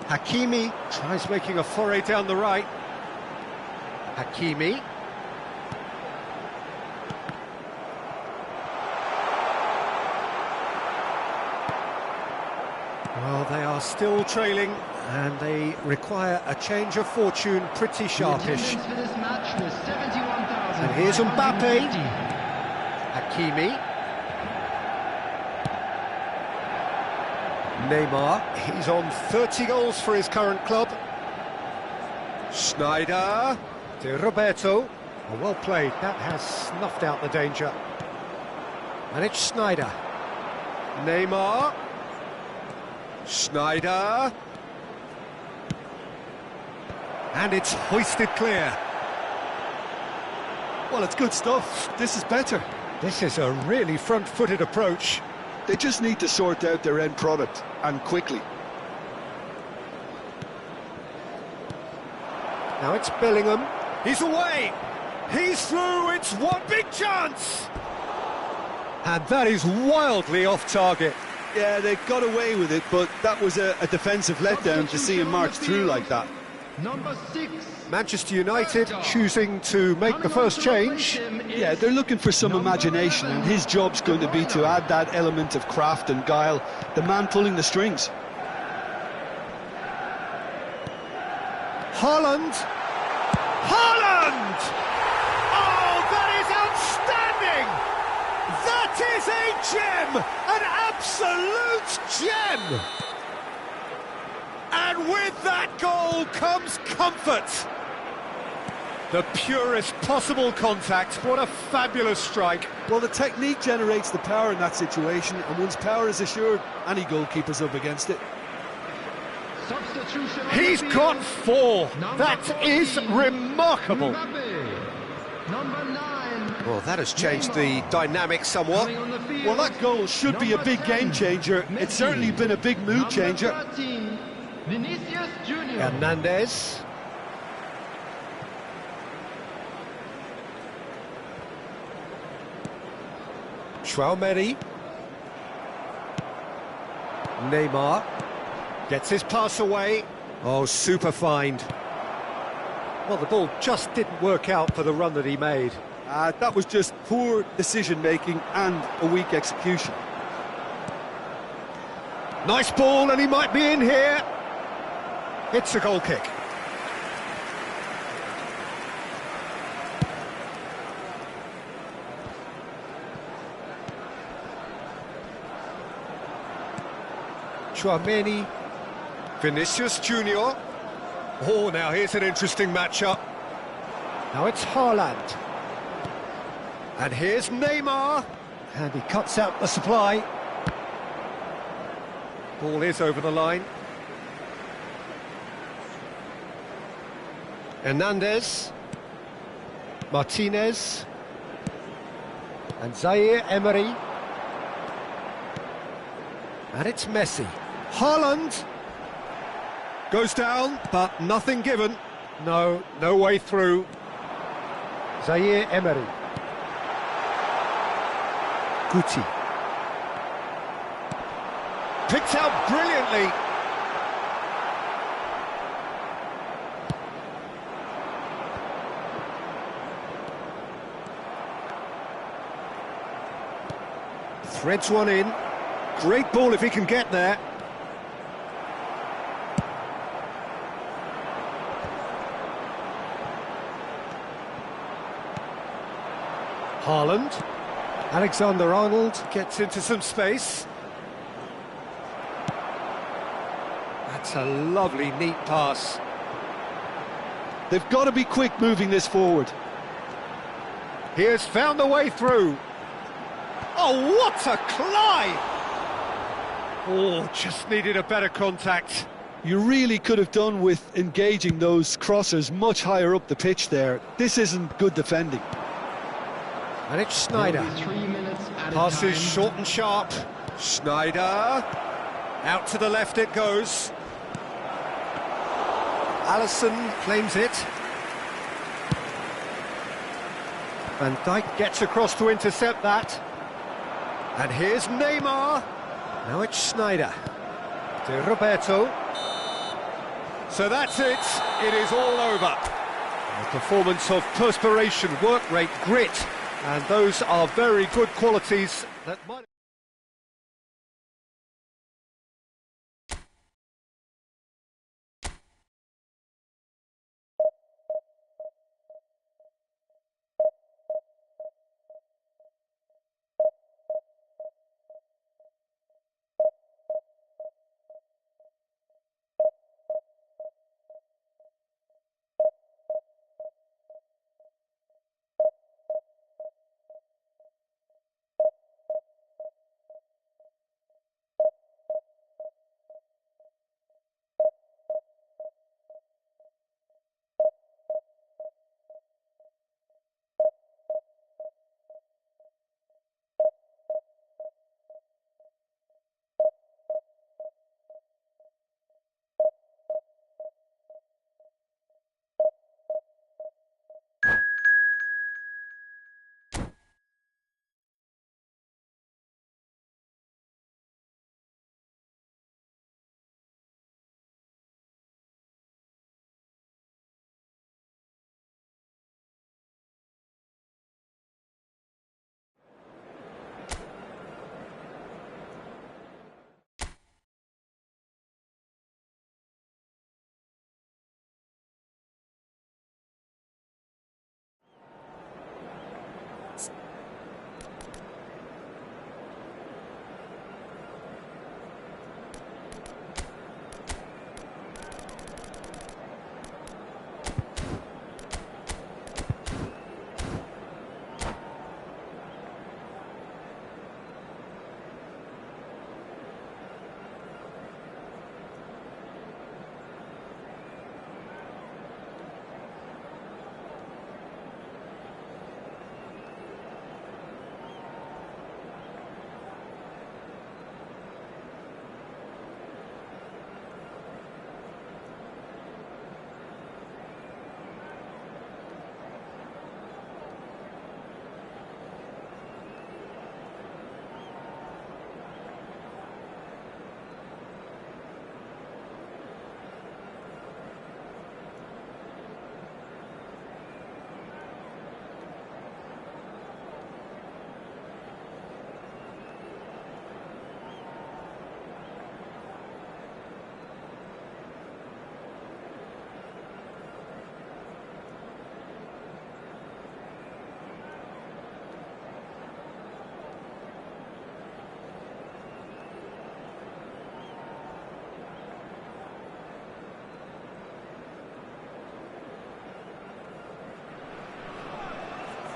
Hakimi tries making a foray down the right. Hakimi. Well, they are still trailing, and they require a change of fortune pretty sharpish. The attendance for this match was 71,000. And here's Mbappe. Hakimi. Neymar, he's on 30 goals for his current club. Sneijder, to Roberto. Oh, well played, that has snuffed out the danger. And it's Sneijder. Neymar. Sneijder. And it's hoisted clear. Well, it's good stuff. This is better. This is a really front-footed approach. They just need to sort out their end product, and quickly. Now it's Bellingham. He's away. He's through. It's one big chance. And that is wildly off target. Yeah, they got away with it, but that was a defensive letdown to see him march through like that. Number 6. Manchester United choosing to make the first change. Yeah, they're looking for some imagination, and his job's going to be to add that element of craft and guile, the man pulling the strings. Haaland! Haaland! Oh, that is outstanding! That is a gem! An absolute gem! And with that goal comes comfort. The purest possible contact. What a fabulous strike. Well, the technique generates the power in that situation, and once power is assured, any goalkeeper's up against it. Substitution. He's got 4. That is remarkable. Number 9. Well, that has changed the dynamic somewhat. Well, that goal should be a big game changer. It's certainly been a big mood changer. 13, Vinicius Junior. Hernandez. Tchouaméni. Neymar. Gets his pass away. Oh, super find. Well, the ball just didn't work out for the run that he made. That was just poor decision-making and a weak execution. Nice ball, and he might be in here. It's a goal kick. Tchouaméni. Vinicius Junior. Oh, now here's an interesting matchup. Now it's Haaland. And here's Neymar. And he cuts out the supply. Ball is over the line. Hernandez. Martinez. And Zaire Emery. And it's Messi. Haaland. Goes down, but nothing given. No way through. Zaire Emery. Guti. Picked out brilliantly. Threads one in. Great ball if he can get there. Haaland. Alexander-Arnold gets into some space. That's a lovely, neat pass. They've got to be quick moving this forward. He has found the way through. Oh, what a climb! Oh, just needed a better contact. You really could have done with engaging those crossers much higher up the pitch there. This isn't good defending. And it's Sneijder. 3 minutes at Passes a time. short and sharp. Sneijder. Out to the left it goes. Alisson claims it. Van Dijk gets across to intercept that. And here's Neymar. Now it's Sneijder. To Roberto. So that's it. It is all over. A performance of perspiration, work rate, grit. And those are very good qualities that might...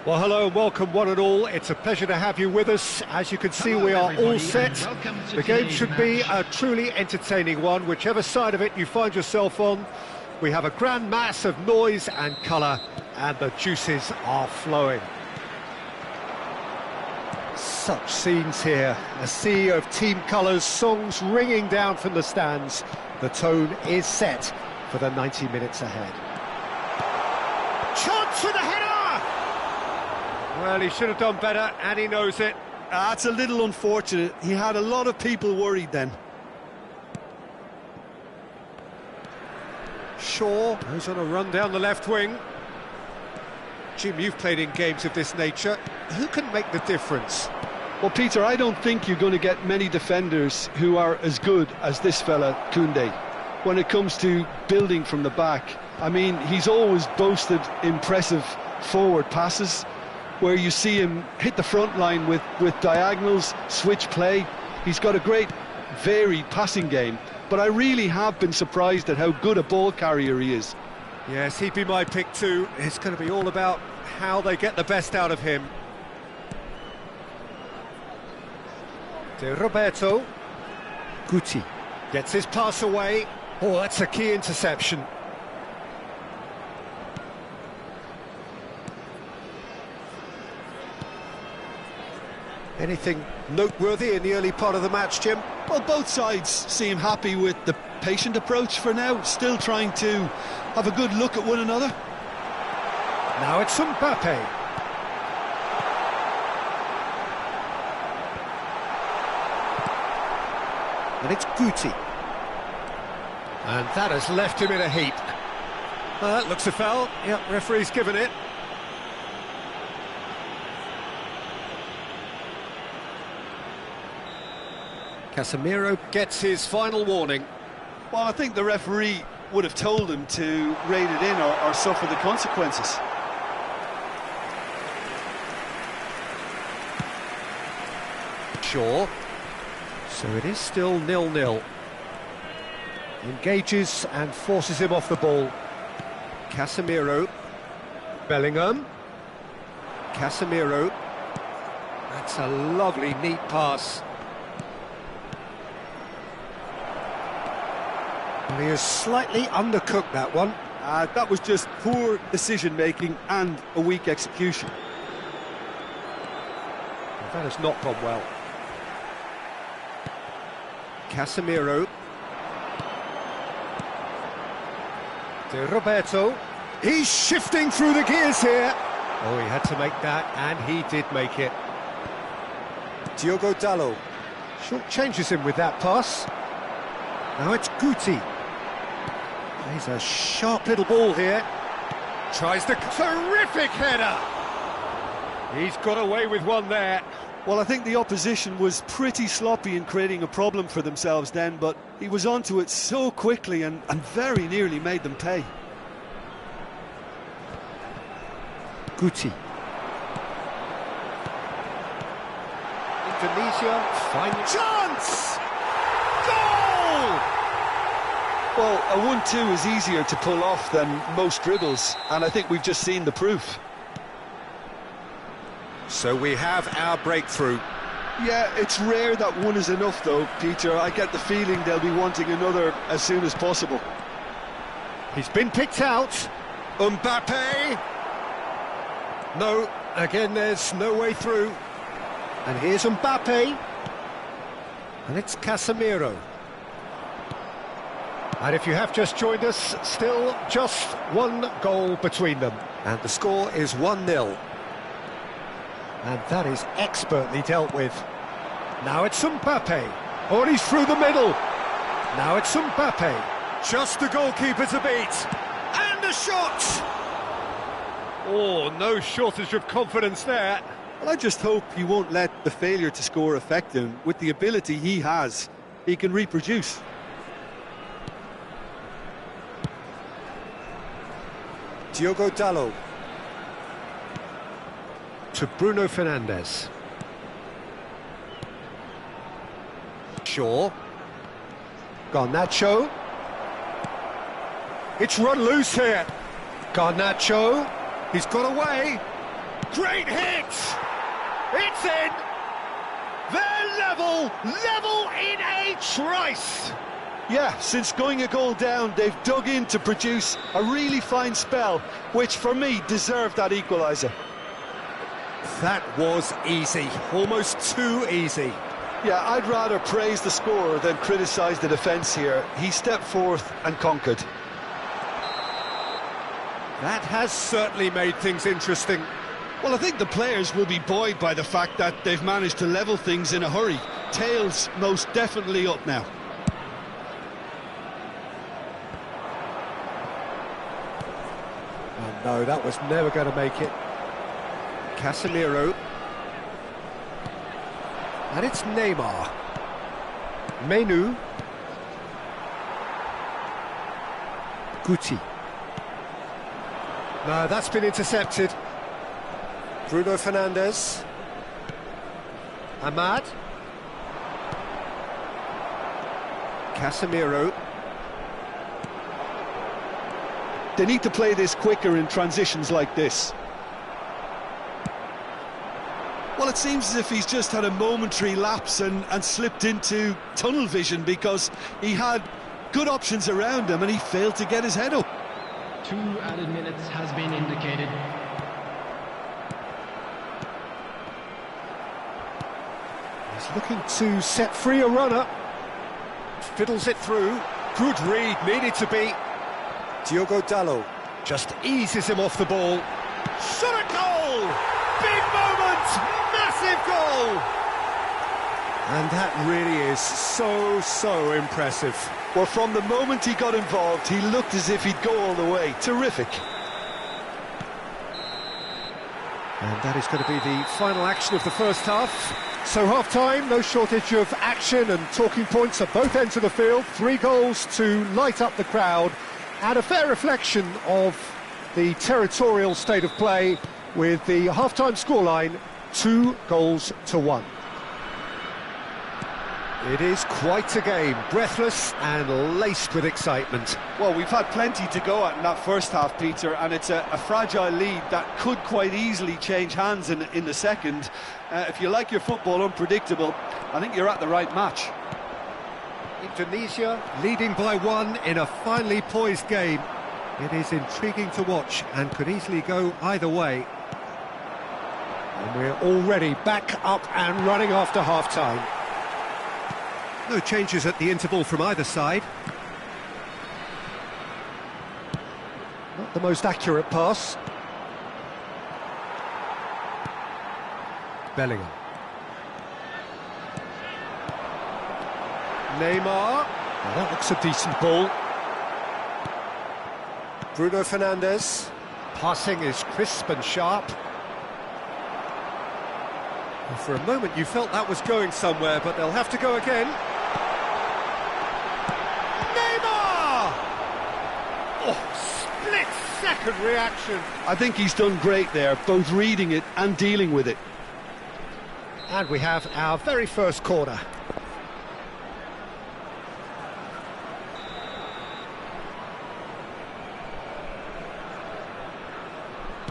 Well, hello and welcome one and all. It's a pleasure to have you with us. As you can see, Hello, we are all everybody, set. and welcome to The game today's should be match. a truly entertaining one, whichever side of it you find yourself on. We have a grand mass of noise and colour, and the juices are flowing. Such scenes here, a sea of team colours, songs ringing down from the stands. The tone is set for the 90 minutes ahead. Chance for the header! Well, he should have done better, and he knows it. That's a little unfortunate. He had a lot of people worried then. Shaw goes on a run down the left wing. Jim, you've played in games of this nature. Who can make the difference? Well, Peter, I don't think you're going to get many defenders who are as good as this fella, Koundé. When it comes to building from the back, I mean, he's always boasted impressive forward passes, where you see him hit the front line with diagonals, switch play. He's got a great, varied passing game, but I really have been surprised at how good a ball carrier he is. Yes, he'd be my pick too. It's going to be all about how they get the best out of him. De Roberto. Guti gets his pass away. Oh, that's a key interception. Anything noteworthy in the early part of the match, Jim? Well, both sides seem happy with the patient approach for now, still trying to have a good look at one another. Now it's Mbappe. And it's Guti. And that has left him in a heap. That looks a foul. Yep, referee's given it. Casemiro gets his final warning. Well, I think the referee would have told him to rein it in or suffer the consequences. Shaw. So it is still 0-0. Engages and forces him off the ball. Casemiro. Bellingham. Casemiro. That's a lovely, neat pass. Well, he has slightly undercooked that one. That was just poor decision-making and a weak execution. Well, that has not gone well. Casemiro. De Roberto. He's shifting through the gears here. Oh, he had to make that, and he did make it. Diogo Dalot. Short changes him with that pass. Now it's Guti. He's a sharp little ball here. Tries the terrific header. He's got away with one there. Well, I think the opposition was pretty sloppy in creating a problem for themselves then, but he was onto it so quickly and very nearly made them pay. Guti. Indonesia, fine chance! Goal! Well, a 1-2 is easier to pull off than most dribbles, and I think we've just seen the proof. So we have our breakthrough. Yeah, it's rare that one is enough though, Peter. I get the feeling they'll be wanting another as soon as possible. He's been picked out. Mbappe. No, again there's no way through. And here's Mbappe. And it's Casemiro. And if you have just joined us, still just one goal between them. And the score is 1-0. And that is expertly dealt with. Now it's Mbappe. Oh, he's through the middle. Now it's Mbappe. Just the goalkeeper to beat. And a shot! Oh, no shortage of confidence there. Well, I just hope he won't let the failure to score affect him. With the ability he has, he can reproduce. Diogo Dalot. To Bruno Fernandes. Shaw. Garnacho. It's run loose here. Garnacho. He's got away. Great hit! It's in! They're level in a trice! Yeah, since going a goal down, they've dug in to produce a really fine spell, which for me deserved that equaliser. That was easy, almost too easy. Yeah, I'd rather praise the scorer than criticise the defence here. He stepped forth and conquered. That has certainly made things interesting. Well, I think the players will be buoyed by the fact that they've managed to level things in a hurry. Tails most definitely up now. Oh no, that was never going to make it. Casemiro. And it's Neymar. Menu. Guti. No, that's been intercepted. Bruno Fernandes. Ahmad. Casemiro. They need to play this quicker in transitions like this. Well, it seems as if he's just had a momentary lapse and slipped into tunnel vision, because he had good options around him and he failed to get his head up. 2 added minutes has been indicated. He's looking to set free a runner. Fiddles it through. Good read, needed to be. Diogo Dalot just eases him off the ball. Shot a goal! Big moment! Massive goal! And that really is so impressive. Well, from the moment he got involved, he looked as if he'd go all the way. Terrific. And that is going to be the final action of the first half. So half-time, no shortage of action and talking points at both ends of the field. 3 goals to light up the crowd, and a fair reflection of the territorial state of play, with the half-time scoreline 2-1. It is quite a game, breathless and laced with excitement. Well, we've had plenty to go at in that first half, Peter, and it's a fragile lead that could quite easily change hands in the second. If you like your football unpredictable, I think you're at the right match. Indonesia leading by 1 in a finely poised game. It is intriguing to watch and could easily go either way. And we're already back up and running after half-time. No changes at the interval from either side. Not the most accurate pass. Bellingham. Neymar. Now that looks a decent ball. Bruno Fernandes. Passing is crisp and sharp. And for a moment you felt that was going somewhere, but they'll have to go again. Neymar! Oh, split-second reaction. I think he's done great there, both reading it and dealing with it. And we have our very first corner.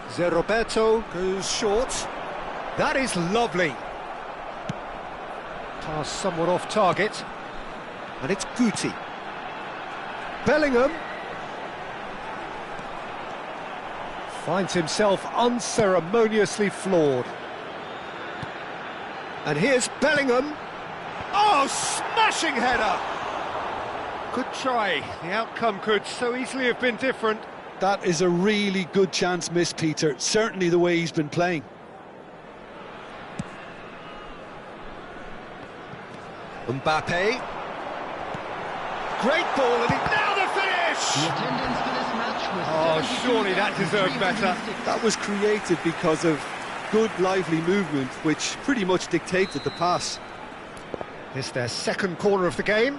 Zé Roberto goes short. That is lovely. Pass somewhat off target. And it's Guti. Bellingham finds himself unceremoniously floored. And here's Bellingham. Oh, smashing header! Good try. The outcome could so easily have been different. That is a really good chance missed, Peter. Certainly the way he's been playing. Mbappe. Great ball, and now the finish! The attendance for this match was Oh, surely that deserved better. That was created because of good, lively movement, which pretty much dictated the pass. It's their second corner of the game.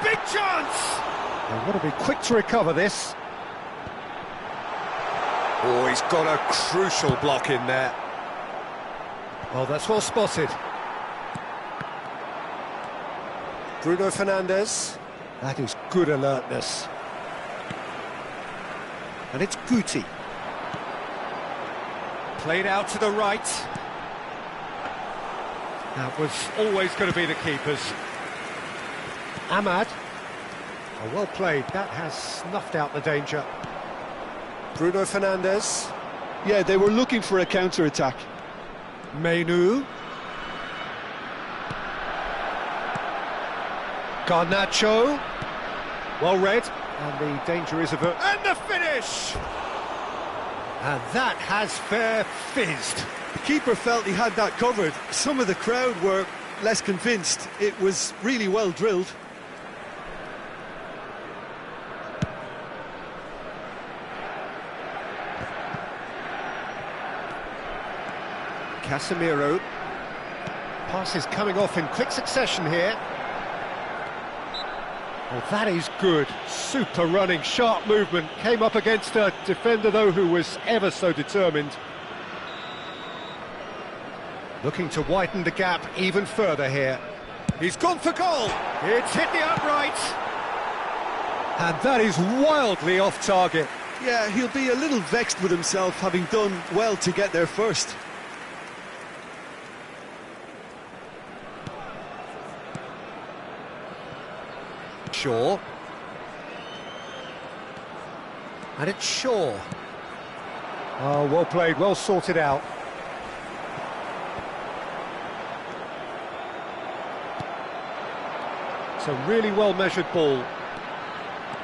Big chance! They want to be quick to recover this. Oh, he's got a crucial block in there. Oh, that's well spotted. Bruno Fernandes. That is good alertness. And it's Guti. Played out to the right. That was always going to be the keepers. Ahmad. Oh, well played. That has snuffed out the danger. Bruno Fernandes. Yeah, they were looking for a counter-attack. Menu. Garnacho. Well read. And the danger is averted. And the finish! And that has fair fizzed. The keeper felt he had that covered. Some of the crowd were less convinced. It was really well drilled. Casemiro. Passes coming off in quick succession here. Oh, that is good. Super running, sharp movement. Came up against a defender, though, who was ever so determined. Looking to widen the gap even further here. He's gone for goal. It's hit the upright. And that is wildly off target. Yeah, he'll be a little vexed with himself, having done well to get there first. Shaw. And it's Shaw. Oh, well played, well sorted out. It's a really well measured ball.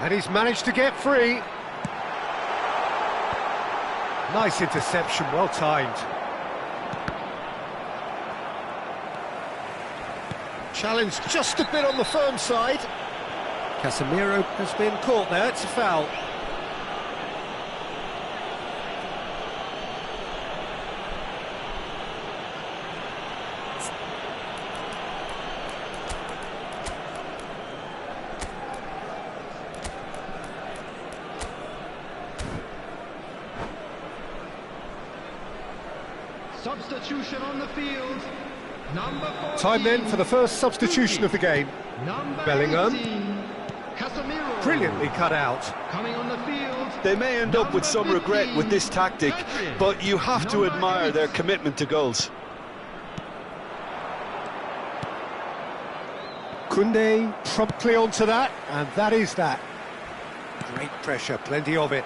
And he's managed to get free. Nice interception, well timed. Challenge just a bit on the firm side. Casemiro has been caught there, it's a foul. Substitution on the field. Number 14. Time then for the first substitution of the game. Number Bellingham. 18, Casemiro. Brilliantly cut out. Coming on the field. They may end up with some regret with this tactic, but you have to admire their commitment to goals. Koundé promptly onto that, and that is that. Great pressure, plenty of it.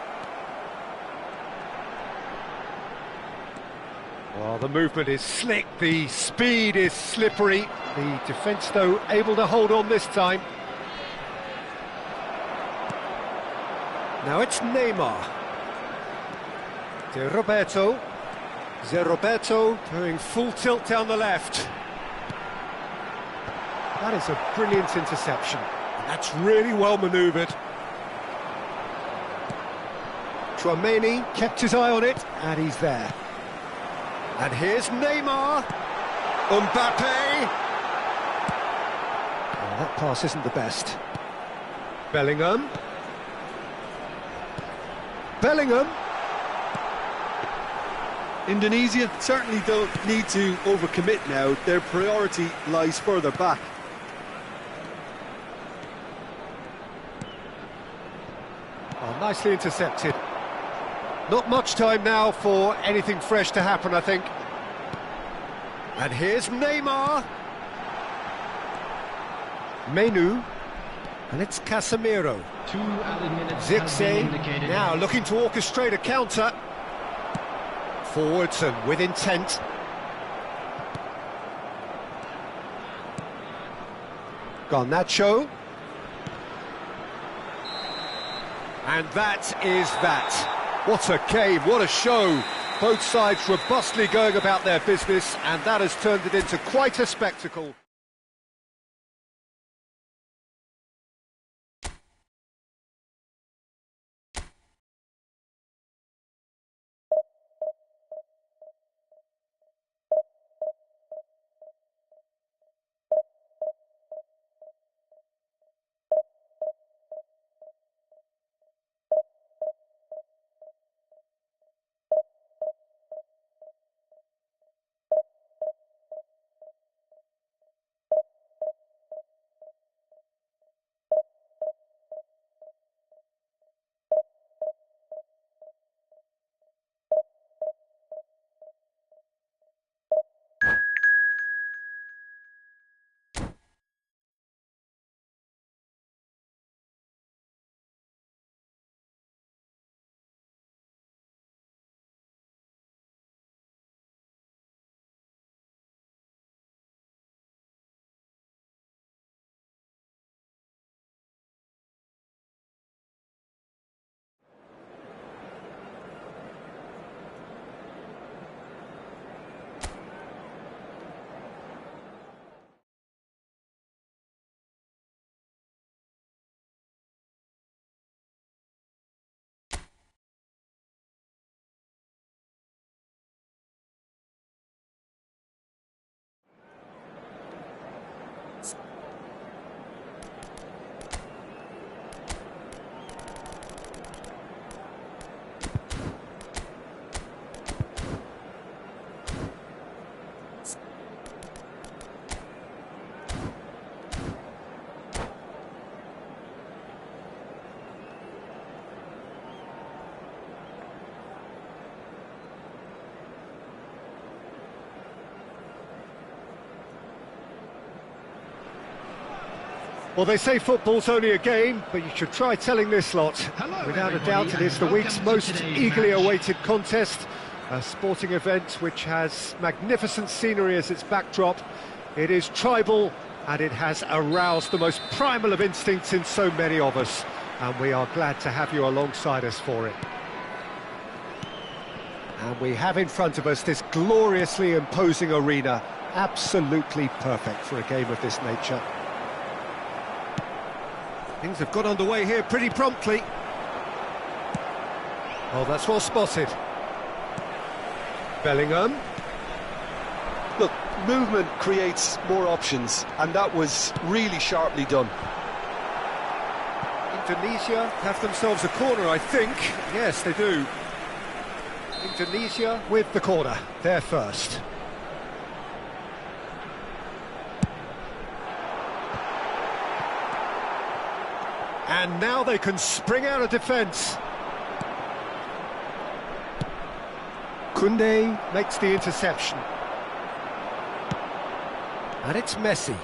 Well, the movement is slick, the speed is slippery. The defence, though, able to hold on this time. Now it's Neymar. De Roberto. Roberto doing full tilt down the left. That is a brilliant interception. That's really well manoeuvred. Tchouaméni kept his eye on it, and he's there. And here's Neymar. Mbappe. Oh, that pass isn't the best. Bellingham. Bellingham. Indonesia certainly don't need to overcommit now. Their priority lies further back. Oh, nicely intercepted. Not much time now for anything fresh to happen, I think. And here's Neymar. Menu. And it's Casemiro. 2 added minutes have been Zirkzee indicated. now looking to orchestrate a counter. Forwards and with intent. Garnacho. And that is that. What a game, what a show. Both sides robustly going about their business, and that has turned it into quite a spectacle. Well, they say football's only a game, but you should try telling this lot. Hello, Without a everybody, doubt, it is the and week's welcome to most today's eagerly match. awaited contest. A sporting event which has magnificent scenery as its backdrop. It is tribal, and it has aroused the most primal of instincts in so many of us. And we are glad to have you alongside us for it. And we have in front of us this gloriously imposing arena, absolutely perfect for a game of this nature. Things have got underway here pretty promptly. Oh, that's well spotted. Bellingham. Look, movement creates more options, and that was really sharply done. Indonesia have themselves a corner, I think. Yes, they do. Indonesia with the corner, they're first. And now they can spring out of defence. Koundé makes the interception. And it's Messi.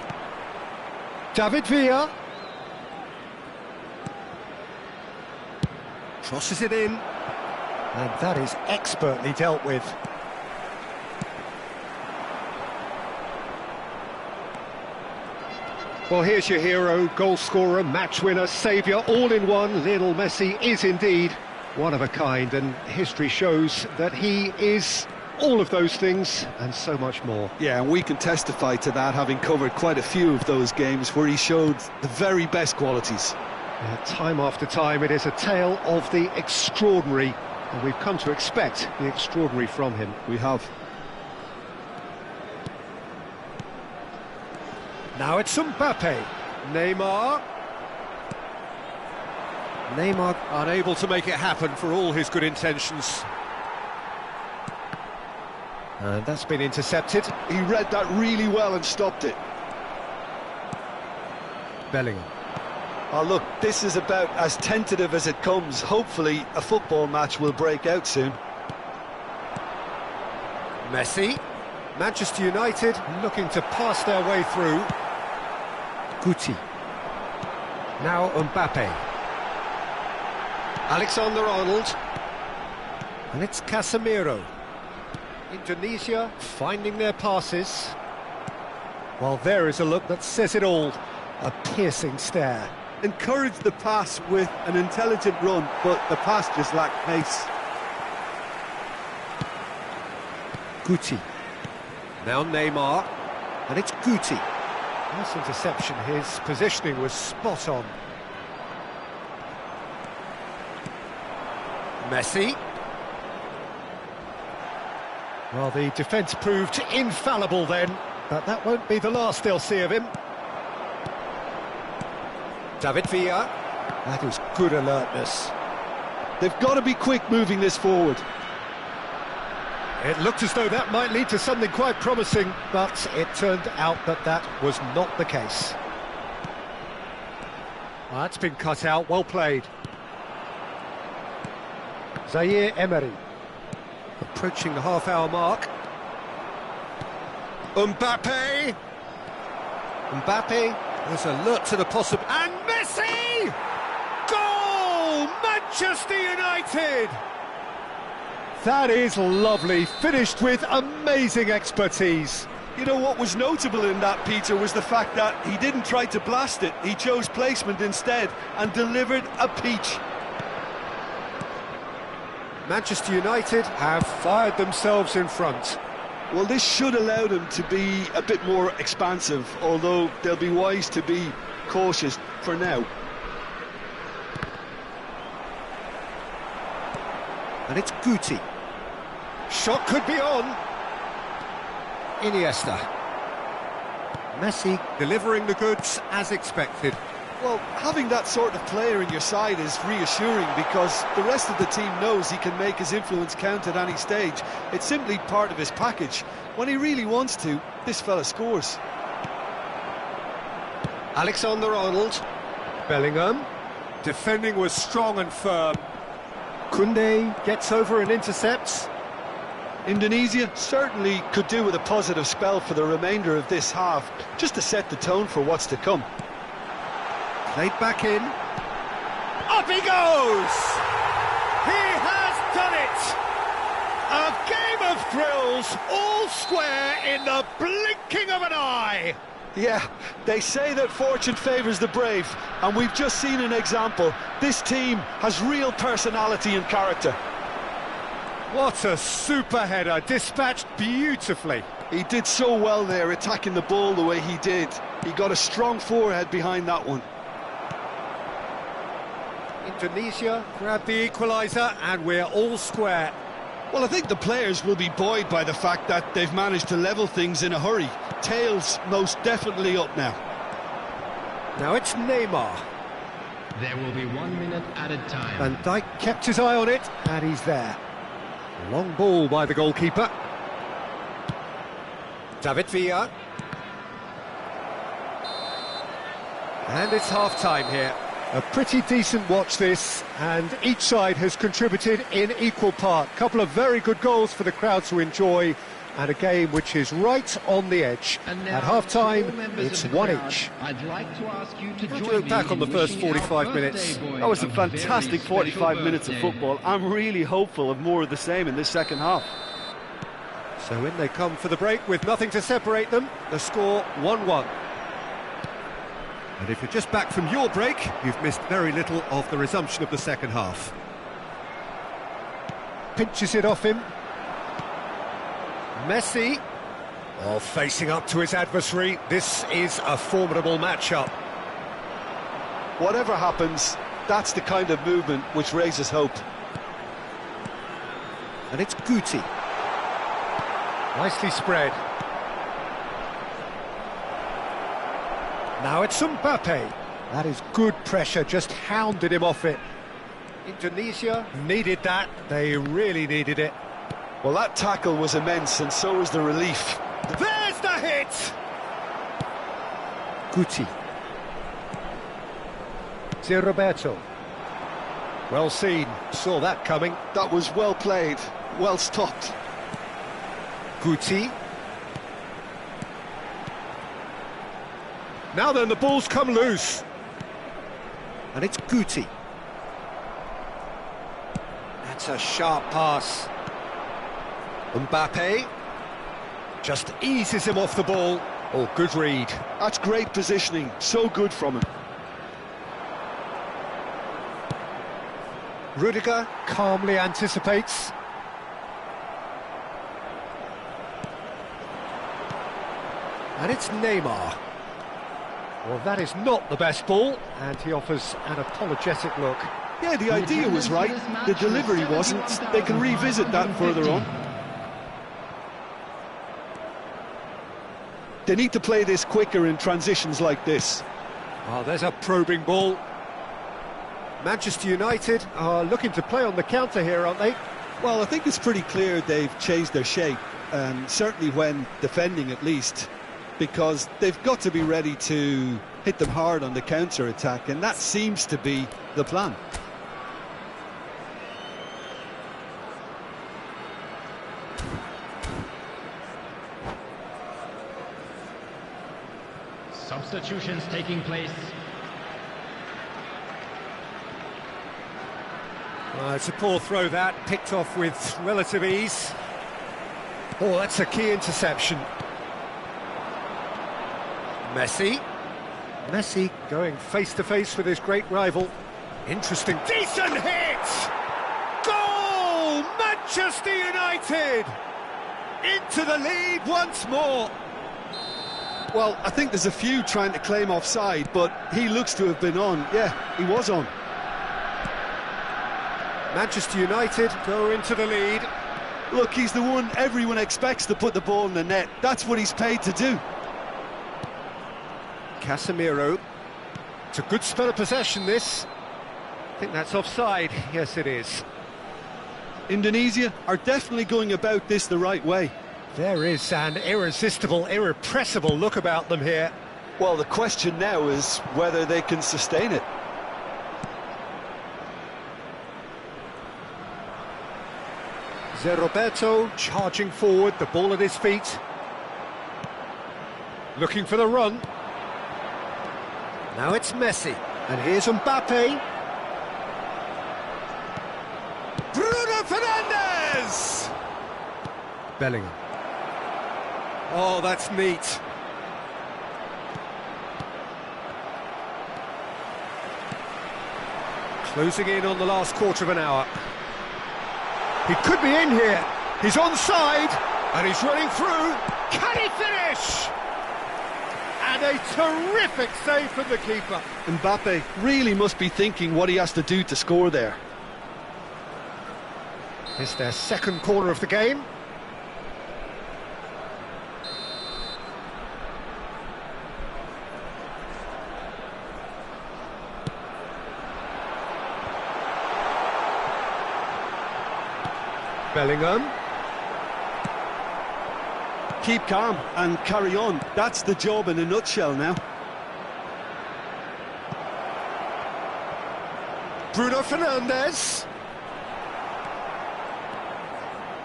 David Villa. Crosses it in. And that is expertly dealt with. Well, here's your hero, goal scorer, match winner, saviour, all in one. Lionel Messi is indeed one of a kind, and history shows that he is all of those things and so much more. Yeah, and we can testify to that, having covered quite a few of those games where he showed the very best qualities. Time after time, it is a tale of the extraordinary, and we've come to expect the extraordinary from him. We have. Now it's Mbappe. Neymar. Neymar unable to make it happen for all his good intentions. And that's been intercepted. He read that really well and stopped it. Bellingham. Oh, look, this is about as tentative as it comes. Hopefully, a football match will break out soon. Messi. Manchester United looking to pass their way through. Guti. Now Mbappe. Alexander-Arnold. And it's Casemiro. Indonesia finding their passes. Well, there is a look that says it all. A piercing stare. Encourage the pass with an intelligent run, but the pass just lacked pace. Guti. Now Neymar. And it's Guti. Nice interception. His positioning was spot on. Messi. Well, the defence proved infallible then, but that won't be the last they'll see of him. David Villa. That is good alertness. They've got to be quick moving this forward. It looked as though that might lead to something quite promising, but it turned out that that was not the case. Well, that's been cut out, well played. Zaire Emery. Approaching the half-hour mark. Mbappe! Mbappe was alert to the possible... And Messi! Goal! Manchester United! That is lovely, finished with amazing expertise. You know what was notable in that, Peter, was the fact that he didn't try to blast it. He chose placement instead and delivered a peach. Manchester United have fired themselves in front. Well, this should allow them to be a bit more expansive, although they'll be wise to be cautious for now. And it's Guti. Shot could be on. Iniesta. Messi delivering the goods as expected. Well, having that sort of player in your side is reassuring because the rest of the team knows he can make his influence count at any stage. It's simply part of his package. When he really wants to, this fella scores. Alexander-Arnold. Bellingham. Defending was strong and firm. Koundé gets over and intercepts. Indonesia certainly could do with a positive spell for the remainder of this half, just to set the tone for what's to come. Played back in. Up he goes! He has done it! A game of thrills, all square in the blinking of an eye! Yeah, they say that fortune favours the brave, and we've just seen an example. This team has real personality and character. What a super header, dispatched beautifully. He did so well there, attacking the ball the way he did. He got a strong forehead behind that one. Indonesia grabbed the equaliser, and we're all square. Well, I think the players will be buoyed by the fact that they've managed to level things in a hurry. Tails most definitely up now. Now it's Neymar. There will be 1 minute added time. Van Dijk kept his eye on it, and he's there. Long ball by the goalkeeper. David Villa. And it's half-time here. A pretty decent watch this, and each side has contributed in equal part. Couple of very good goals for the crowd to enjoy, and a game which is right on the edge. At half-time, it's one each. I'd like to ask you to How do join you look me back on the in first wishing our 45 minutes? birthday boy That was a very fantastic special 45 minutes of birthday. football. I'm really hopeful of more of the same in this second half. So in they come for the break with nothing to separate them. The score 1-1. And if you're just back from your break, you've missed very little of the resumption of the second half. Pinches it off him. Messi. Oh, facing up to his adversary. This is a formidable matchup. Whatever happens, that's the kind of movement which raises hope. And it's Guti. Nicely spread. Now it's Mbappe. That is good pressure, just hounded him off it. Indonesia needed that, they really needed it. Well, that tackle was immense, and so was the relief. There's the hit! Guti. Zé Roberto. Well seen, saw that coming. That was well played, well stopped. Guti. Now then, the ball's come loose. And it's Guti. That's a sharp pass. Mbappe just eases him off the ball. Oh, good read. That's great positioning, so good from him. Rudiger calmly anticipates. And it's Neymar. Well, that is not the best ball, and he offers an apologetic look. Yeah, the idea was right, the delivery wasn't. They can revisit that further on. They need to play this quicker in transitions like this. Oh, there's a probing ball. Manchester United are looking to play on the counter here, aren't they? Well, I think it's pretty clear they've changed their shape, certainly when defending at least, because they've got to be ready to hit them hard on the counter-attack, and that seems to be the plan. Substitutions taking place. It's a poor throw that, picked off with relative ease. Oh, that's a key interception. Messi. Messi going face-to-face with his great rival. Interesting. Decent hit! Goal! Manchester United! Into the lead once more. Well, I think there's a few trying to claim offside, but he looks to have been on. Yeah, he was on. Manchester United go into the lead. Look, he's the one everyone expects to put the ball in the net. That's what he's paid to do. Casemiro. It's a good spell of possession, this. I think that's offside. Yes, it is. Indonesia are definitely going about this the right way. There is an irresistible, irrepressible look about them here. Well, the question now is whether they can sustain it. Zé Roberto charging forward, the ball at his feet. Looking for the run. Now it's Messi. And here's Mbappe. Bruno Fernandes! Bellingham. Oh, that's neat. Closing in on the last quarter of an hour. He could be in here. He's onside, and he's running through. Can he finish? And a terrific save from the keeper. Mbappe really must be thinking what he has to do to score there. It's their second corner of the game. Bellingham. Keep calm and carry on. That's the job in a nutshell now. Bruno Fernandes.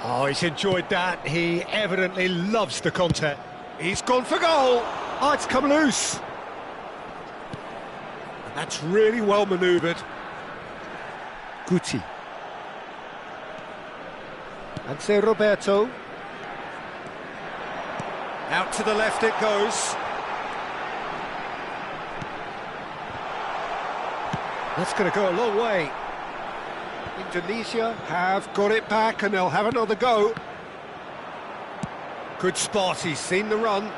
Oh, he's enjoyed that. He evidently loves the content. He's gone for goal. Oh, it's come loose. And that's really well manoeuvred. Guti. And say Roberto. Out to the left it goes. That's going to go a long way. Indonesia have got it back and they'll have another go. Good spot, he's seen the run.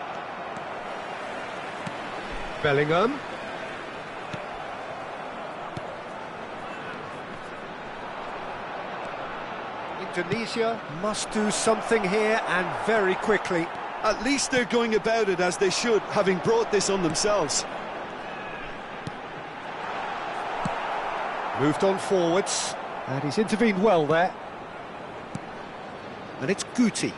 Bellingham. Indonesia must do something here and very quickly. At least they're going about it as they should, having brought this on themselves. Moved on forwards, and he's intervened well there. And it's Guti.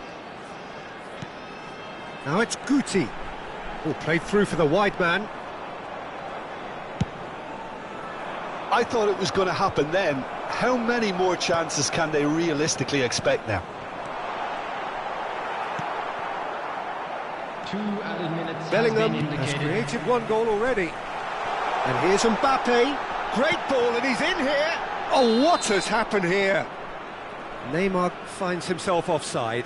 Now it's Guti. Oh, played through for the wide man. I thought it was going to happen then. How many more chances can they realistically expect now? 2 added minutes. Bellingham has created one goal already. And here's Mbappe. Great ball, and he's in here. Oh, what has happened here? Neymar finds himself offside.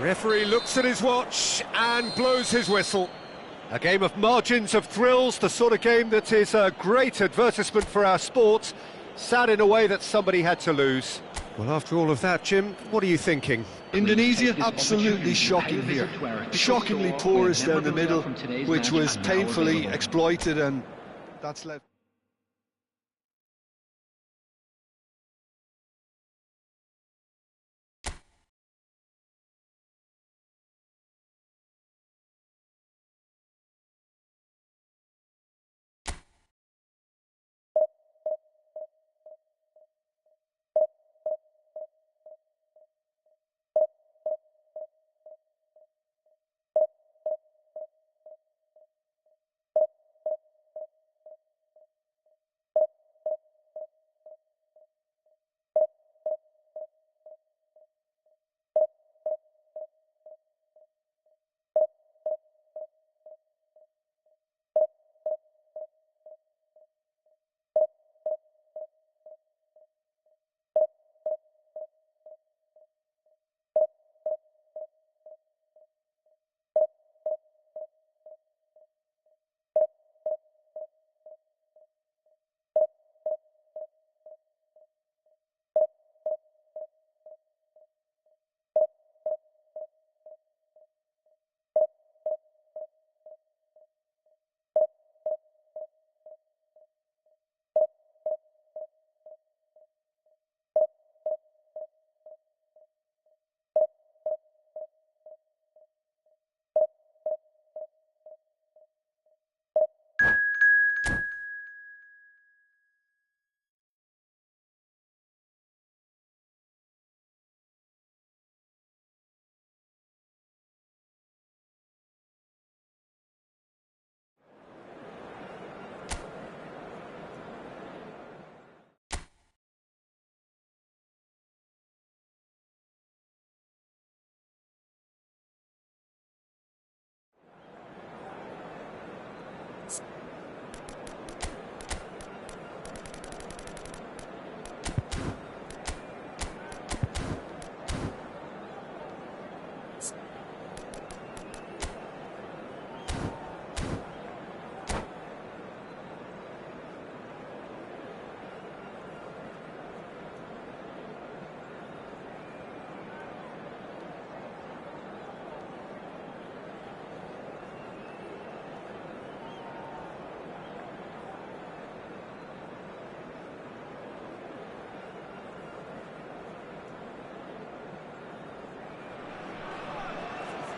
Referee looks at his watch and blows his whistle. A game of margins of thrills, the sort of game that is a great advertisement for our sport. Sad in a way that somebody had to lose. Well, after all of that, Jim, what are you thinking? Indonesia, absolutely shocking here. Shockingly porous down the middle, which was painfully exploited, and that's left.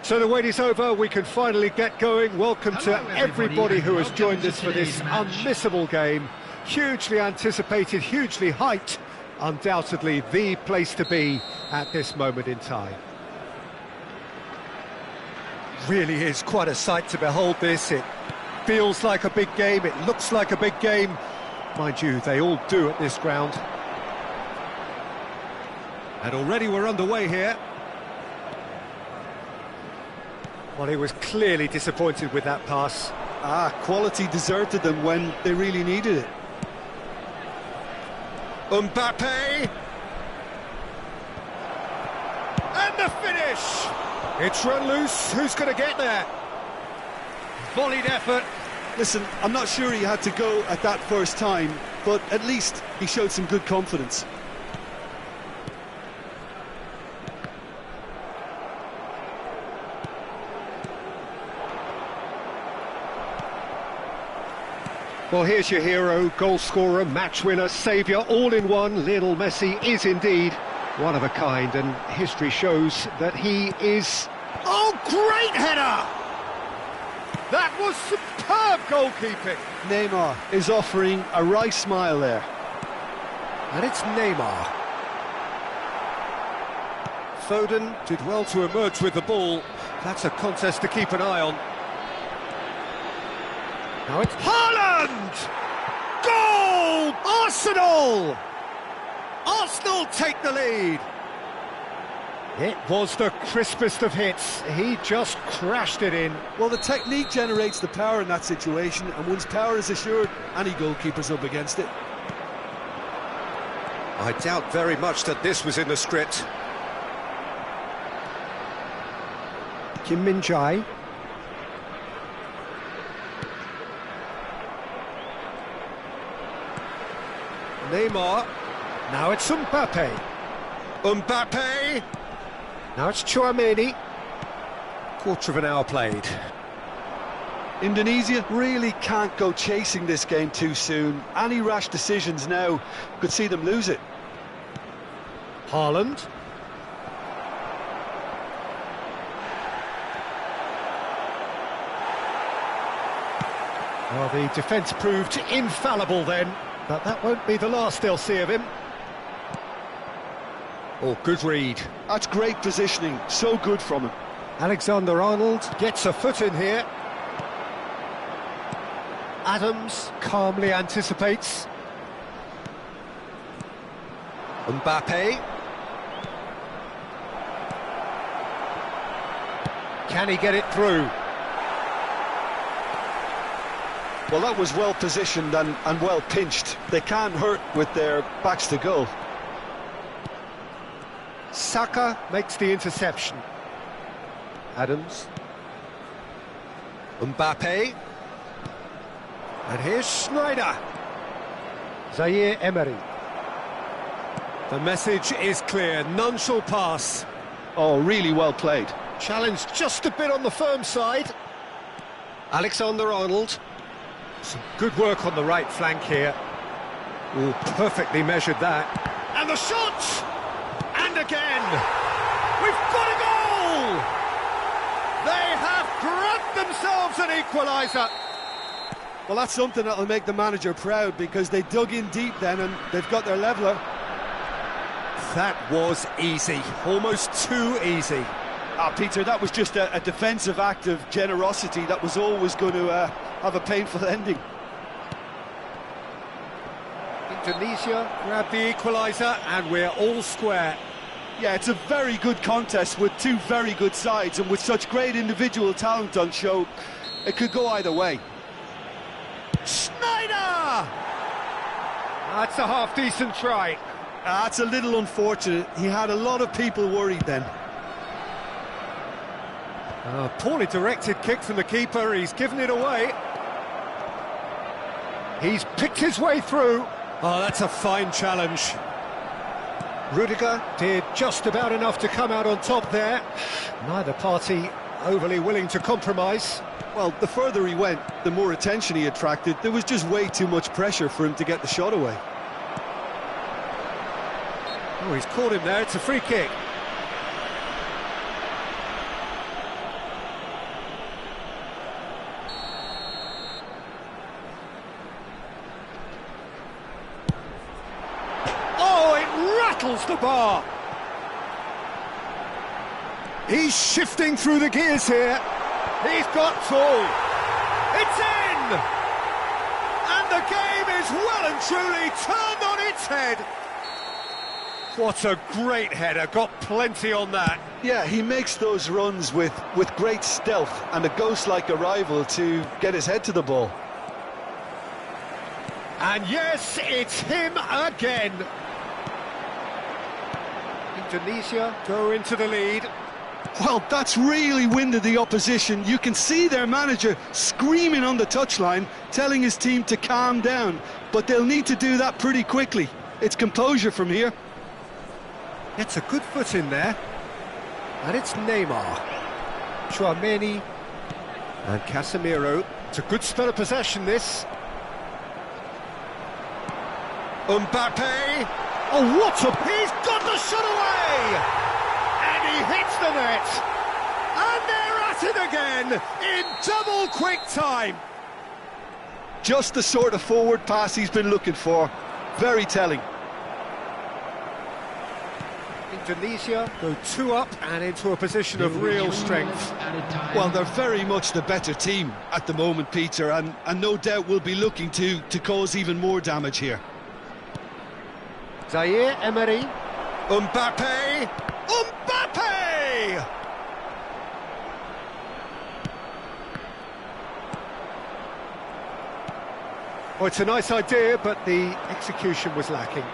So the wait is over, we can finally get going. Welcome to everybody who has joined us for this unmissable game. Hugely anticipated, hugely hyped. Undoubtedly the place to be at this moment in time. Really is quite a sight to behold this. It feels like a big game, it looks like a big game. Mind you, they all do at this ground. And already we're underway here. Well, he was clearly disappointed with that pass. Quality deserted them when they really needed it. Mbappe! And the finish! It's run loose, who's going to get there? Volleyed effort. Listen, I'm not sure he had to go at that first time, but at least he showed some good confidence. Well, here's your hero, goal scorer, match winner, saviour, all in one. Lionel Messi is indeed one of a kind, and history shows that he is... Oh, great header! That was superb goalkeeping. Neymar is offering a right smile there. And it's Neymar. Foden did well to emerge with the ball. That's a contest to keep an eye on. Now it's Haaland! Goal! Arsenal! Arsenal take the lead. It was the crispest of hits. He just crashed it in. Well, the technique generates the power in that situation, and once power is assured, any goalkeeper's up against it. I doubt very much that this was in the script. Kim Min-jae. Neymar. Now it's Mbappe. Mbappe. Now it's Tchouaméni. Quarter of an hour played. Indonesia really can't go chasing this game too soon. Any rash decisions now could see them lose it. Haaland. Well, the defence proved infallible then, but that won't be the last they'll see of him. Oh, good read. That's great positioning, so good from him. Alexander-Arnold gets a foot in here. Adams calmly anticipates. Mbappe. Can he get it through? Well, that was well positioned and well pinched. They can't hurt with their backs to goal. Saka makes the interception. Adams. Mbappe. And here's Schneider. Zaire Emery. The message is clear, none shall pass. Oh, really well played. Challenge just a bit on the firm side. Alexander-Arnold. Some good work on the right flank here. Oh, perfectly measured that. And the shot! And again! We've got a goal! They have grabbed themselves an equaliser. Well, that's something that'll make the manager proud, because they dug in deep then and they've got their leveller. That was easy, almost too easy. Peter, that was just a defensive act of generosity that was always going to have a painful ending. Indonesia grabbed the equaliser and we're all square. Yeah, it's a very good contest with two very good sides, and with such great individual talent on show, it could go either way. Schneider! That's a half-decent try. That's a little unfortunate. He had a lot of people worried then. Poorly directed kick from the keeper, he's given it away. He's picked his way through. Oh, that's a fine challenge. Rudiger did just about enough to come out on top there. Neither party overly willing to compromise. Well, the further he went, the more attention he attracted. There was just way too much pressure for him to get the shot away. Oh, he's caught him there, it's a free kick. battles the bar. He's shifting through the gears here. He's got two. It's in! And the game is well and truly turned on its head. What a great header, got plenty on that. Yeah, he makes those runs with great stealth and a ghost-like arrival to get his head to the ball. And yes, it's him again. Indonesia go into the lead. Well, that's really winded the opposition. You can see their manager screaming on the touchline, telling his team to calm down. But they'll need to do that pretty quickly. It's composure from here. Gets a good foot in there. And it's Neymar. Tchouaméni. And Casemiro. It's a good spell of possession, this. Mbappe. Oh, what a... He's got the shot away! And he hits the net. And they're at it again in double quick time. Just the sort of forward pass he's been looking for. Very telling. Indonesia go 2 up and into a position of real strength. Well, they're very much the better team at the moment, Peter, and no doubt will be looking to cause even more damage here. Zaire Emery. Mbappe. Mbappe! Well, it's a nice idea, but the execution was lacking.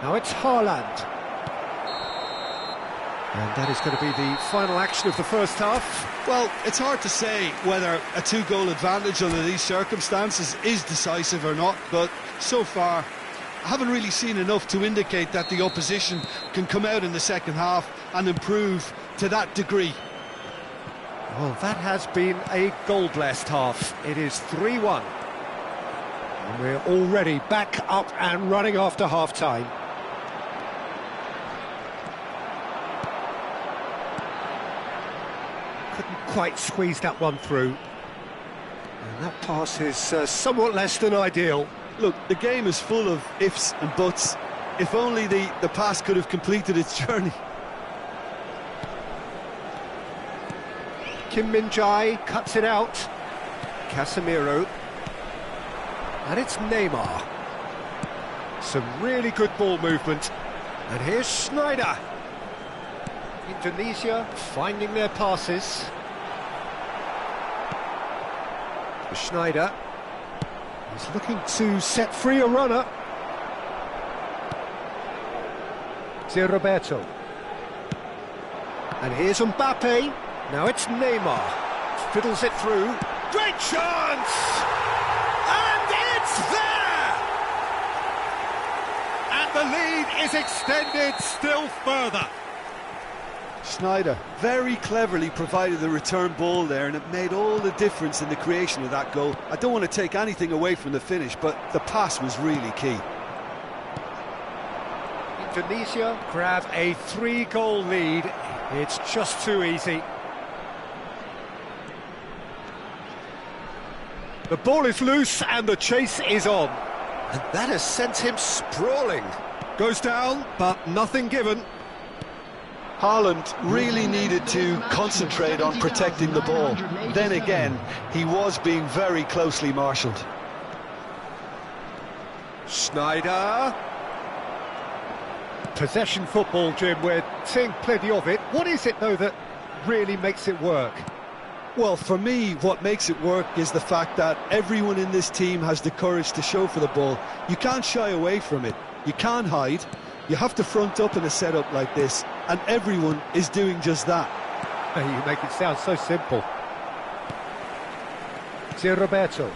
Now it's Haaland. And that is going to be the final action of the first half. Well, it's hard to say whether a 2-goal advantage under these circumstances is decisive or not, but so far I haven't really seen enough to indicate that the opposition can come out in the second half and improve to that degree. Well, that has been a goal-blessed half. It is 3-1. And we're already back up and running after half-time. Couldn't quite squeeze that one through. And that pass is somewhat less than ideal. Look, the game is full of ifs and buts. If only the pass could have completed its journey. Kim Min-jae cuts it out. Casemiro. And it's Neymar. Some really good ball movement. And here's Schneider. Indonesia finding their passes. Schneider. He's looking to set free a runner. Zé Roberto. And here's Mbappe. Now it's Neymar. Fiddles it through. Great chance! And it's there! And the lead is extended still further. Schneider very cleverly provided the return ball there, and it made all the difference in the creation of that goal. I don't want to take anything away from the finish, but the pass was really key. Indonesia grab a 3-goal lead. It's just too easy. The ball is loose and the chase is on. And that has sent him sprawling. Goes down, but nothing given. Haaland really needed to concentrate on protecting the ball. Then again, he was being very closely marshalled. Schneider. Possession football, Jim, we're seeing plenty of it. What is it, though, that really makes it work? Well, for me, what makes it work is the fact that everyone in this team has the courage to show for the ball. You can't shy away from it. You can't hide. You have to front up in a setup like this, and everyone is doing just that. You make it sound so simple. Zé Roberto.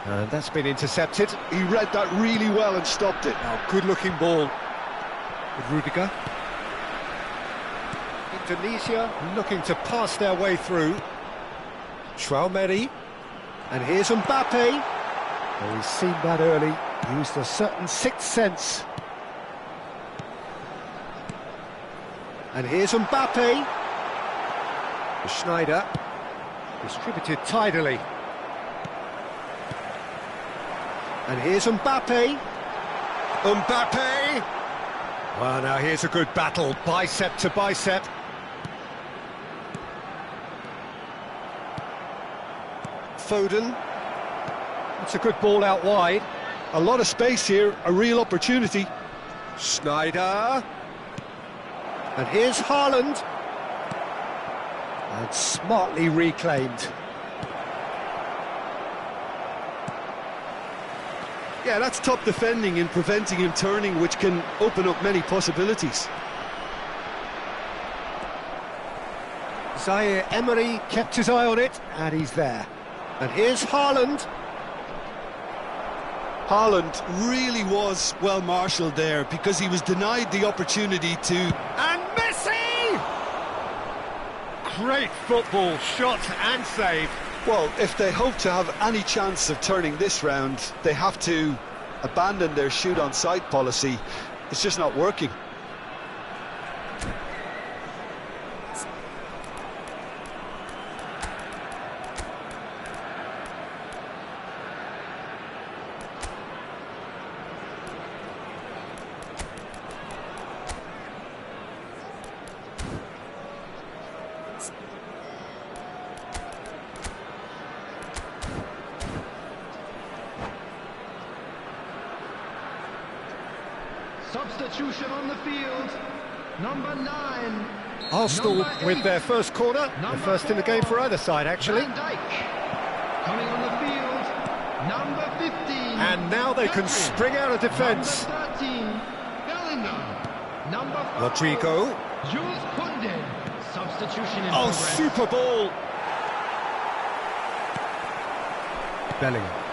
And that's been intercepted. He read that really well and stopped it. Oh, good-looking ball. With Rudiger. Indonesia looking to pass their way through. Tchouaméni. And here's Mbappe. Oh, he's seen that early. Used a certain sixth sense. And here's Mbappe. Schneider. Distributed tidily. And here's Mbappe. Mbappe! Well, now here's a good battle, bicep to bicep. Foden. It's a good ball out wide. A lot of space here, a real opportunity. Schneider. And here's Haaland. And smartly reclaimed. Yeah, that's top defending and preventing him turning, which can open up many possibilities. Zaire Emery kept his eye on it, and he's there. And here's Haaland. Haaland really was well marshalled there because he was denied the opportunity to... And Messi! Great football, shot and save. Well, if they hope to have any chance of turning this round, they have to abandon their shoot-on-sight policy. It's just not working. Substitution on the field. Number 9. Arsenal Number with 8. their first corner. The Number first in the game 4. for either side, actually. Van Dijk. Coming on the field. Number 15. And now they can Pedri. spring out of defence. Number 13. Bellingham. Number 5. Rodrigo. Jules Koundé. Substitution in Oh, progress. super ball. Bellingham.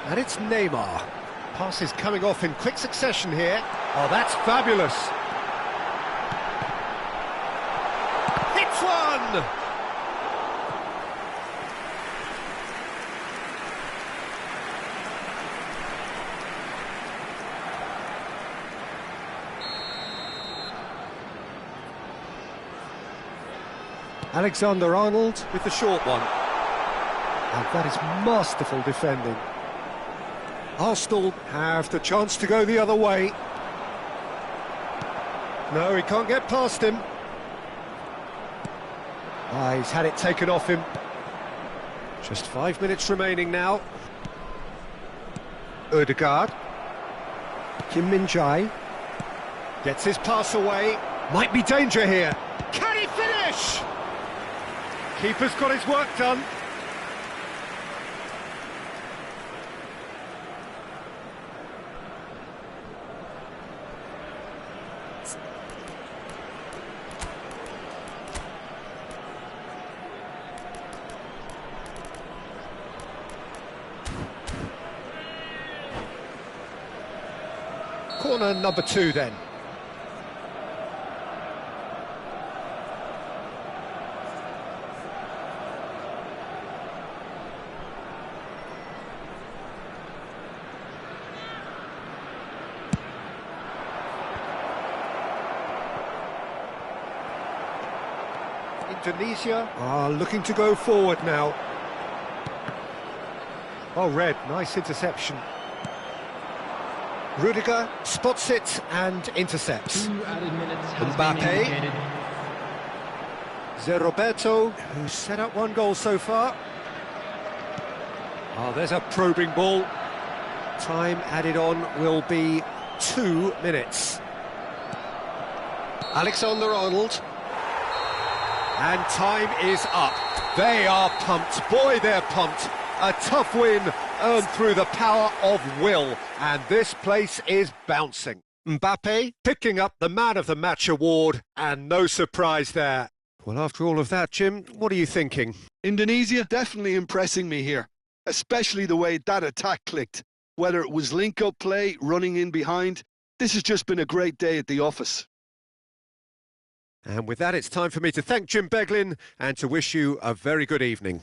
And it's Neymar. Passes coming off in quick succession here. Oh, that's fabulous. Hits one! Alexander-Arnold with the short one. And that is masterful defending. Arsenal have the chance to go the other way. No, he can't get past him. Ah, he's had it taken off him. Just 5 minutes remaining now. Ødegaard. Kim Min-jae. Gets his pass away. Might be danger here. Can he finish? Keeper's got his work done. Corner number 2 then. Indonesia are looking to go forward now. Oh, Red, nice interception. Rudiger spots it and intercepts. 2 added minutes has Mbappe. been indicated. Roberto, who's set up 1 goal so far. Oh, there's a probing ball. Time added on will be 2 minutes. Alexander-Arnold. And time is up. They are pumped. Boy, they're pumped. A tough win earned through the power of will. And this place is bouncing. Mbappe picking up the Man of the Match award. And no surprise there. Well, after all of that, Jim, what are you thinking? Indonesia definitely impressing me here, especially the way that attack clicked. Whether it was link-up play, running in behind, this has just been a great day at the office. And with that, it's time for me to thank Jim Beglin and to wish you a very good evening.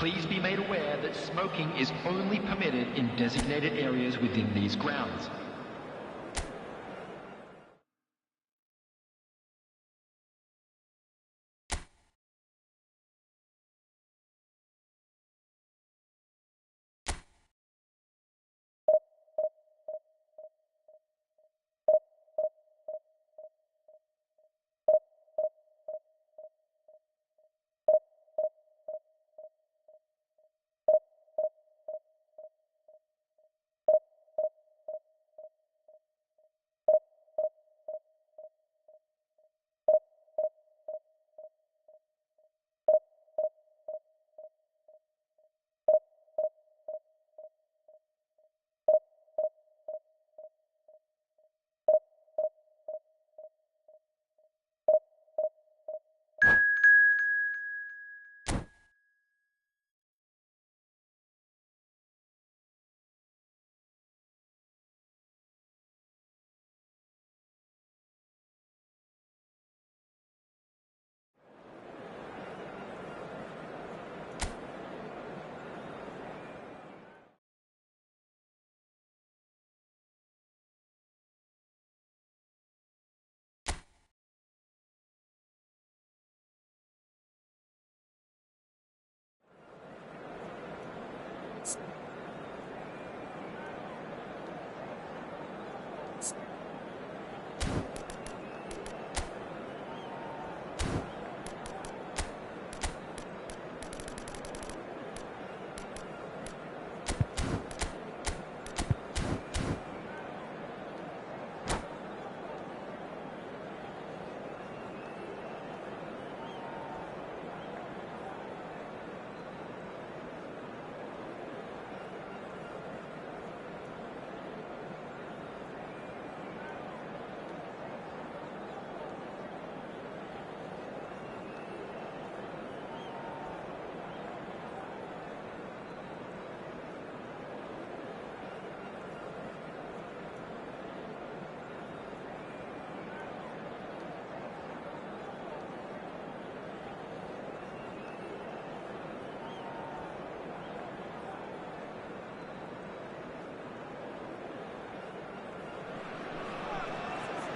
Please be made aware that smoking is only permitted in designated areas within these grounds.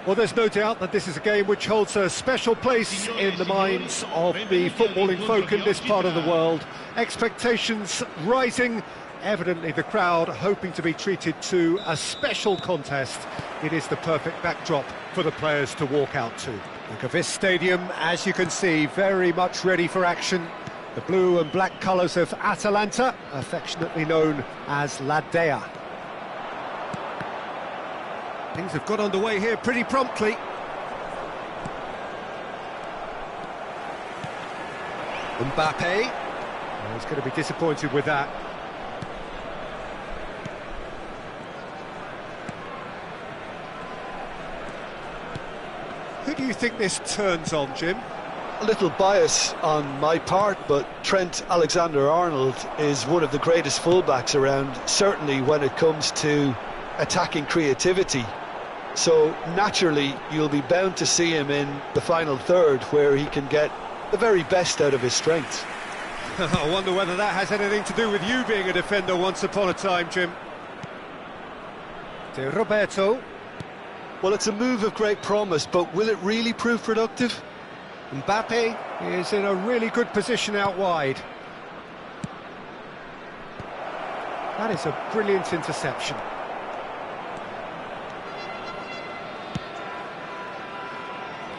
Well, there's no doubt that this is a game which holds a special place in the minds of the footballing folk in this part of the world. Expectations rising, evidently the crowd hoping to be treated to a special contest. It is the perfect backdrop for the players to walk out to. Look at this stadium, as you can see, very much ready for action. The blue and black colours of Atalanta, affectionately known as La Dea. Things have got underway here pretty promptly. Mbappe. Oh, he's going to be disappointed with that. Who do you think this turns on, Jim? A little bias on my part, but Trent Alexander-Arnold is one of the greatest fullbacks around, certainly when it comes to attacking creativity. So naturally you'll be bound to see him in the final third, where he can get the very best out of his strengths. I wonder whether that has anything to do with you being a defender once upon a time, Jim. De Roberto. Well, it's a move of great promise, but will it really prove productive? Mbappe is in a really good position out wide. That is a brilliant interception.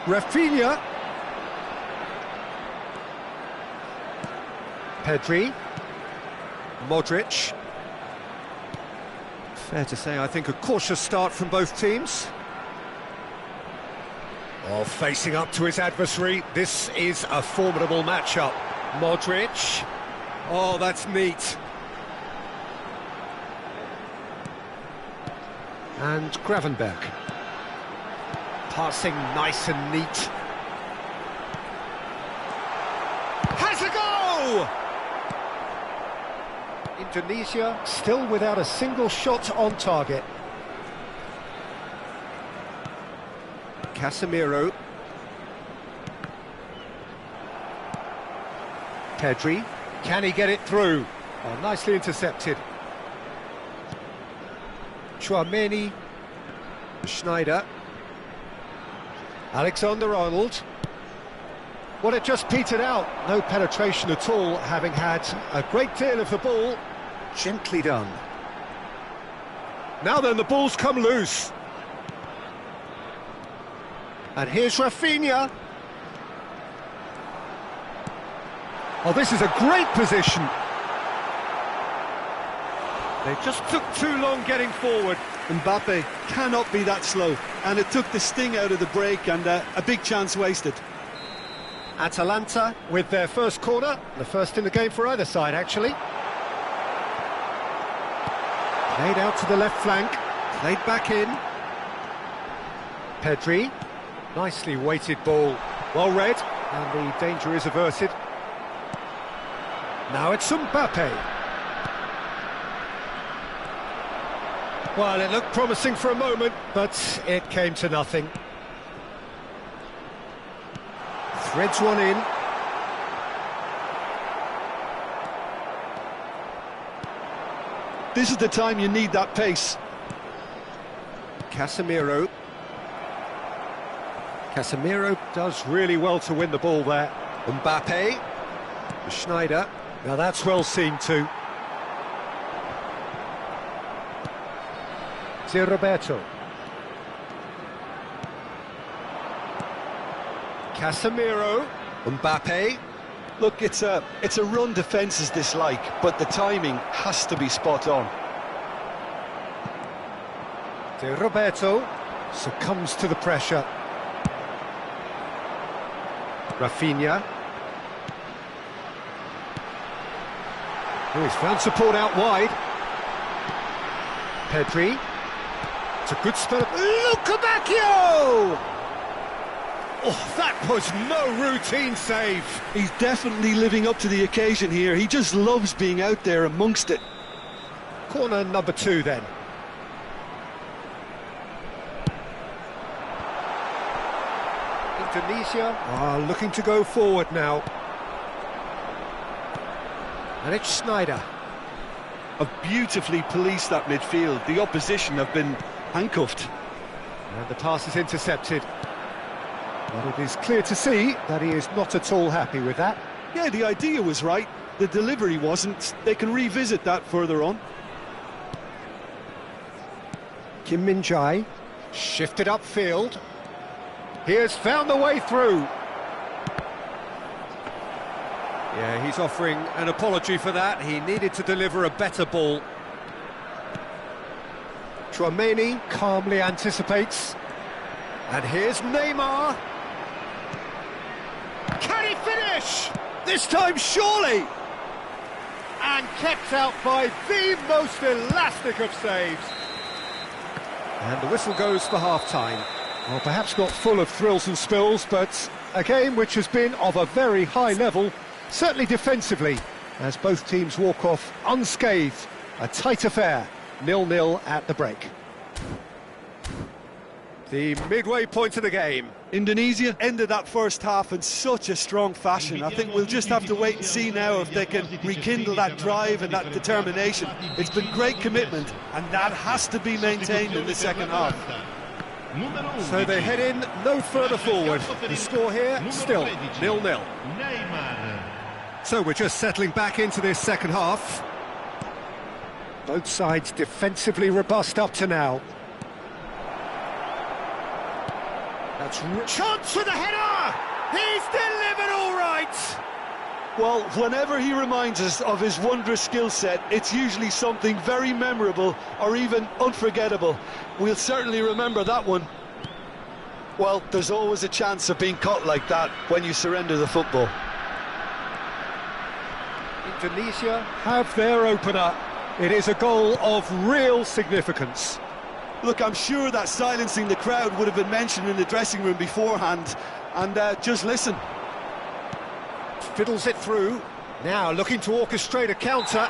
Rafinha. Pedri. Modric. Fair to say, I think, a cautious start from both teams. Oh, facing up to his adversary, this is a formidable matchup. Modric. Oh, that's neat. And Gravenberg. Passing nice and neat. Has a goal! Indonesia still without a single shot on target. Casemiro. Pedri. Can he get it through? Oh, nicely intercepted. Chouameni, Schneider, Alexander-Arnold. Well, it just petered out. No penetration at all, having had a great deal of the ball. Gently done. Now then, the ball's come loose. And here's Rafinha. Oh, this is a great position. They just took too long getting forward. Mbappe cannot be that slow, and it took the sting out of the break, and a big chance wasted. Atalanta with their first corner, the first in the game for either side, actually. Played out to the left flank, played back in. Pedri, nicely weighted ball, well read, and the danger is averted. Now it's Mbappe. Well, it looked promising for a moment, but it came to nothing. Threads one in. This is the time you need that pace. Casemiro. Casemiro does really well to win the ball there. Mbappe. Schneider. Now that's well seen too. Roberto. Casemiro. Mbappe. Look, it's a run defence's dislike, but the timing has to be spot on. Roberto succumbs to the pressure. Rafinha. Oh, he's found support out wide. Pedri. It's a good spell. Lukebakio! Oh, that was no routine save. He's definitely living up to the occasion here. He just loves being out there amongst it. Corner number 2 then. Indonesia are looking to go forward now. And it's Schneider. Have beautifully policed that midfield. The opposition have been handcuffed. And the pass is intercepted. But it is clear to see that he is not at all happy with that. Yeah, the idea was right. The delivery wasn't. They can revisit that further on. Kim Min-jae shifted upfield. He has found the way through. Yeah, he's offering an apology for that. He needed to deliver a better ball. Chouameni calmly anticipates. And here's Neymar. Can he finish? This time, surely! And kept out by the most elastic of saves. And the whistle goes for half-time. Well, perhaps not full of thrills and spills, but a game which has been of a very high level, certainly defensively, as both teams walk off unscathed. A tight affair, 0-0 at the break. The midway point of the game. Indonesia ended that first half in such a strong fashion. I think we'll just have to wait and see now if they can rekindle that drive and that determination. It's been great commitment, and that has to be maintained in the second half. So they head in no further forward. The score here, still 0-0. So we're just settling back into this second half. Both sides defensively robust up to now. That's chance with the header! He's delivered all right! Well, whenever he reminds us of his wondrous skill set, it's usually something very memorable or even unforgettable. We'll certainly remember that one. Well, there's always a chance of being caught like that when you surrender the football. Indonesia have their opener. It is a goal of real significance. Look, I'm sure that silencing the crowd would have been mentioned in the dressing room beforehand. And just listen. Fiddles it through. Now looking to orchestrate a counter.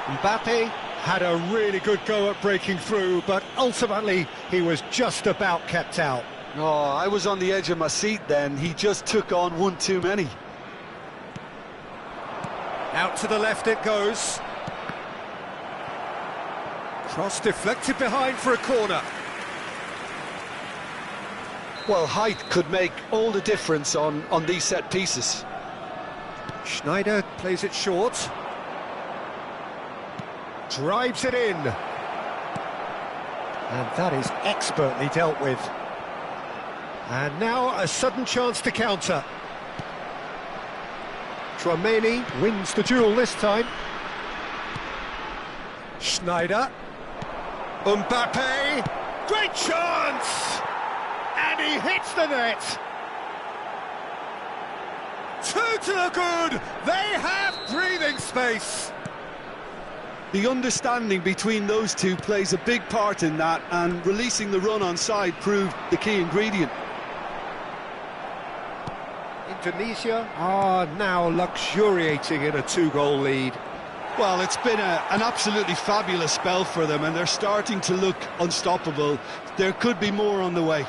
Mbappe had a really good go at breaking through, but ultimately he was just about kept out. Oh, I was on the edge of my seat then. He just took on one too many. Out to the left it goes. Cross deflected behind for a corner. Well, height could make all the difference on these set pieces. Schneider plays it short. Drives it in. And that is expertly dealt with. And now a sudden chance to counter. Tchouaméni wins the duel this time. Schneider. Mbappe. Great chance! And he hits the net. Two to the good. They have breathing space. The understanding between those two plays a big part in that, and releasing the run on side proved the key ingredient. Indonesia are now luxuriating in a two-goal lead. Well, it's been an absolutely fabulous spell for them, and they're starting to look unstoppable. There could be more on the way.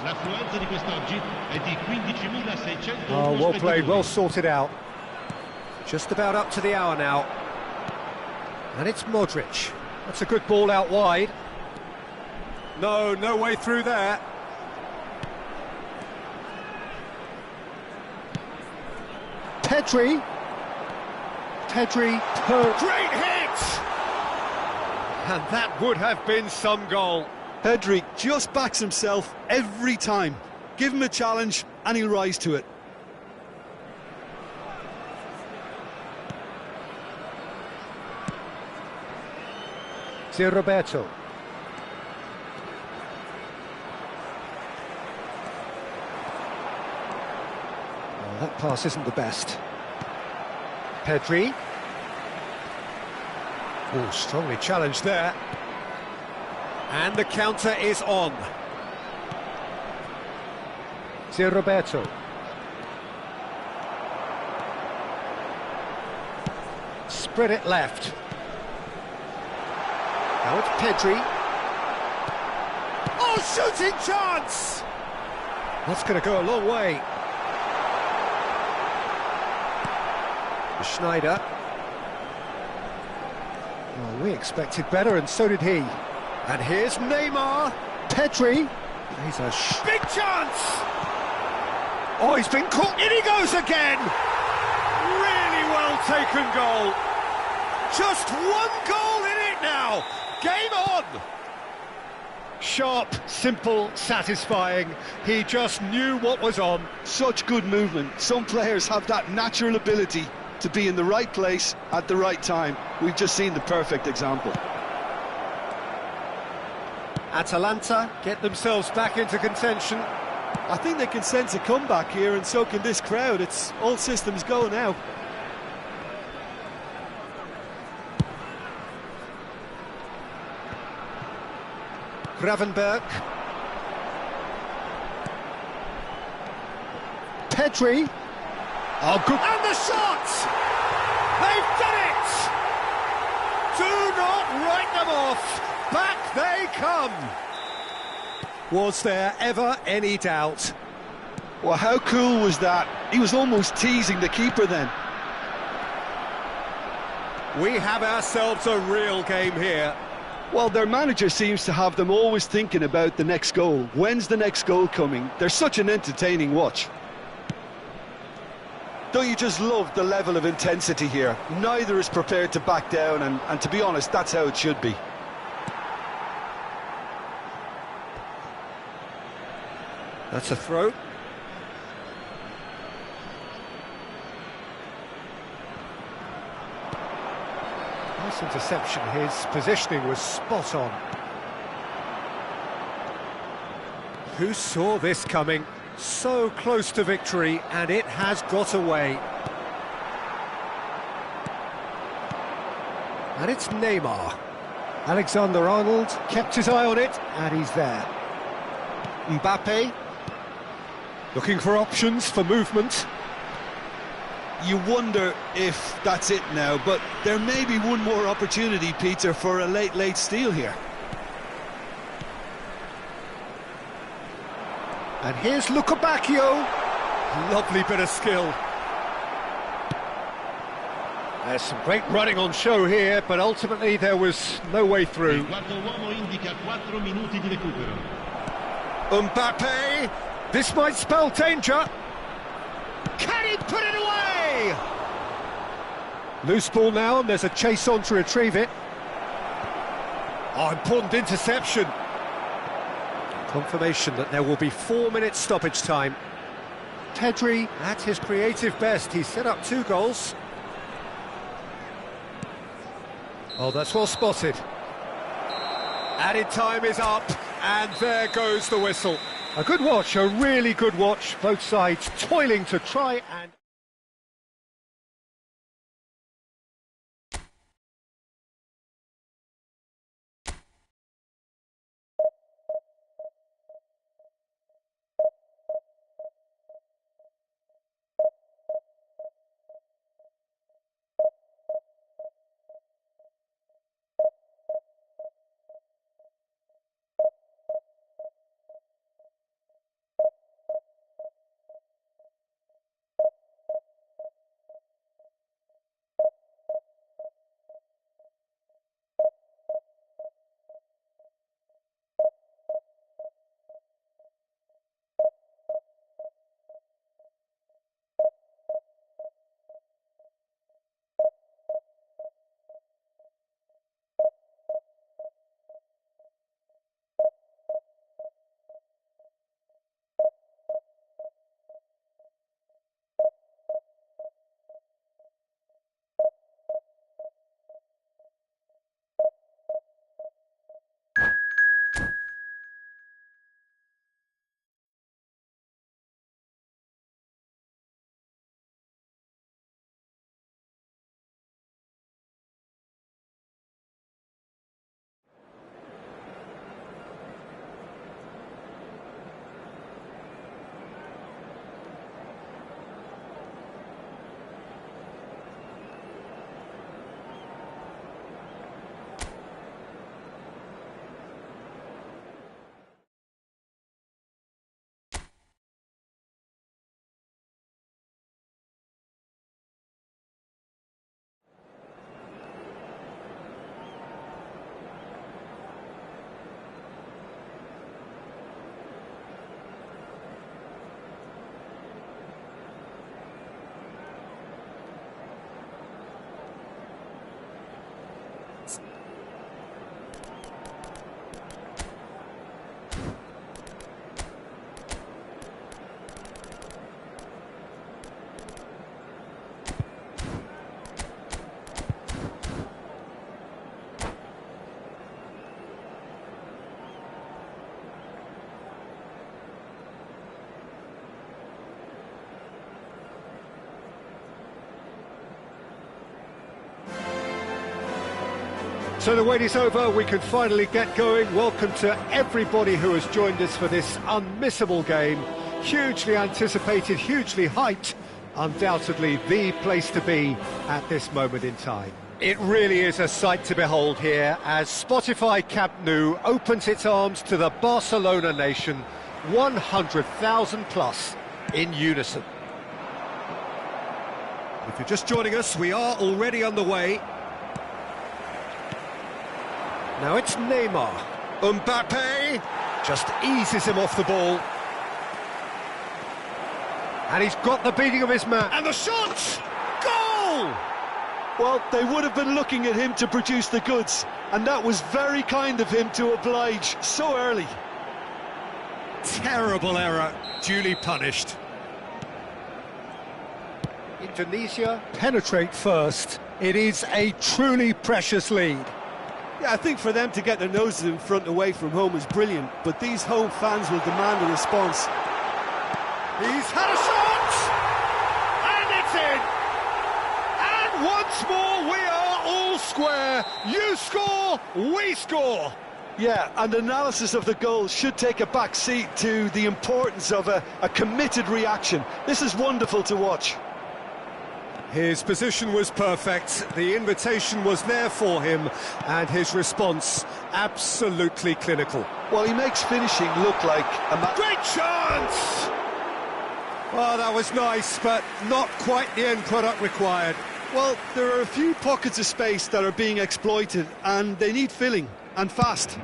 Oh, well played, well sorted out. Just about up to the hour now. And it's Modric. That's a good ball out wide. No way through there. Pedri. Great hit! And that would have been some goal. Pedri just backs himself every time. Give him a challenge and he'll rise to it. Roberto. Oh, that pass isn't the best. Pedri. Oh, strongly challenged there. And the counter is on. Roberto. Spread it left. Now it's Pedri. Oh, shooting chance! That's going to go a long way. Schneider. Well, we expected better, and so did he. And here's Neymar. Pedri. He's a big chance! Oh, he's been caught. In he goes again! Really well taken goal. Just one goal in it now. Game on! Sharp, simple, satisfying. He just knew what was on. Such good movement. Some players have that natural ability to be in the right place at the right time. We've just seen the perfect example. Atalanta get themselves back into contention. I think they can sense a comeback here, and so can this crowd. It's all systems go now. Gravenberg. Pedri. Oh, good. And the shot! They've done it! Do not write them off. Back they come. Was there ever any doubt? Well, how cool was that? He was almost teasing the keeper then. We have ourselves a real game here. Well, their manager seems to have them always thinking about the next goal. When's the next goal coming? They're such an entertaining watch. Don't you just love the level of intensity here? Neither is prepared to back down, and to be honest, that's how it should be. That's a throw. Nice interception. His positioning was spot on. Who saw this coming? So close to victory, and it has got away. And it's Neymar. Alexander-Arnold kept his eye on it, and he's there. Mbappe. Looking for options for movement. You wonder if that's it now, but there may be one more opportunity, Peter, for a late steal here. And here's Lukebakio. Lovely bit of skill. There's some great running on show here, but ultimately there was no way through. Mbappe, this might spell danger. Can he put it away? Loose ball now, and there's a chase on to retrieve it. Oh, important interception. Confirmation that there will be 4 minutes stoppage time. Pedri at his creative best. He set up 2 goals. Oh, that's well spotted. Added time is up, and there goes the whistle. A good watch, a really good watch. Both sides toiling to try and... So the wait is over, we can finally get going. Welcome to everybody who has joined us for this unmissable game. Hugely anticipated, hugely hyped. Undoubtedly the place to be at this moment in time. It really is a sight to behold here as Spotify Camp Nou opens its arms to the Barcelona nation, 100,000 plus in unison. If you're just joining us, we are already underway. Now it's Neymar. Mbappe just eases him off the ball. And he's got the beating of his man. And the shot! Goal! Well, they would have been looking at him to produce the goods, and that was very kind of him to oblige so early. Terrible error, duly punished. Indonesia penetrate first. It is a truly precious lead. Yeah, I think for them to get their noses in front away from home is brilliant, but these home fans will demand a response. He's had a shot! And it's in! And once more we are all square. You score, we score! Yeah, and analysis of the goal should take a back seat to the importance of a committed reaction. This is wonderful to watch. His position was perfect, the invitation was there for him, and his response absolutely clinical. Well, he makes finishing look like a... Great chance! Oh, that was nice, but not quite the end product required. Well, there are a few pockets of space that are being exploited, and they need filling, and fast.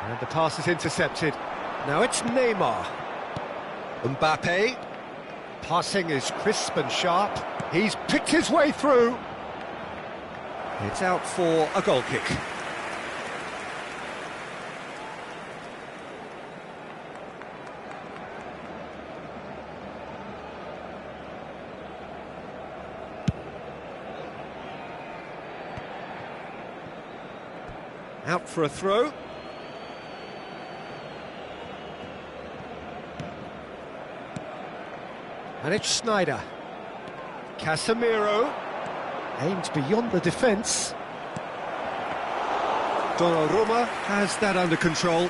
And the pass is intercepted. Now it's Neymar. Mbappe. Passing is crisp and sharp. He's picked his way through. It's out for a goal kick. Out for a throw. And it's Sneijder. Casemiro. Aimed beyond the defence. Donnarumma has that under control.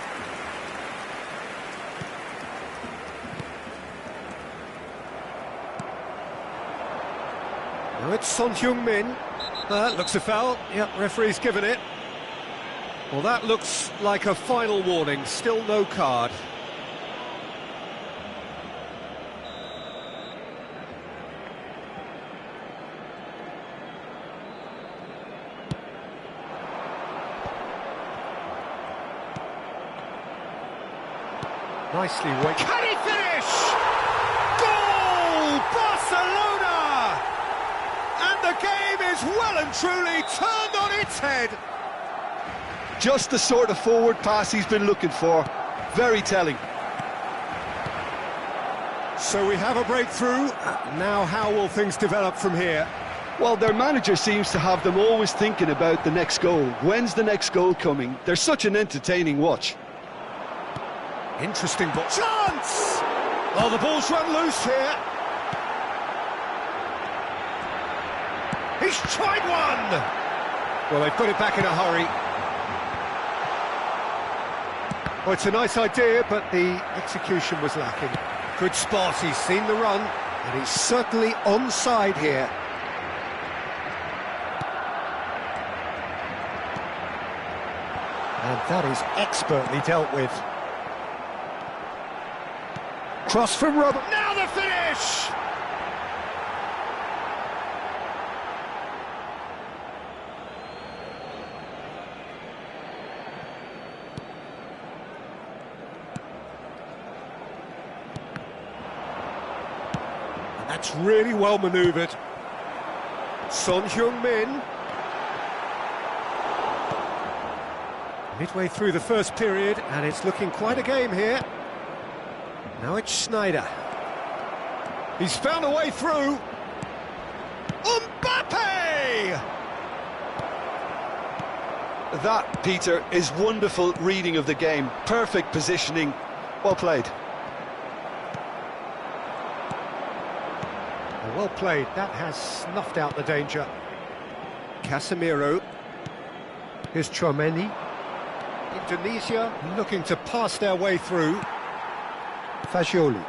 Now it's Son Heung-min. That looks a foul. Yep, referee's given it. Well, that looks like a final warning. Still no card. Nicely weighted. Can he finish? Goal! Barcelona! And the game is well and truly turned on its head. Just the sort of forward pass he's been looking for. Very telling. So we have a breakthrough. Now how will things develop from here? Well, their manager seems to have them always thinking about the next goal. When's the next goal coming? They're such an entertaining watch. Interesting ball. Chance! Oh, the ball's run loose here. He's tried one! Well, they've got it back in a hurry. Well, it's a nice idea, but the execution was lacking. Good spot, he's seen the run, and he's certainly onside here. And that is expertly dealt with. Cross from Robert. Now the finish! And that's really well manoeuvred. Son Heung-min. Midway through the first period, and it's looking quite a game here. Now it's Sneijder. He's found a way through. Mbappe! That, Peter, is wonderful reading of the game. Perfect positioning. Well played. Well played. That has snuffed out the danger. Casemiro. Here's Tchouaméni. Indonesia looking to pass their way through. Fagioli,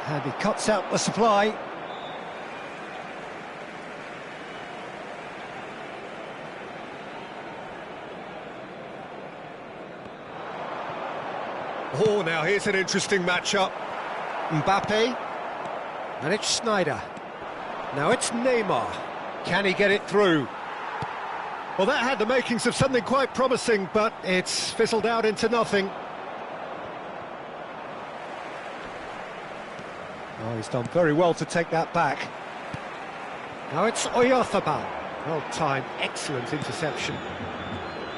and he cuts out the supply. Oh, now here's an interesting matchup. Mbappe, and it's Sneijder. Now it's Neymar. Can he get it through? Well, that had the makings of something quite promising, but it's fizzled out into nothing. Oh, he's done very well to take that back. Now it's Oyarzabal. Well timed, excellent interception.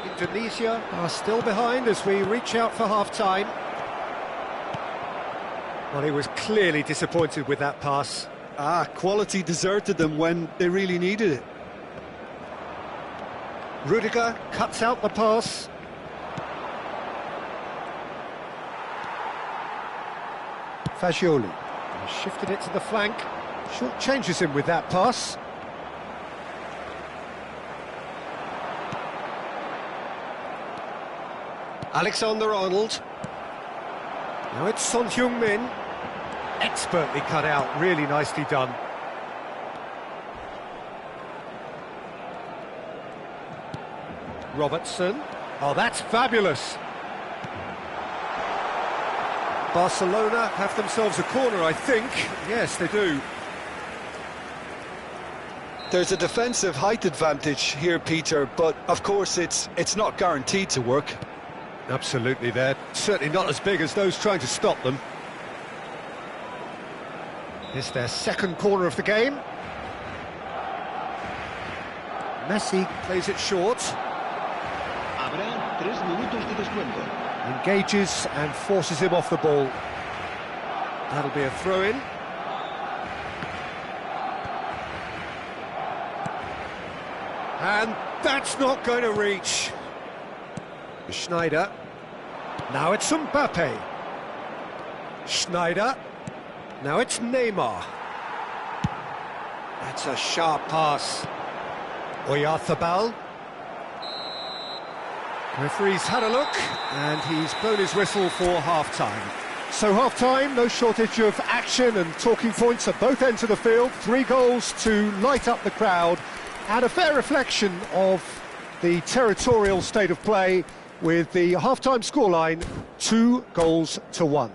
Indonesia are still behind as we reach out for half-time. Well, he was clearly disappointed with that pass. Quality deserted them when they really needed it. Rudiger cuts out the pass. Fagioli. Shifted it to the flank. Short changes him with that pass. Alexander-Arnold. Now it's Son Heung-min. Expertly cut out, really nicely done. Robertson. Oh, that's fabulous. Barcelona have themselves a corner, I think. Yes, they do. There's a defensive height advantage here, Peter, but of course it's not guaranteed to work. Absolutely, they're certainly not as big as those trying to stop them. It's their second corner of the game. Messi plays it short. Habrá 3 minutos de descuento. Engages and forces him off the ball. That'll be a throw-in. And that's not going to reach. Schneider. Now it's Mbappe. Schneider. Now it's Neymar. That's a sharp pass. Oyarzabal. Referee's had a look, and he's blown his whistle for half-time. So half-time, no shortage of action and talking points at both ends of the field. 3 goals to light up the crowd, and a fair reflection of the territorial state of play with the half-time scoreline 2-1.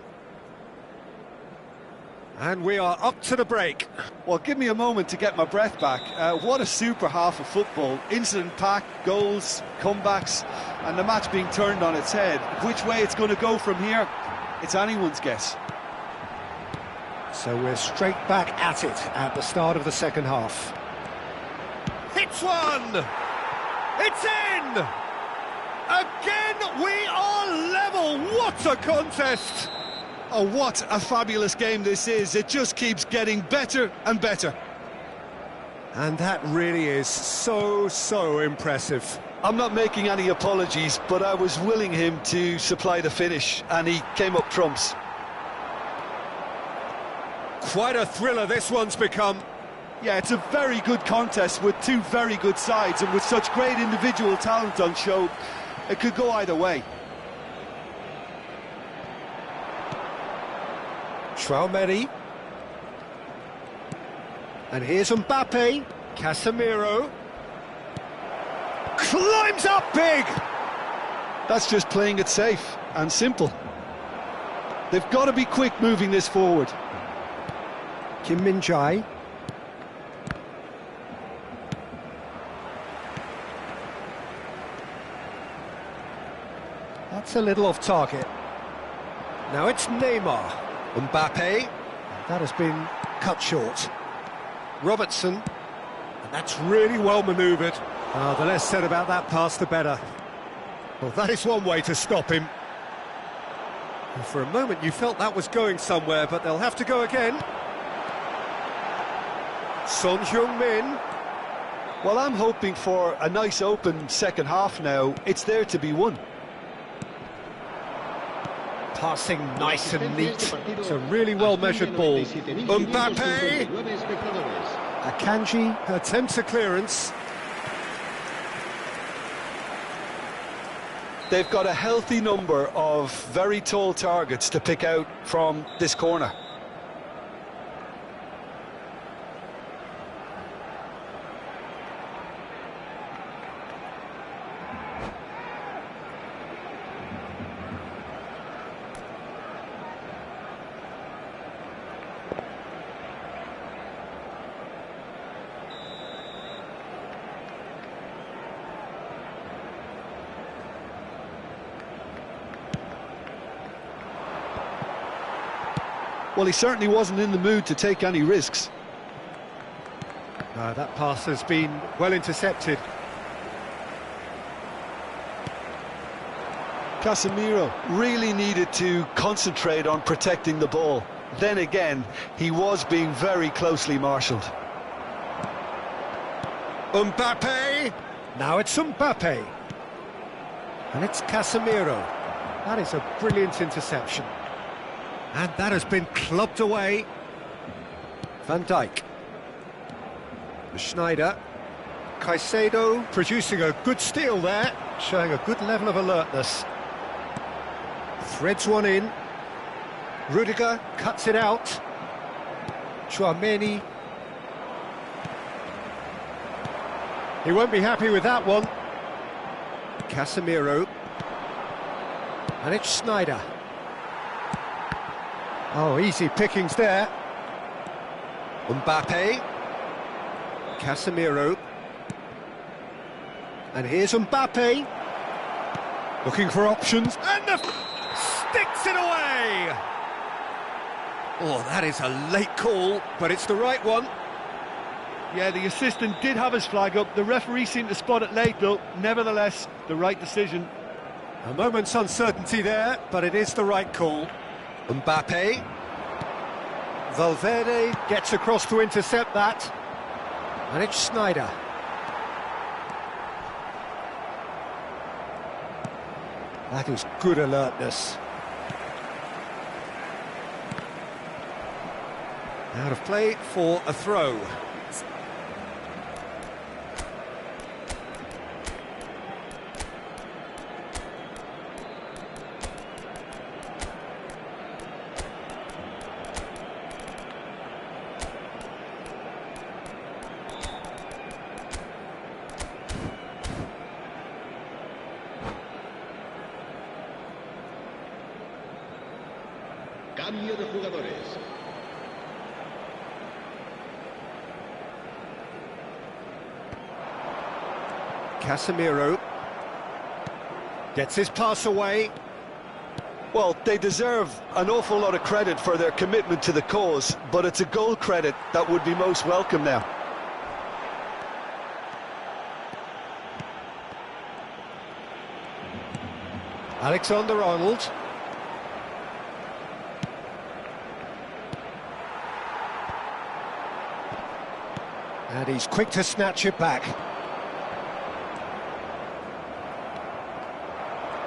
And we are up to the break. Well, give me a moment to get my breath back. What a super half of football. Incident-packed, goals, comebacks, and the match being turned on its head. Which way it's going to go from here, it's anyone's guess. So we're straight back at it at the start of the second half. Hits one! It's in! Again, we are level! What a contest! Oh, what a fabulous game this is. It just keeps getting better and better. And that really is so impressive. I'm not making any apologies, but I was willing him to supply the finish, and he came up trumps. Quite a thriller this one's become. Yeah, it's a very good contest with 2 very good sides, and with such great individual talent on show, it could go either way. Traoré. And here's Mbappe. Casemiro. Climbs up big! That's just playing it safe and simple. They've got to be quick moving this forward. Kim Min-jae. That's a little off target. Now it's Neymar. Mbappe. That has been cut short. Robertson. And that's really well manoeuvred. The less said about that pass, the better. Well, that is one way to stop him. And for a moment, you felt that was going somewhere, but they'll have to go again. Son Heung-min. Well, I'm hoping for a nice open second half now. It's there to be won. Passing nice and neat. It's a really well-measured ball. Mbappe! Akanji attempts a clearance. They've got a healthy number of very tall targets to pick out from this corner. Well, he certainly wasn't in the mood to take any risks. That pass has been well intercepted. Casemiro really needed to concentrate on protecting the ball. Then again, he was being very closely marshalled. Mbappe! Now it's Mbappe. And it's Casemiro. That is a brilliant interception. And that has been clubbed away. Van Dijk. Schneider. Caicedo producing a good steal there, showing a good level of alertness. Threads one in. Rudiger cuts it out. Tchouaméni. He won't be happy with that one. Casemiro. And it's Schneider. Oh, easy pickings there. Mbappe. Casemiro. And here's Mbappe. Looking for options. And sticks it away! Oh, that is a late call, but it's the right one. Yeah, the assistant did have his flag up. The referee seemed to spot it late, though. Nevertheless, the right decision. A moment's uncertainty there, but it is the right call. Mbappe. Valverde gets across to intercept that. And it's Snyder. That is good alertness. Out of play for a throw. Cambio de jugadores. Casemiro gets his pass away. Well, they deserve an awful lot of credit for their commitment to the cause, but it's a goal credit that would be most welcome now. Alexander-Arnold. And he's quick to snatch it back.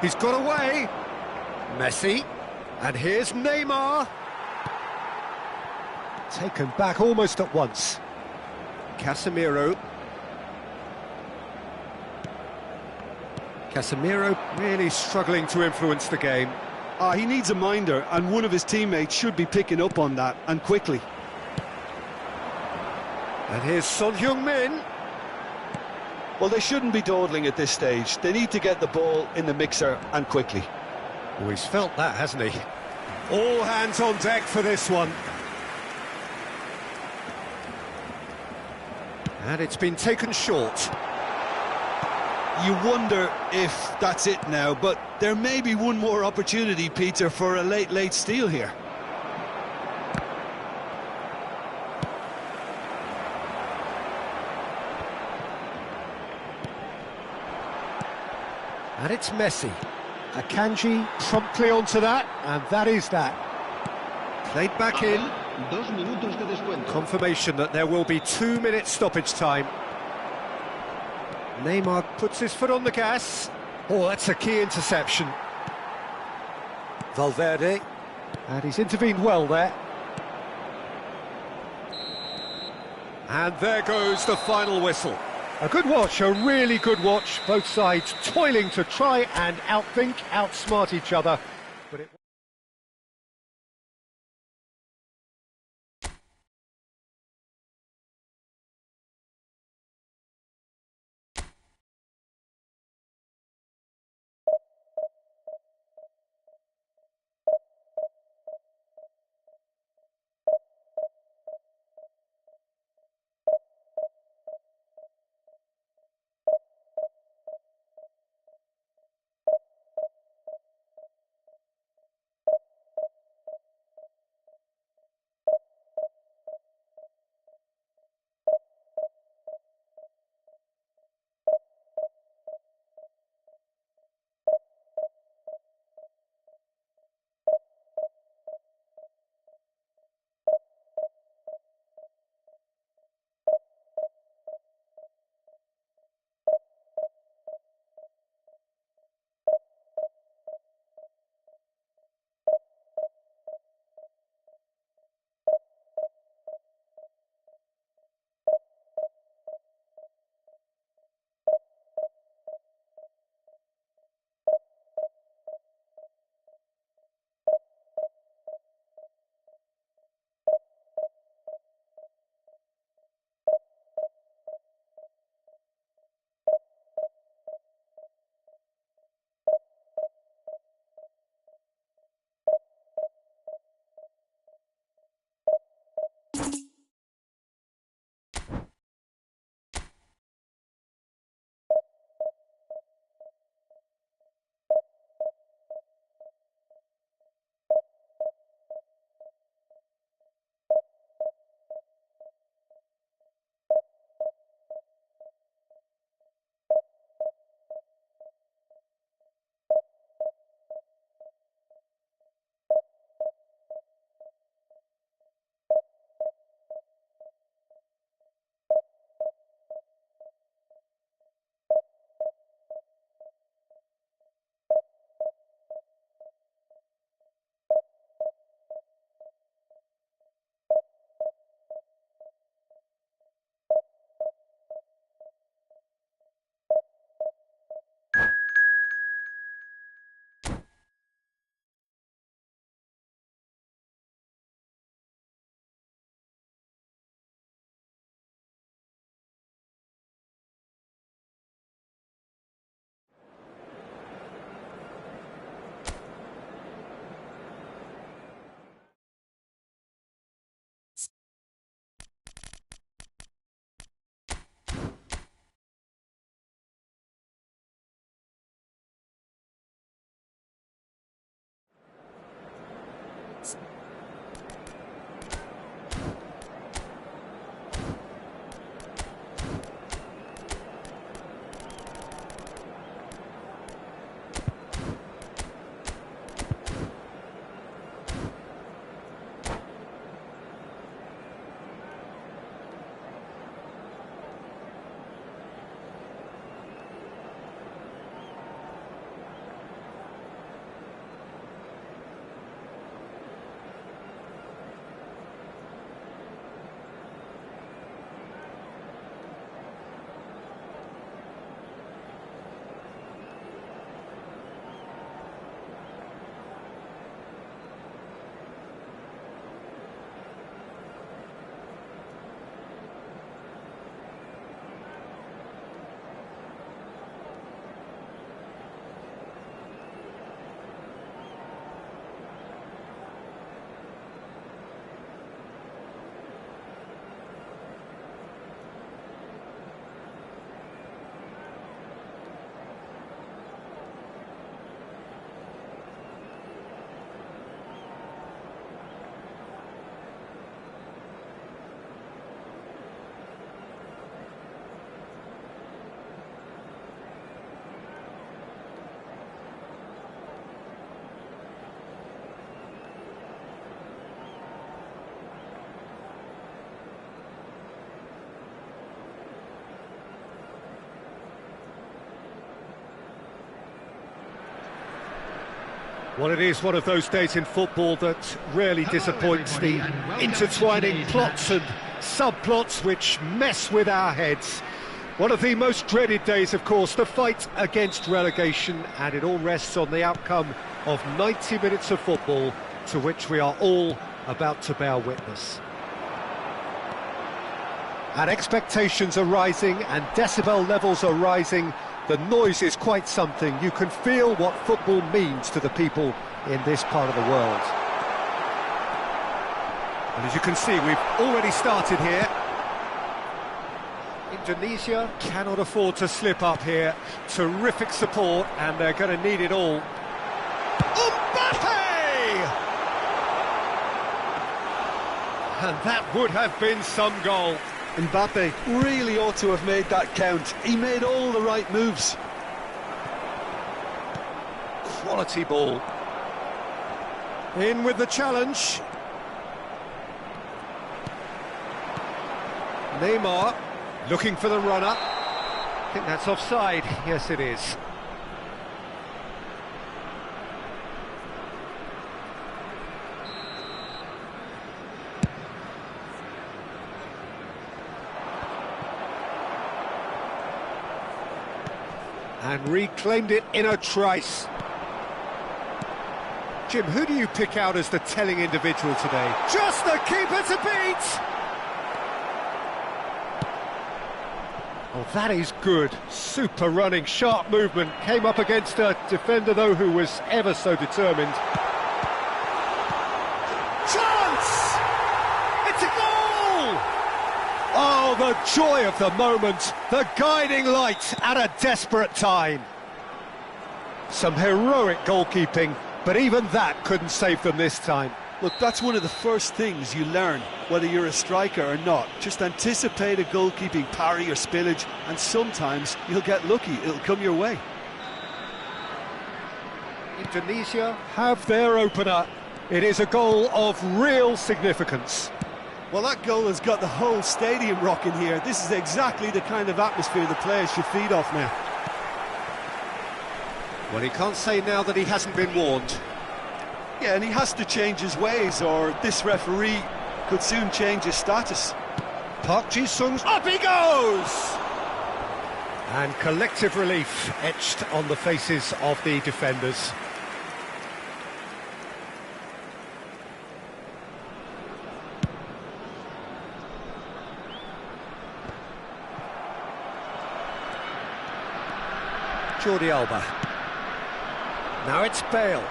He's got away. Messi. And here's Neymar. Taken back almost at once. Casemiro. Casemiro really struggling to influence the game. He needs a minder, and one of his teammates should be picking up on that, and quickly. And here's Son Heung-min. Well, they shouldn't be dawdling at this stage. They need to get the ball in the mixer, and quickly. Oh, he's felt that, hasn't he? All hands on deck for this one. And it's been taken short. You wonder if that's it now, but there may be one more opportunity, Peter, for a late steal here. And it's Messi. Akanji promptly onto that, and that is that. Played back in. 2 minutos de descuento. Confirmation that there will be 2 minutes stoppage time. Neymar puts his foot on the gas. Oh, that's a key interception. Valverde. And he's intervened well there. And there goes the final whistle. A good watch, a really good watch. Both sides toiling to try and outthink, outsmart each other. But it Well, it is one of those days in football that really disappoints, the intertwining plots and subplots which mess with our heads. One of the most dreaded days, of course, the fight against relegation, and it all rests on the outcome of 90 minutes of football to which we are all about to bear witness. And expectations are rising and decibel levels are rising. The noise is quite something. You can feel what football means to the people in this part of the world. And as you can see, we've already started here. Indonesia cannot afford to slip up here. Terrific support, and they're going to need it all. Mbappe! And that would have been some goal. Mbappe really ought to have made that count. He made all the right moves. Quality ball. In with the challenge. Neymar looking for the runner. I think that's offside. Yes, it is. And reclaimed it in a trice. Jim, who do you pick out as the telling individual today? Just the keeper to beat! Oh, that is good. Super running, sharp movement. Came up against a defender, though, who was ever so determined. Chance! It's a goal! Oh, the joy of the moment. The guiding light at a desperate time. Some heroic goalkeeping, but even that couldn't save them this time. Look, that's one of the first things you learn, whether you're a striker or not. Just anticipate a goalkeeping parry or spillage, and sometimes you'll get lucky, it'll come your way. Indonesia have their opener. It is a goal of real significance. Well, that goal has got the whole stadium rocking here. This is exactly the kind of atmosphere the players should feed off now. Well, he can't say now that he hasn't been warned. Yeah, and he has to change his ways, or this referee could soon change his status. Park Ji-sung's up he goes! And collective relief etched on the faces of the defenders. Jordi Alba. Now it's Bale.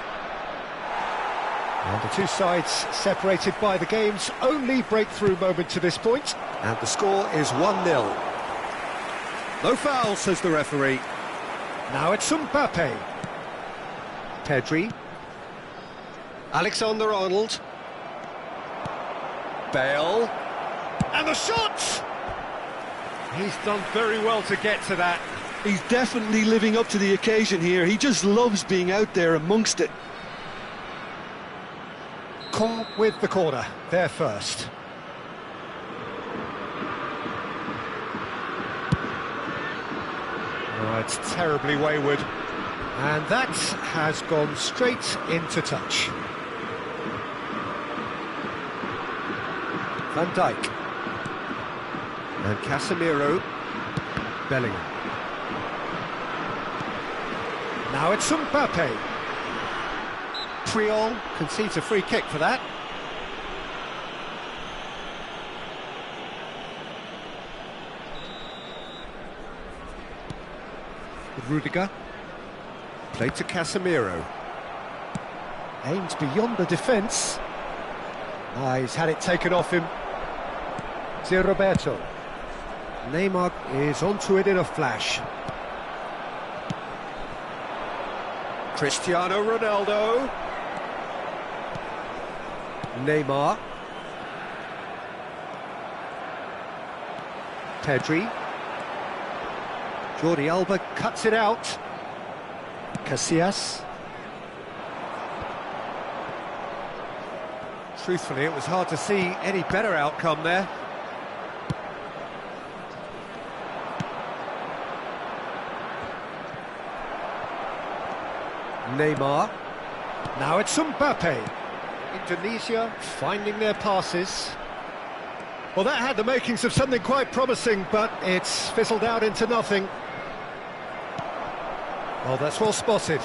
And the two sides separated by the game's only breakthrough moment to this point. And the score is 1-0. No foul, says the referee. Now it's Mbappe. Pedri. Alexander-Arnold. Bale. And the shot! He's done very well to get to that. He's definitely living up to the occasion here. He just loves being out there amongst it. Con with the corner, there first. Oh, it's terribly wayward. And that has gone straight into touch. Van Dijk. And Casemiro. Bellingham. Now it's Mbappe. Puyol concedes a free kick for that. Rudiger. Played to Casemiro. Aims beyond the defence. He's had it taken off him. Zé Roberto. Neymar is onto it in a flash. Cristiano Ronaldo. Neymar. Pedri. Jordi Alba cuts it out. Casillas. Truthfully, it was hard to see any better outcome there. Neymar. Now it's Mbappe. Indonesia finding their passes. Well, that had the makings of something quite promising, but it's fizzled out into nothing. Oh, that's well spotted.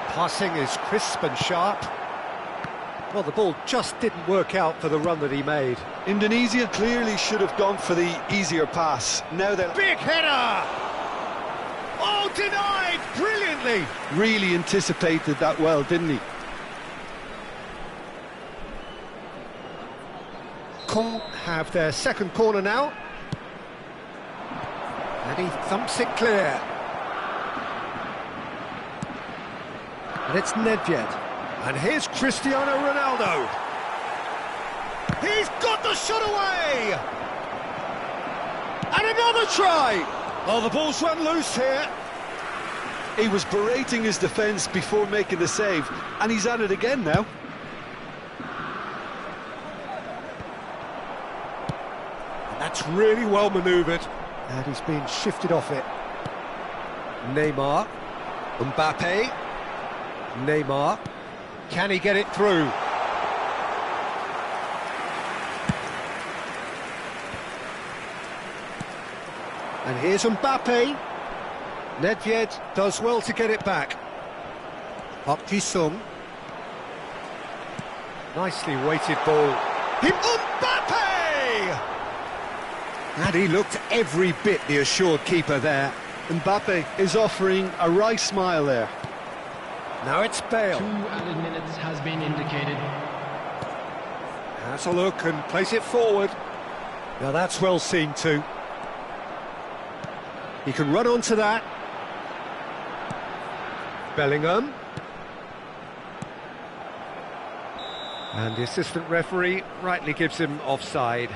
Passing is crisp and sharp. Well, the ball just didn't work out for the run that he made. Indonesia clearly should have gone for the easier pass. Now they're Big header! Oh, denied brilliantly! really anticipated that well, didn't he? Kong have their second corner now. And he thumps it clear. And it's Nedved. And here's Cristiano Ronaldo. He's got the shot away! And another try! Oh, the ball's run loose here. He was berating his defence before making the save, and he's at it again now. And that's really well manoeuvred. And he's been shifted off it. Neymar. Mbappe. Neymar. Can he get it through? And here's Mbappe. Nedved does well to get it back. Park Ji-sung. Nicely weighted ball. Mbappe! And he looked every bit the assured keeper there. Mbappe is offering a wry smile there. Now it's Bale. 2 added minutes has been indicated. Has a look and plays it forward. Now that's well seen too. He can run onto that. Bellingham. And the assistant referee rightly gives him offside.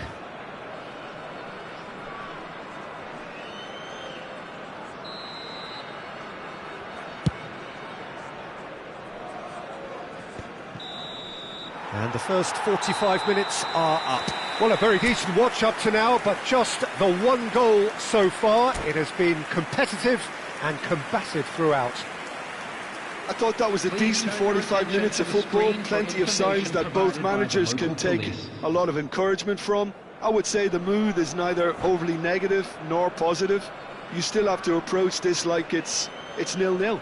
And the first 45 minutes are up. Well, a very decent watch up to now, but just the one goal so far. It has been competitive and combative throughout. I thought that was a decent 45 minutes of football, plenty of signs that both managers can take a lot of encouragement from. I would say the mood is neither overly negative nor positive. You still have to approach this like it's 0-0.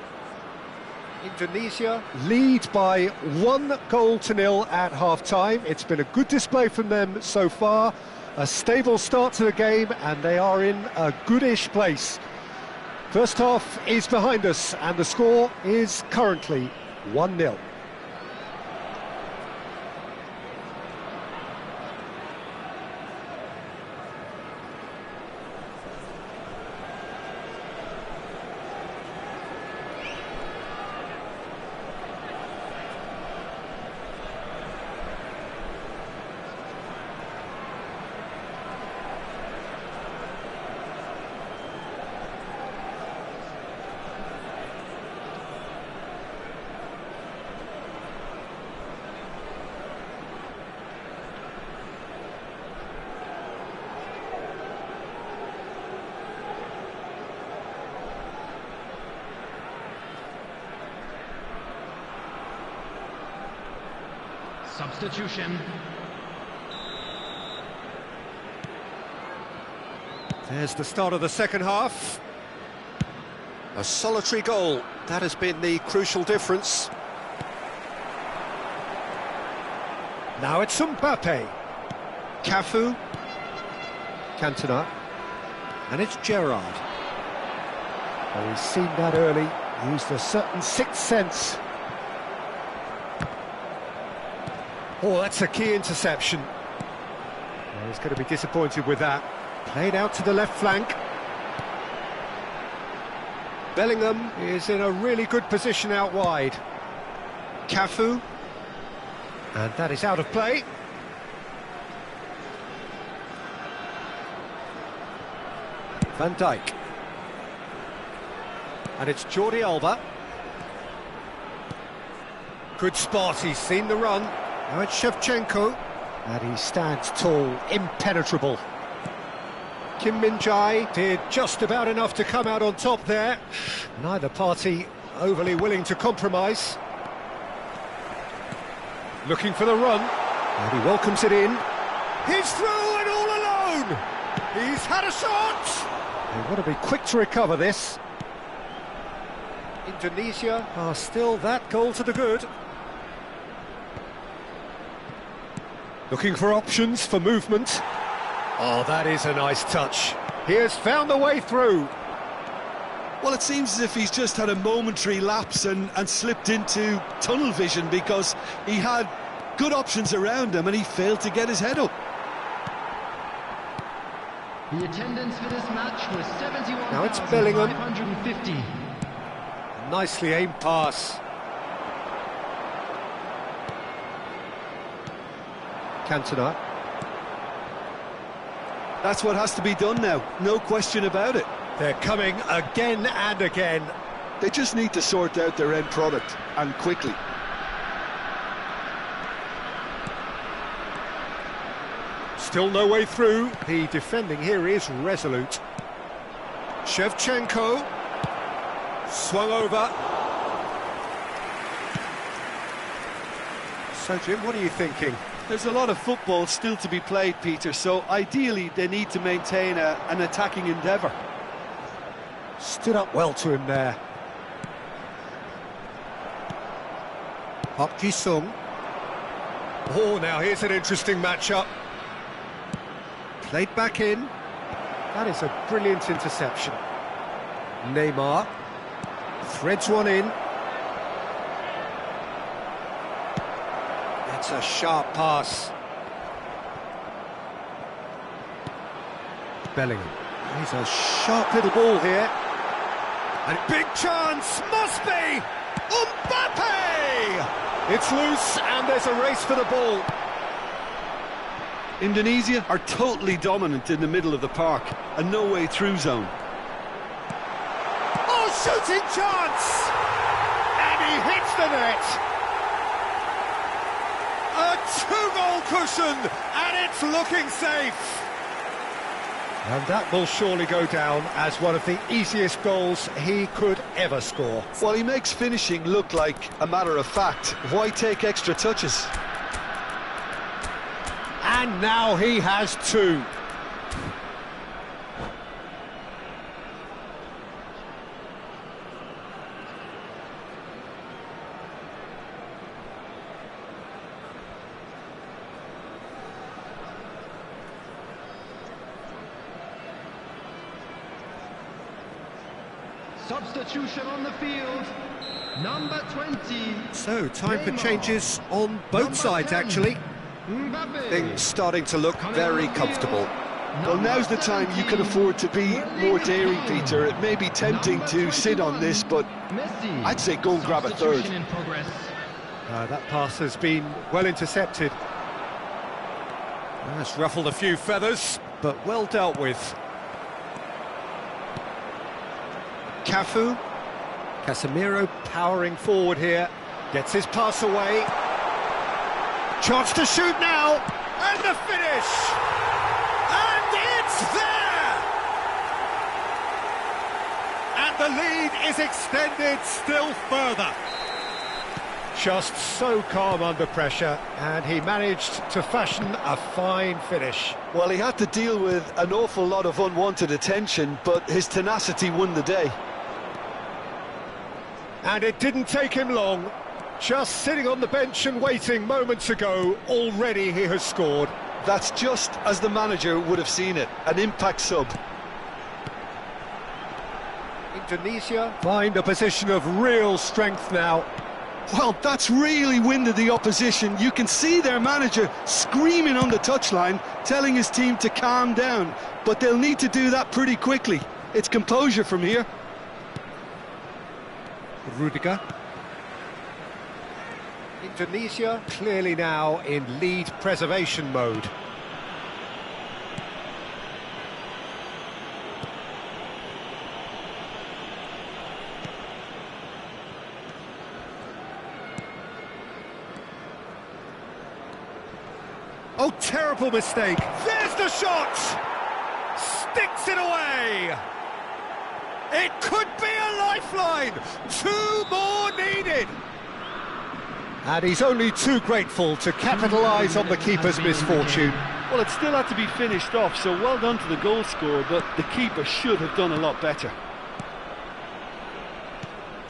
Indonesia lead by 1-0 at half-time. It's been a good display from them so far. A stable start to the game, and they are in a goodish place. First half is behind us, and the score is currently 1-0. Substitution. There's the start of the second half. A solitary goal. That has been the crucial difference. Now it's Mbappe. Cafu. Cantona. And it's Gerrard. Well, he's seen that early. Used a certain sixth sense. Oh, that's a key interception. Well, he's going to be disappointed with that. Played out to the left flank. Bellingham is in a really good position out wide. Cafu. And that is out of play. Van Dijk. And it's Jordi Alba. Good spot, he's seen the run. Now it's Shevchenko. And he stands tall, impenetrable. Kim Min-jae did just about enough to come out on top there. Neither party overly willing to compromise. Looking for the run, and he welcomes it in. He's through and all alone! He's had a shot! They want to be quick to recover this. Indonesia are still that goal to the good. Looking for options for movement. Oh, that is a nice touch. He has found the way through. Well, it seems as if he's just had a momentary lapse and slipped into tunnel vision, because he had good options around him and he failed to get his head up. The attendance for this match was Now it's Bellingham. 71,550. Nicely aimed pass. Cantona. That's what has to be done now, no question about it. They're coming again and again. They just need to sort out their end product, and quickly. Still no way through. The defending here is resolute. Shevchenko. Swung over. So, Jim, what are you thinking? There's a lot of football still to be played, Peter, so ideally they need to maintain an attacking endeavour. Stood up well to him there. Park Ji-sung. Oh, now here's an interesting matchup. Played back in. That is a brilliant interception. Neymar threads one in. It's a sharp pass. Bellingham. He's a sharp little ball here. And big chance, must be! Mbappe! It's loose and there's a race for the ball. Indonesia are totally dominant in the middle of the park, a no-way-through zone. Oh, shooting chance! And he hits the net! A two-goal cushion, and it's looking safe! And that will surely go down as one of the easiest goals he could ever score. Well, he makes finishing look like a matter of fact. Why take extra touches? And now he has two. Substitution on the field. Number 20. So, time for changes on both sides, actually. Mbappe. Things starting to look very comfortable. Well, now's the time you can afford to be more daring, Peter. It may be tempting to sit on this, but Messi. I'd say go and grab a third. Substitution in progress. That pass has been well intercepted. That's ruffled a few feathers, but well dealt with. Cafu. Casemiro powering forward here. Gets his pass away. Chance to shoot now. And the finish. And it's there. And the lead is extended still further. Just so calm under pressure, and he managed to fashion a fine finish. Well, he had to deal with an awful lot of unwanted attention, but his tenacity won the day. And it didn't take him long. Just sitting on the bench and waiting moments ago, already he has scored. That's just as the manager would have seen it, an impact sub. Indonesia find a position of real strength now. Well, that's really winded the opposition. You can see their manager screaming on the touchline, telling his team to calm down, but they'll need to do that pretty quickly. It's composure from here. Rudiger. Indonesia clearly now in lead preservation mode. Oh, terrible mistake. There's the shot! Sticks it away! It could be a life lifeline! 2 more needed! And he's only too grateful to capitalise on the keeper's misfortune. Well, it still had to be finished off, so well done to the goal scorer, but the keeper should have done a lot better.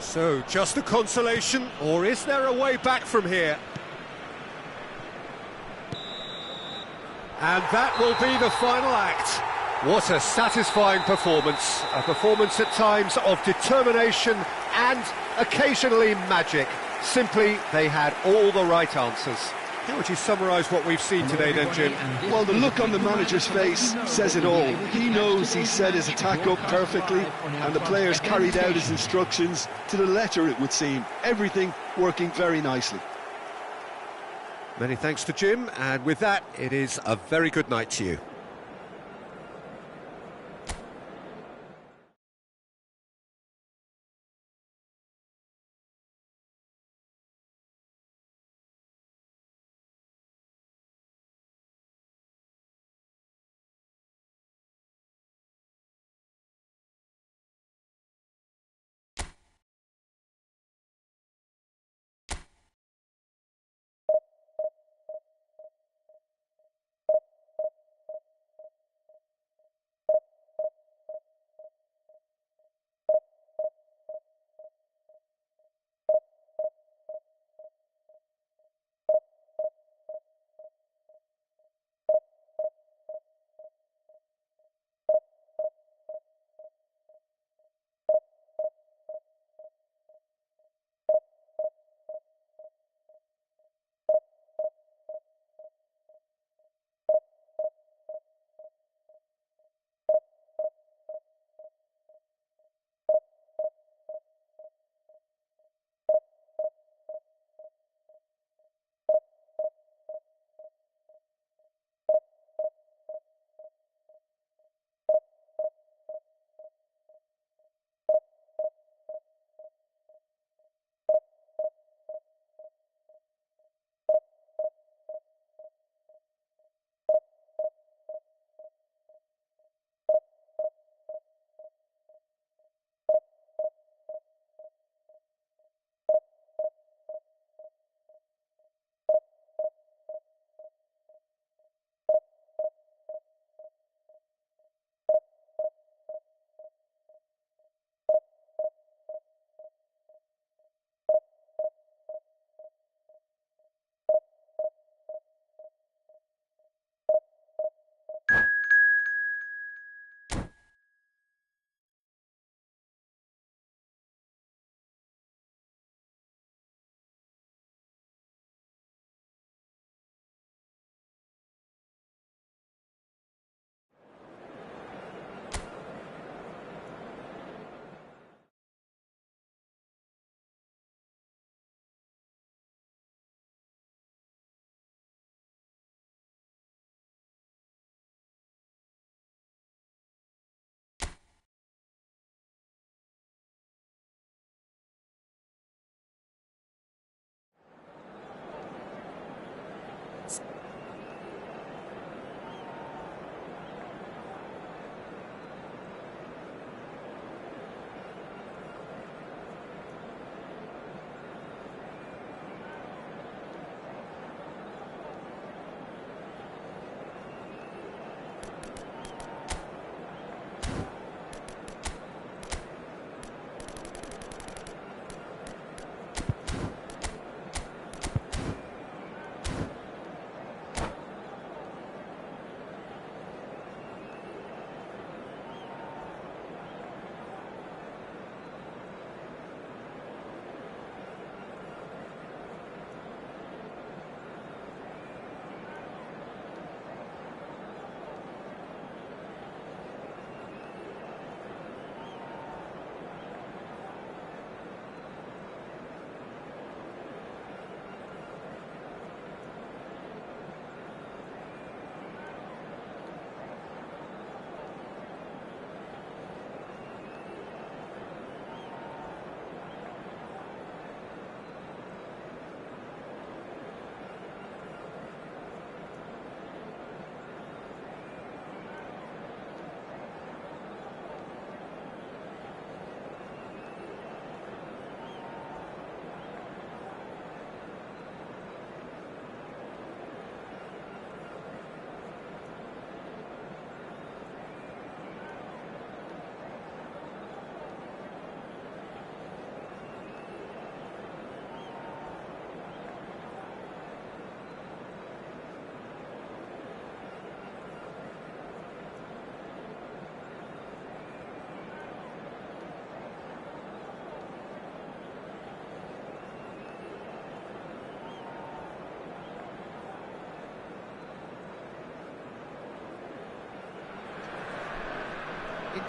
So, just a consolation, or is there a way back from here? And that will be the final act. What a satisfying performance. A performance at times of determination and occasionally magic. Simply, they had all the right answers. How would you summarise what we've seen today then, Jim? Well, the look on the manager's face says it all. He knows he set his attack up perfectly, and the players carried out his instructions to the letter, it would seem. Everything working very nicely. Many thanks to Jim, and with that, it is a very good night to you.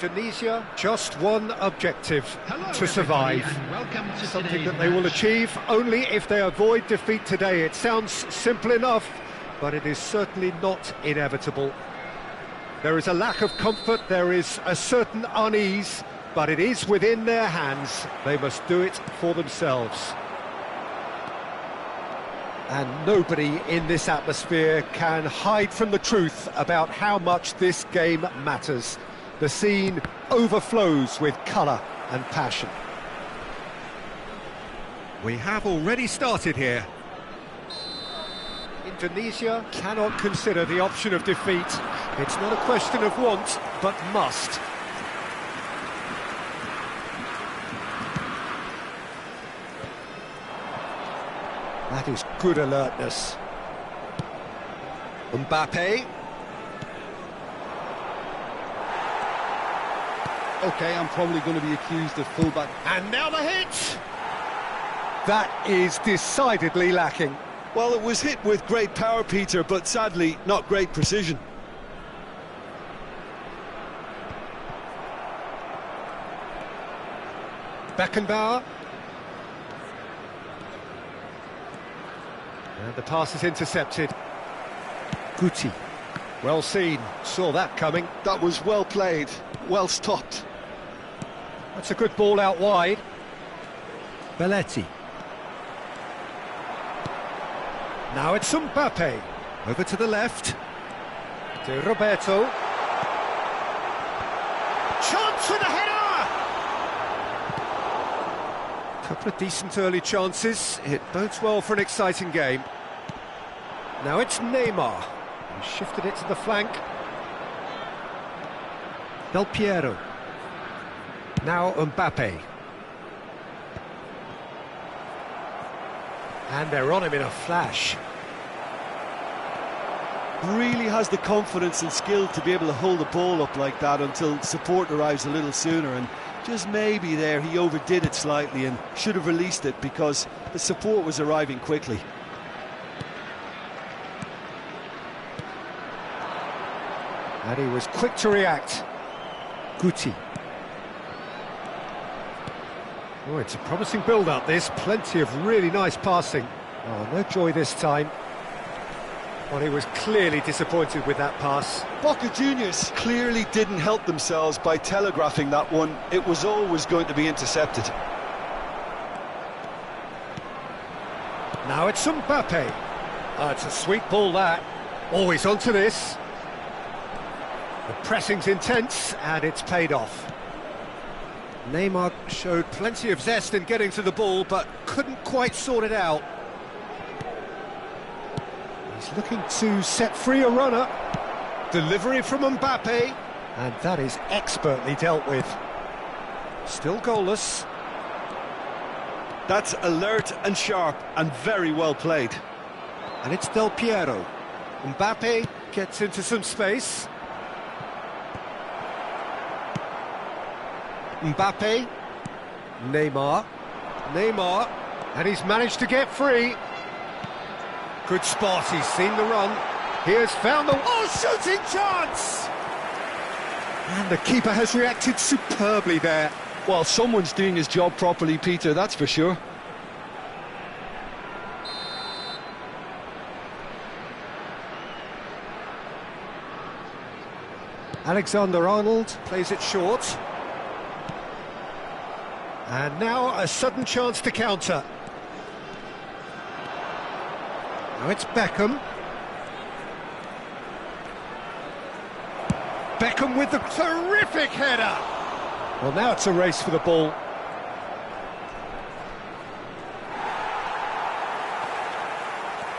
Indonesia, just one objective: Hello, to survive. everybody, and welcome to Something today's that they will match. achieve only if they avoid defeat today. It sounds simple enough, but it is certainly not inevitable. There is a lack of comfort, there is a certain unease, but it is within their hands. They must do it for themselves. And nobody in this atmosphere can hide from the truth about how much this game matters. The scene overflows with colour and passion. We have already started here. Indonesia cannot consider the option of defeat. It's not a question of want, but must. That is good alertness. Mbappe. Okay, I'm probably going to be accused of fullback. And now the hit! That is decidedly lacking. Well, it was hit with great power, Peter, but sadly, not great precision. Beckenbauer. And the pass is intercepted. Guti. Well seen, saw that coming. That was well played, well stopped. That's a good ball out wide. Belletti. Now it's Mbappe. Over to the left. To Roberto. Chance for the header! Couple of decent early chances. It bodes well for an exciting game. Now it's Neymar. He shifted it to the flank. Del Piero. Now Mbappe. And they're on him in a flash. Really has the confidence and skill to be able to hold the ball up like that until support arrives a little sooner, and just maybe there he overdid it slightly and should have released it because the support was arriving quickly. And he was quick to react. Guti. Oh, it's a promising build-up, this. Plenty of really nice passing. Oh, no joy this time. Well, he was clearly disappointed with that pass. Boca Juniors clearly didn't help themselves by telegraphing that one. It was always going to be intercepted. Now it's Mbappe. Oh, it's a sweet ball, that. Always onto this. The pressing's intense, and it's paid off. Neymar showed plenty of zest in getting to the ball, but couldn't quite sort it out. He's looking to set free a runner. Delivery from Mbappe, and that is expertly dealt with. Still goalless. That's alert and sharp and very well played. And it's Del Piero. Mbappe gets into some space. Mbappe. Neymar. Neymar. And he's managed to get free. Good spot, he's seen the run. He has found the... Oh, shooting chance! And the keeper has reacted superbly there. Well, someone's doing his job properly, Peter, that's for sure. Alexander-Arnold plays it short. And now a sudden chance to counter. Now it's Beckham. Beckham with the terrific header. Well, now it's a race for the ball.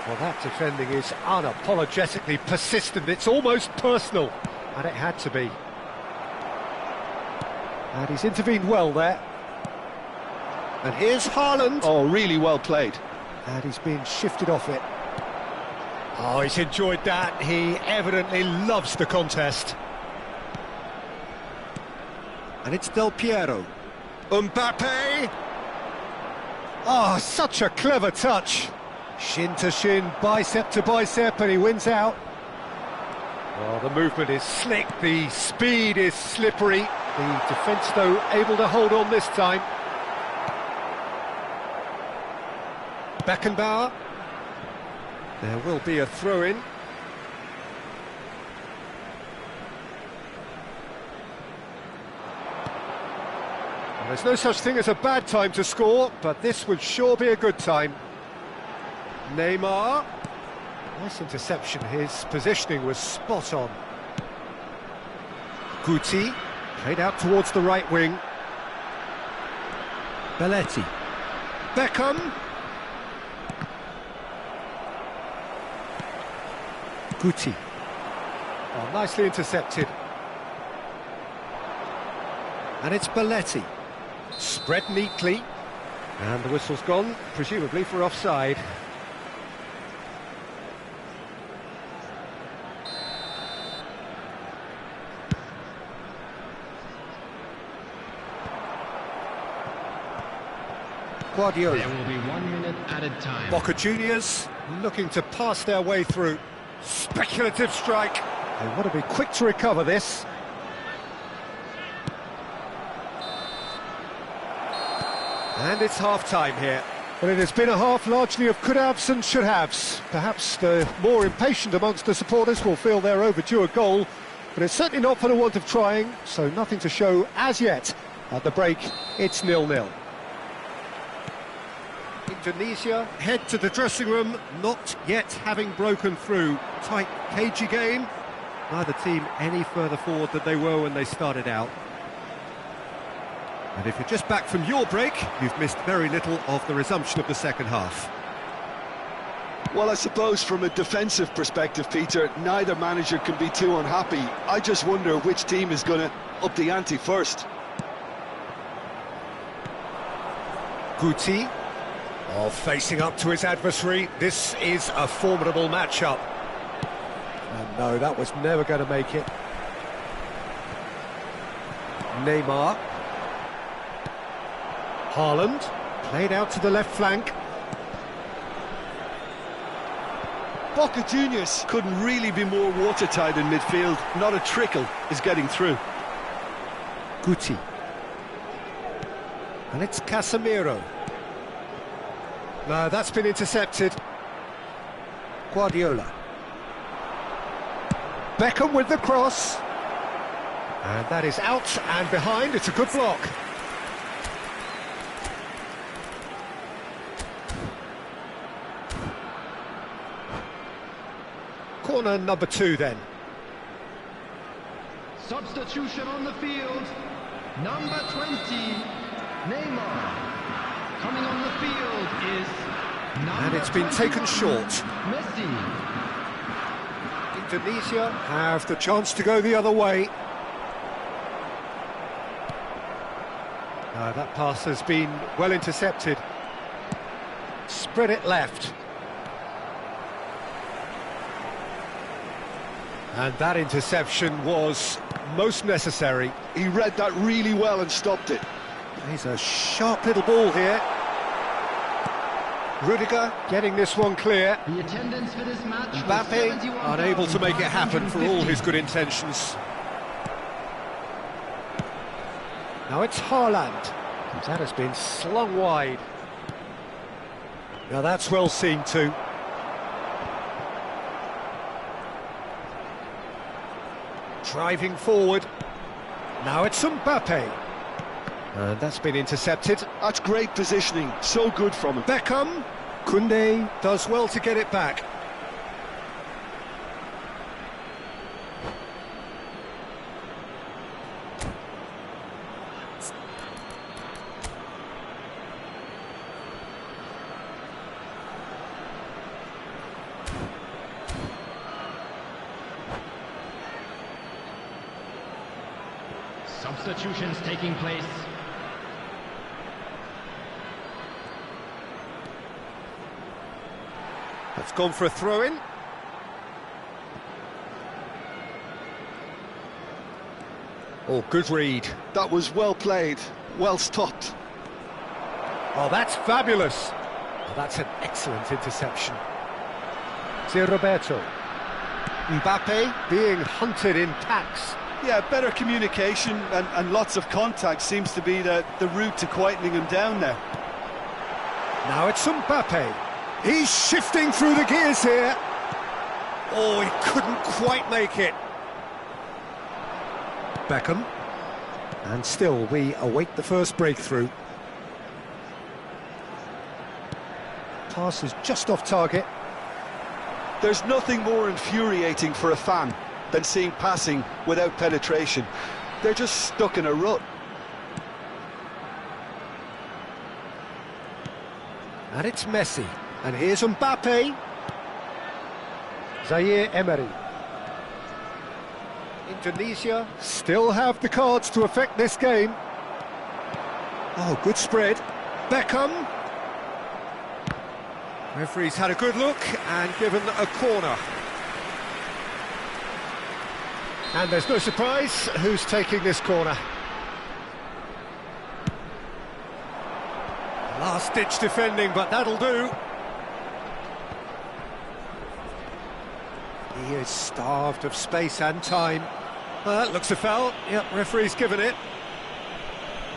Well, that defending is unapologetically persistent. It's almost personal, and it had to be. And he's intervened well there. And here's Haaland. Oh, really well played. And he's been shifted off it. Oh, he's enjoyed that. He evidently loves the contest. And it's Del Piero. Mbappe! Oh, such a clever touch. Shin to shin, bicep to bicep, and he wins out. Oh, the movement is slick, the speed is slippery. The defence, though, able to hold on this time. Beckenbauer. There will be a throw-in. There's no such thing as a bad time to score, but this would sure be a good time. Neymar. Nice interception, his positioning was spot on. Guti, played out towards the right wing. Belletti. Beckham. Guti. Oh, nicely intercepted. And it's Belletti. Spread neatly. And the whistle's gone, presumably for offside. Guardiola. There will be 1 minute added time. Boca Juniors looking to pass their way through. Speculative strike. They want to be quick to recover this. And it's half-time here. Well, it has been a half largely of could-haves and should-haves. Perhaps the more impatient amongst the supporters will feel they're overdue a goal, but it's certainly not for the want of trying, so nothing to show as yet. At the break, it's 0-0. Indonesia head to the dressing room, not yet having broken through. Tight, cagey game. Neither team any further forward than they were when they started out. And if you're just back from your break, you've missed very little of the resumption of the second half. Well, I suppose from a defensive perspective, Peter, neither manager can be too unhappy. I just wonder which team is going to up the ante first. Guti, facing up to his adversary. This is a formidable matchup. And no, that was never going to make it. Neymar. Haaland, played out to the left flank. Boca Juniors couldn't really be more watertight in midfield. Not a trickle is getting through. Guti. And it's Casemiro. No, that's been intercepted. Guardiola. Beckham with the cross. And that is out and behind. It's a good block. Corner number 2 then. Substitution on the field. Number 20, Neymar. Coming on the field is number And it's been taken 21, short. Messi. Indonesia have the chance to go the other way. That pass has been well intercepted. Spread it left. And that interception was most necessary. He read that really well and stopped it. He's a sharp little ball here. Rudiger getting this one clear. The attendance for this match was Mbappe unable to make it happen for all his good intentions. Now it's Haaland. That has been slung wide. Now that's well seen too. Driving forward. Now it's Mbappe. And that's been intercepted. That's great positioning. So good from him. Beckham. Koundé does well to get it back. Substitutions taking place. That's gone for a throw-in. Oh, good read. That was well played, well stopped. Oh, that's fabulous. Oh, that's an excellent interception. Roberto. Mbappe being hunted in packs. Yeah, better communication and lots of contact seems to be the route to quietening him down now. Now it's Mbappe. He's shifting through the gears here. Oh, he couldn't quite make it. Beckham. And still, we await the first breakthrough. Pass is just off target. There's nothing more infuriating for a fan than seeing passing without penetration. They're just stuck in a rut. And it's Messi. And here's Mbappe. Zaire Emery. Indonesia still have the cards to affect this game. Oh, good spread. Beckham. Referee's had a good look and given a corner. And there's no surprise who's taking this corner. Last-ditch defending, but that'll do. He is starved of space and time. Well, that looks a foul. Yep, referee's given it.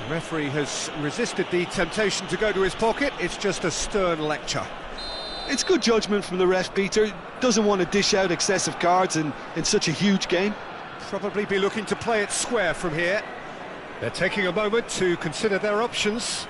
The referee has resisted the temptation to go to his pocket. It's just a stern lecture. It's good judgment from the ref, Peter. Doesn't want to dish out excessive cards in such a huge game. Probably be looking to play it square from here. They're taking a moment to consider their options.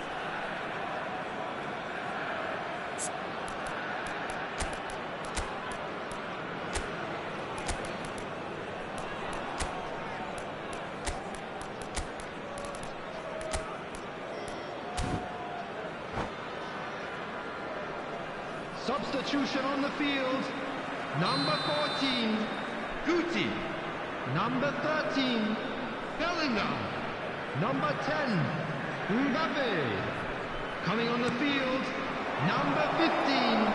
Substitution on the field. Number 14, Guti. Number 13, Bellingham. Number 10, Mbappe. Coming on the field, number 15,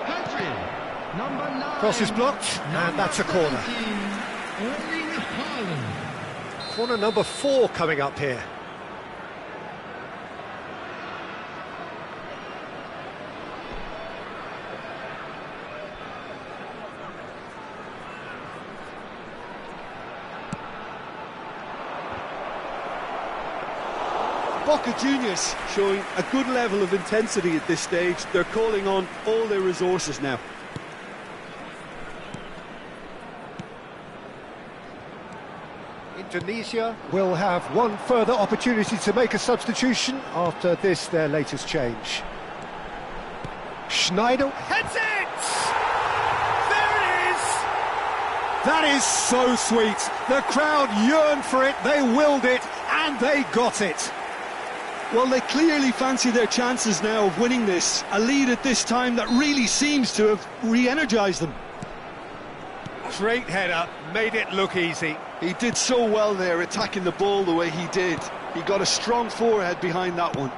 Pedri. Number 9. Cross is blocked, and that's a corner. Erling Haaland. Corner number 4 coming up here. Boca Juniors showing a good level of intensity at this stage. They're calling on all their resources now. Indonesia will have one further opportunity to make a substitution after this, their latest change. Schneider heads it! There it is! That is so sweet. The crowd yearned for it, they willed it, and they got it. Well, they clearly fancy their chances now of winning this. A lead at this time that really seems to have re-energised them. Great header, made it look easy. He did so well there, attacking the ball the way he did. He got a strong forehead behind that one.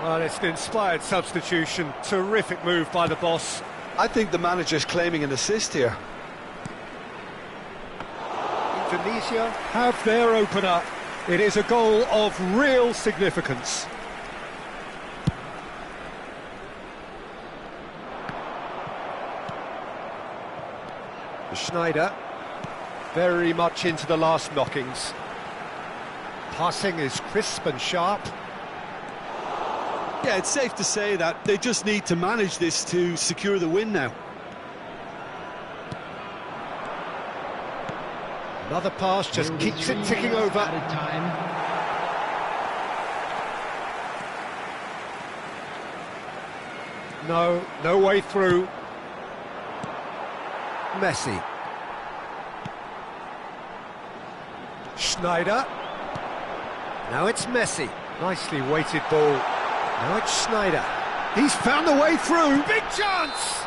Well, it's an inspired substitution. Terrific move by the boss. I think the manager's claiming an assist here. Indonesia have their opener. It is a goal of real significance. Schneider, very much into the last knockings. Passing is crisp and sharp. Yeah, it's safe to say that they just need to manage this to secure the win now. Another pass just keeps it ticking over. No way through. Messi. Schneider. Now it's Messi. Nicely weighted ball. Now it's Schneider. He's found the way through. Big chance!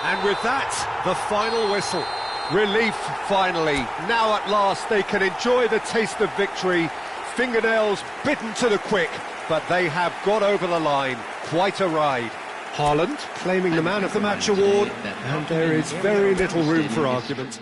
And with that, the final whistle. Relief, finally. Now at last they can enjoy the taste of victory. Fingernails bitten to the quick, but they have got over the line. Quite a ride. Haaland claiming the Man of the Match award, and there is very little room for argument.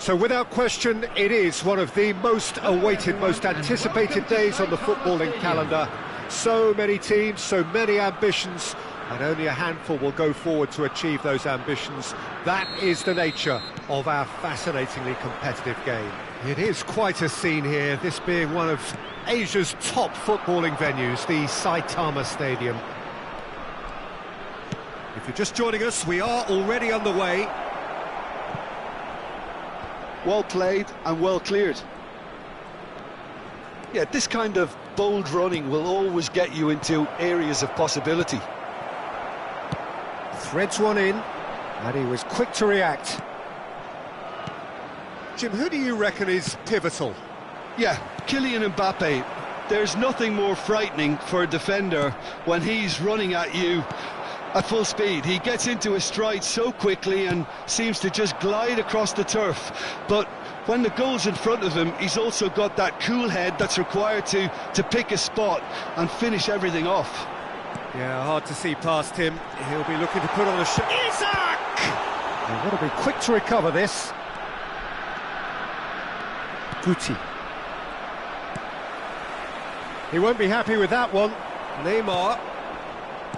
So without question, it is one of the most awaited, most anticipated days on the footballing calendar. So many teams, so many ambitions, and only a handful will go forward to achieve those ambitions. That is the nature of our fascinatingly competitive game. It is quite a scene here, this being one of Asia's top footballing venues, the Saitama Stadium. If you're just joining us, we are already underway. Well played and well cleared. Yeah, this kind of bold running will always get you into areas of possibility. Threads one in, and he was quick to react. Jim, who do you reckon is pivotal? Yeah, Kylian Mbappe. There's nothing more frightening for a defender when he's running at you at full speed. He gets into his stride so quickly and seems to just glide across the turf. But when the goal's in front of him, he's also got that cool head that's required to pick a spot and finish everything off. Yeah, hard to see past him. He'll be looking to put on a shot. Isak! They've got to be quick to recover this. Guti. He won't be happy with that one. Neymar.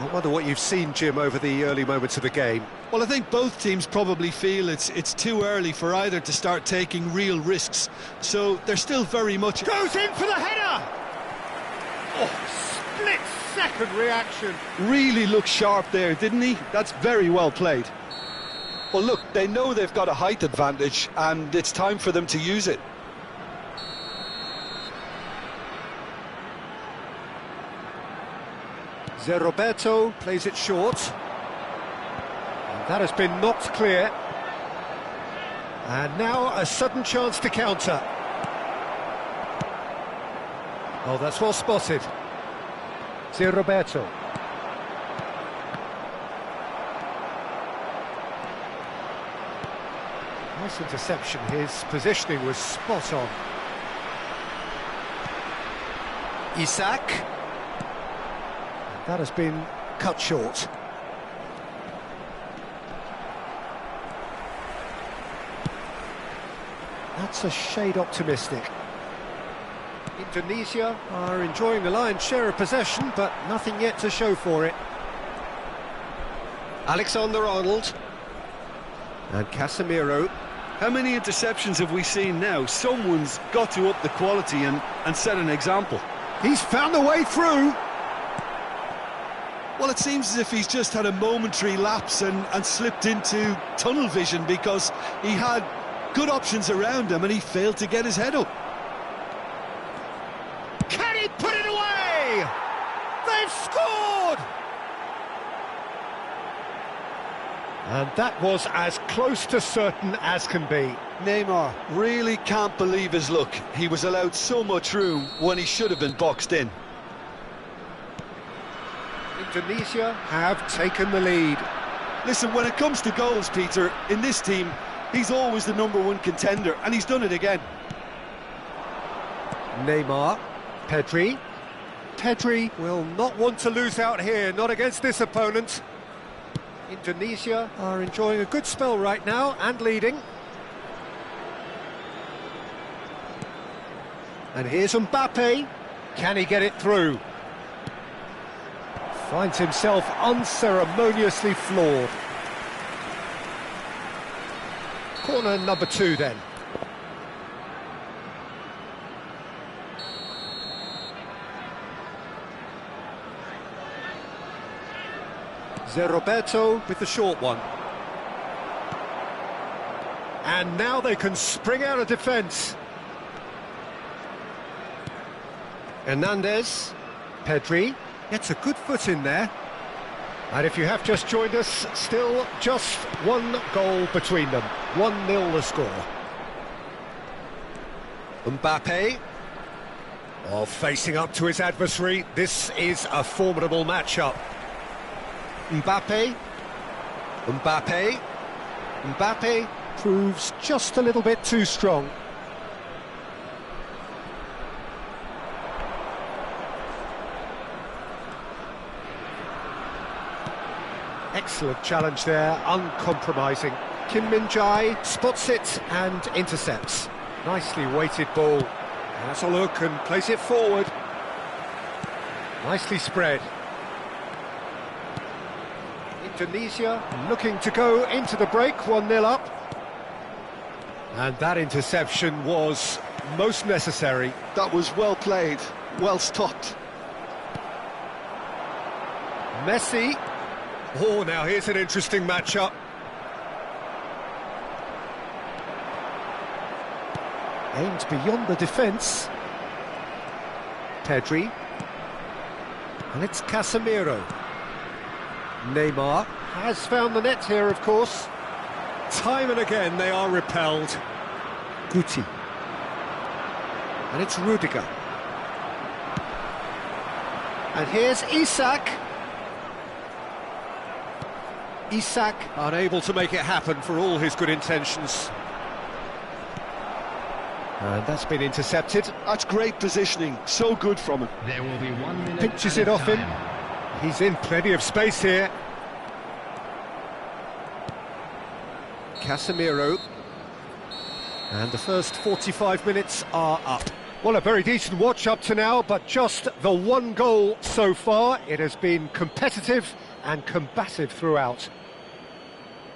I wonder what you've seen, Jim, over the early moments of the game. Well, I think both teams probably feel it's too early for either to start taking real risks. So they're still very much... Goes in for the header! Oh, split-second reaction. Really looked sharp there, didn't he? That's very well played. Well, look, they know they've got a height advantage, and it's time for them to use it. Roberto plays it short. And that has been knocked clear. And now a sudden chance to counter. Oh, that's well spotted. Roberto. Nice interception. His positioning was spot on. Isak. That has been cut short. That's a shade optimistic. Indonesia are enjoying the lion's share of possession, but nothing yet to show for it. Alexander-Arnold. And Casemiro. How many interceptions have we seen now? Someone's got to up the quality and set an example. He's found a way through. Well, it seems as if he's just had a momentary lapse and slipped into tunnel vision because he had good options around him and he failed to get his head up. Can he put it away? They've scored! And that was as close to certain as can be. Neymar really can't believe his luck. He was allowed so much room when he should have been boxed in. Indonesia have taken the lead. Listen, when it comes to goals, Peter, in this team, he's always the #1 contender, and he's done it again. Neymar, Pedri. Pedri will not want to lose out here, not against this opponent. Indonesia are enjoying a good spell right now and leading. And here's Mbappe. Can he get it through? Finds himself unceremoniously floored. Corner number 2 then. Roberto with the short one. And now they can spring out of defence. Hernandez, Pedri. Gets a good foot in there. And if you have just joined us, still just one goal between them. 1-0 the score. Mbappe. Oh, facing up to his adversary. This is a formidable matchup. Mbappe. Mbappe. Mbappe proves just a little bit too strong. Excellent challenge there, uncompromising. Kim Min-jae spots it and intercepts. Nicely weighted ball. That's a look and plays it forward. Nicely spread. Indonesia looking to go into the break, 1-0 up. And that interception was most necessary. That was well played, well stopped. Messi. Oh, now here's an interesting matchup. Aimed beyond the defence. Pedri. And it's Casemiro. Neymar has found the net here, of course. Time and again they are repelled. Guti. And it's Rudiger. And here's Isak. Isak unable to make it happen for all his good intentions. And that's been intercepted. That's great positioning, so good from him. There will be 1 minute. Pinches it off him. He's in plenty of space here. Casemiro. And the first 45 minutes are up. Well, a very decent watch up to now, but just the one goal so far. It has been competitive and combative throughout.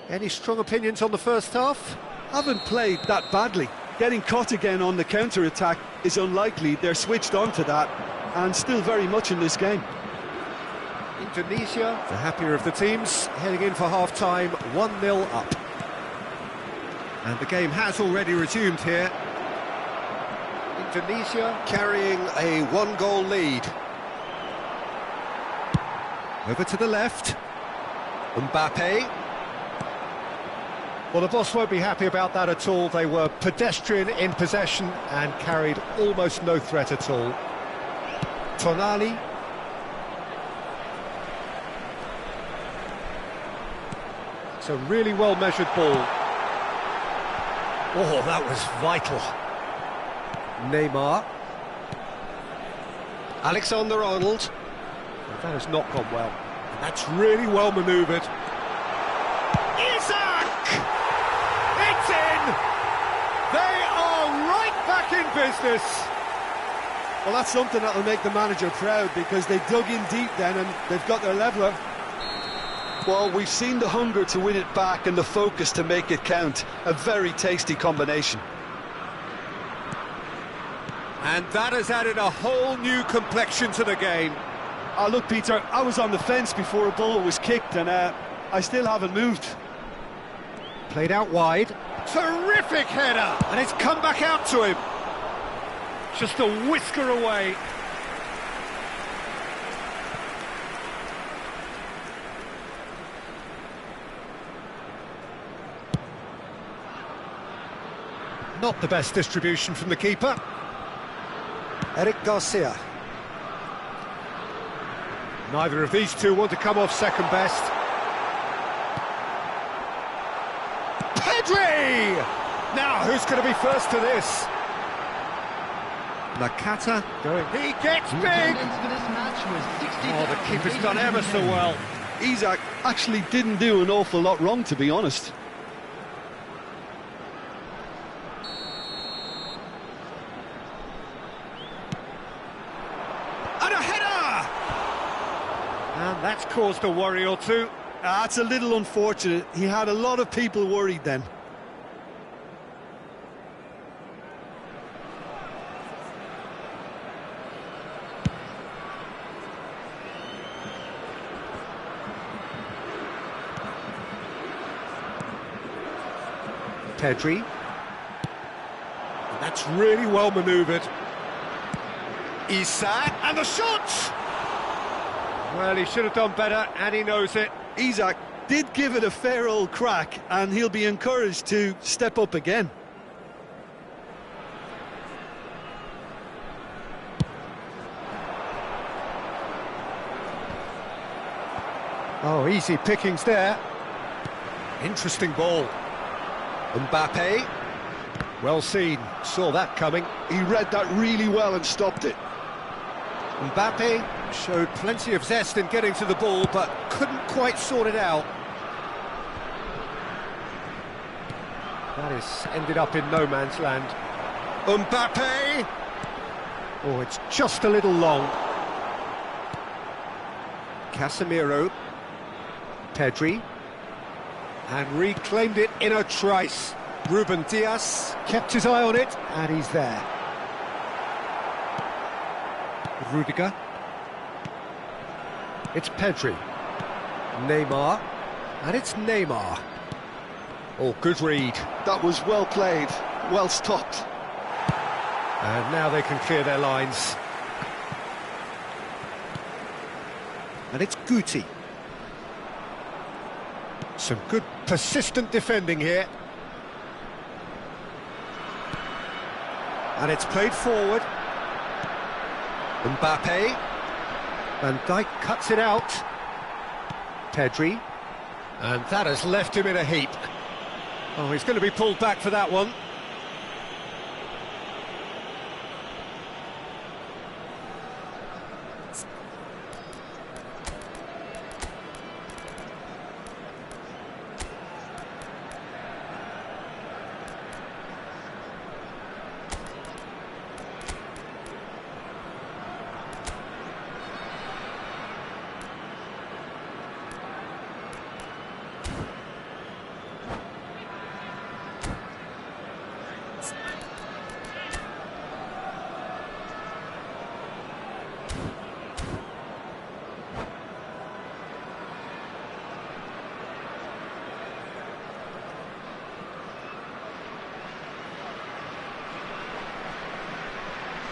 Any strong opinions on the first half? Haven't played that badly. Getting caught again on the counter-attack is unlikely. They're switched on to that and still very much in this game. Indonesia, the happier of the teams, heading in for half-time, 1-0 up. And the game has already resumed here. Indonesia carrying a one-goal lead. Over to the left. Mbappe. Well, the boss won't be happy about that at all. They were pedestrian in possession and carried almost no threat at all. Tonali. It's a really well-measured ball. Oh, that was vital. Neymar. Alexander-Arnold. That has not gone well. That's really well manoeuvred. Isak! It's in! They are right back in business. Well, that's something that'll make the manager proud, because they dug in deep then and they've got their leveller. Well, we've seen the hunger to win it back and the focus to make it count. A very tasty combination. And that has added a whole new complexion to the game. Oh, look, Peter, I was on the fence before a ball was kicked and I still haven't moved. Played out wide. Terrific header! And it's come back out to him. Just a whisker away. Not the best distribution from the keeper. Eric Garcia. Neither of these two want to come off second best. Pedri! Now, who's going to be first to this? Nakata going. He gets big! Oh, the keeper's done ever so well. Isak actually didn't do an awful lot wrong, to be honest. And a header! And that's caused a worry or two. That's a little unfortunate. He had a lot of people worried then. Pedri. And that's really well manoeuvred. Isak, and the shot! Well, he should have done better, and he knows it. Isak did give it a fair old crack, and he'll be encouraged to step up again. Oh, easy pickings there. Interesting ball. Mbappe. Well seen, saw that coming. He read that really well and stopped it. Mbappe showed plenty of zest in getting to the ball, but couldn't quite sort it out. That is ended up in no man's land. Mbappe! Oh, it's just a little long. Casemiro. Pedri. And reclaimed it in a trice. Ruben Dias kept his eye on it, and he's there. Rudiger. It's Pedri. Neymar. And it's Neymar. Oh, good read. That was well played, well stopped. And now they can clear their lines. And it's Guti. Some good persistent defending here. And it's played forward. Mbappe. Van Dijk cuts it out. Pedri. And that has left him in a heap. Oh, he's going to be pulled back for that one.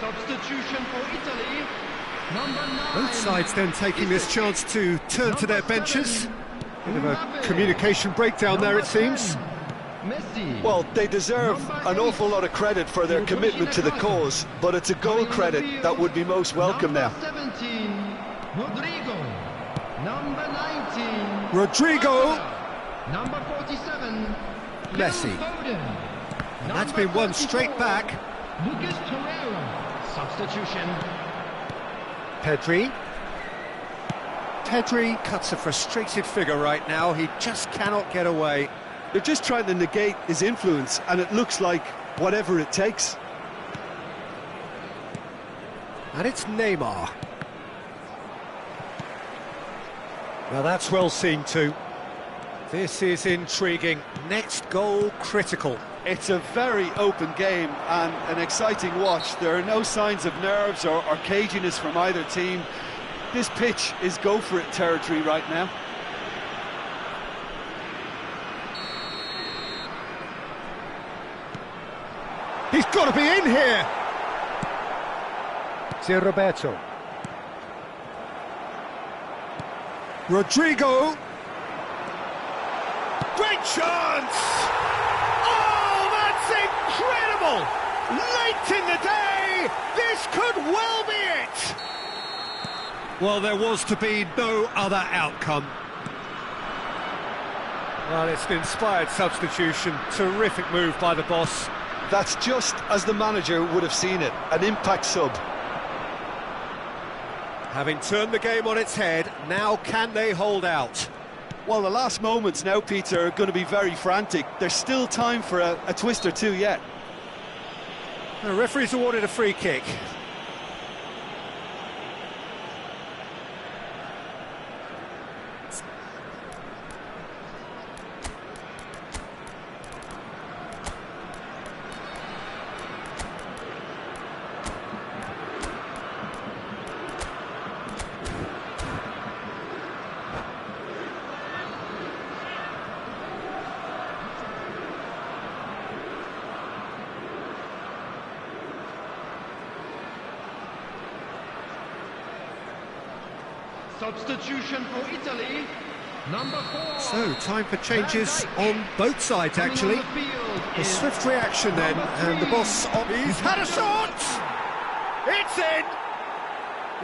Substitution for Italy, number 9. Both sides then taking this chance to turn to their benches. Bit of a communication breakdown there, it seems. Messi. Well, they deserve an awful lot of credit for their commitment to the cause, but it's a goal credit that would be most welcome now. Number 17, Rodrigo. Number 19, Rodrigo. Number 47, Messi. Foden. And that's been won straight back. Lucas Torreira. Substitution. Pedri. Pedri cuts a frustrated figure right now. He just cannot get away. They're just trying to negate his influence, and it looks like whatever it takes. And it's Neymar. Well, that's well seen too. This is intriguing. Next goal critical. It's a very open game and an exciting watch. There are no signs of nerves or caginess from either team. This pitch is go-for-it territory right now. He's got to be in here! It's Roberto. Rodrigo. Great chance! Oh, that's incredible! Late in the day, this could well be it! Well, there was to be no other outcome. Well, it's an inspired substitution. Terrific move by the boss. That's just as the manager would have seen it, an impact sub. Having turned the game on its head, now can they hold out? Well, the last moments now, Peter, are going to be very frantic. There's still time for a twist or two yet. The referee's awarded a free kick. Substitution for Italy, number 4. So, time for changes on both sides, actually. A swift reaction then, and the boss... He's had a shot! It's in!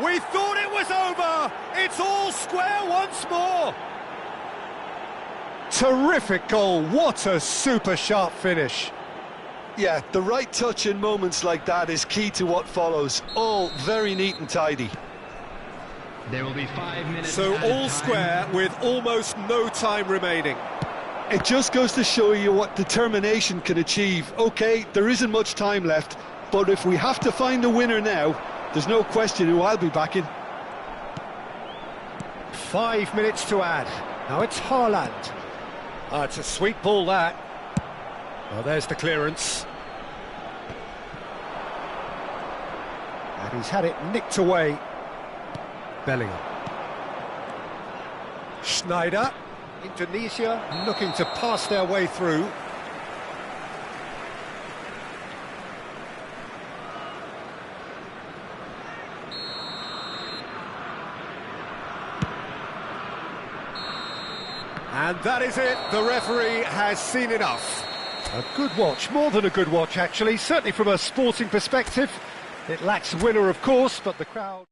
We thought it was over! It's all square once more! Terrific goal, what a super sharp finish. Yeah, the right touch in moments like that is key to what follows. All very neat and tidy. There will be 5 minutes. So all added time. square with almost no time remaining. It just goes to show you what determination can achieve. OK, there isn't much time left, but if we have to find a winner now, there's no question who I'll be backing. 5 minutes to add. Now it's Haaland. Oh, it's a sweet ball, that. Well, there's the clearance. And he's had it nicked away. Bellingham. Schneider. Indonesia looking to pass their way through. And that is it, the referee has seen enough. A good watch, more than a good watch actually, certainly from a sporting perspective. It lacks winner of course, but the crowd...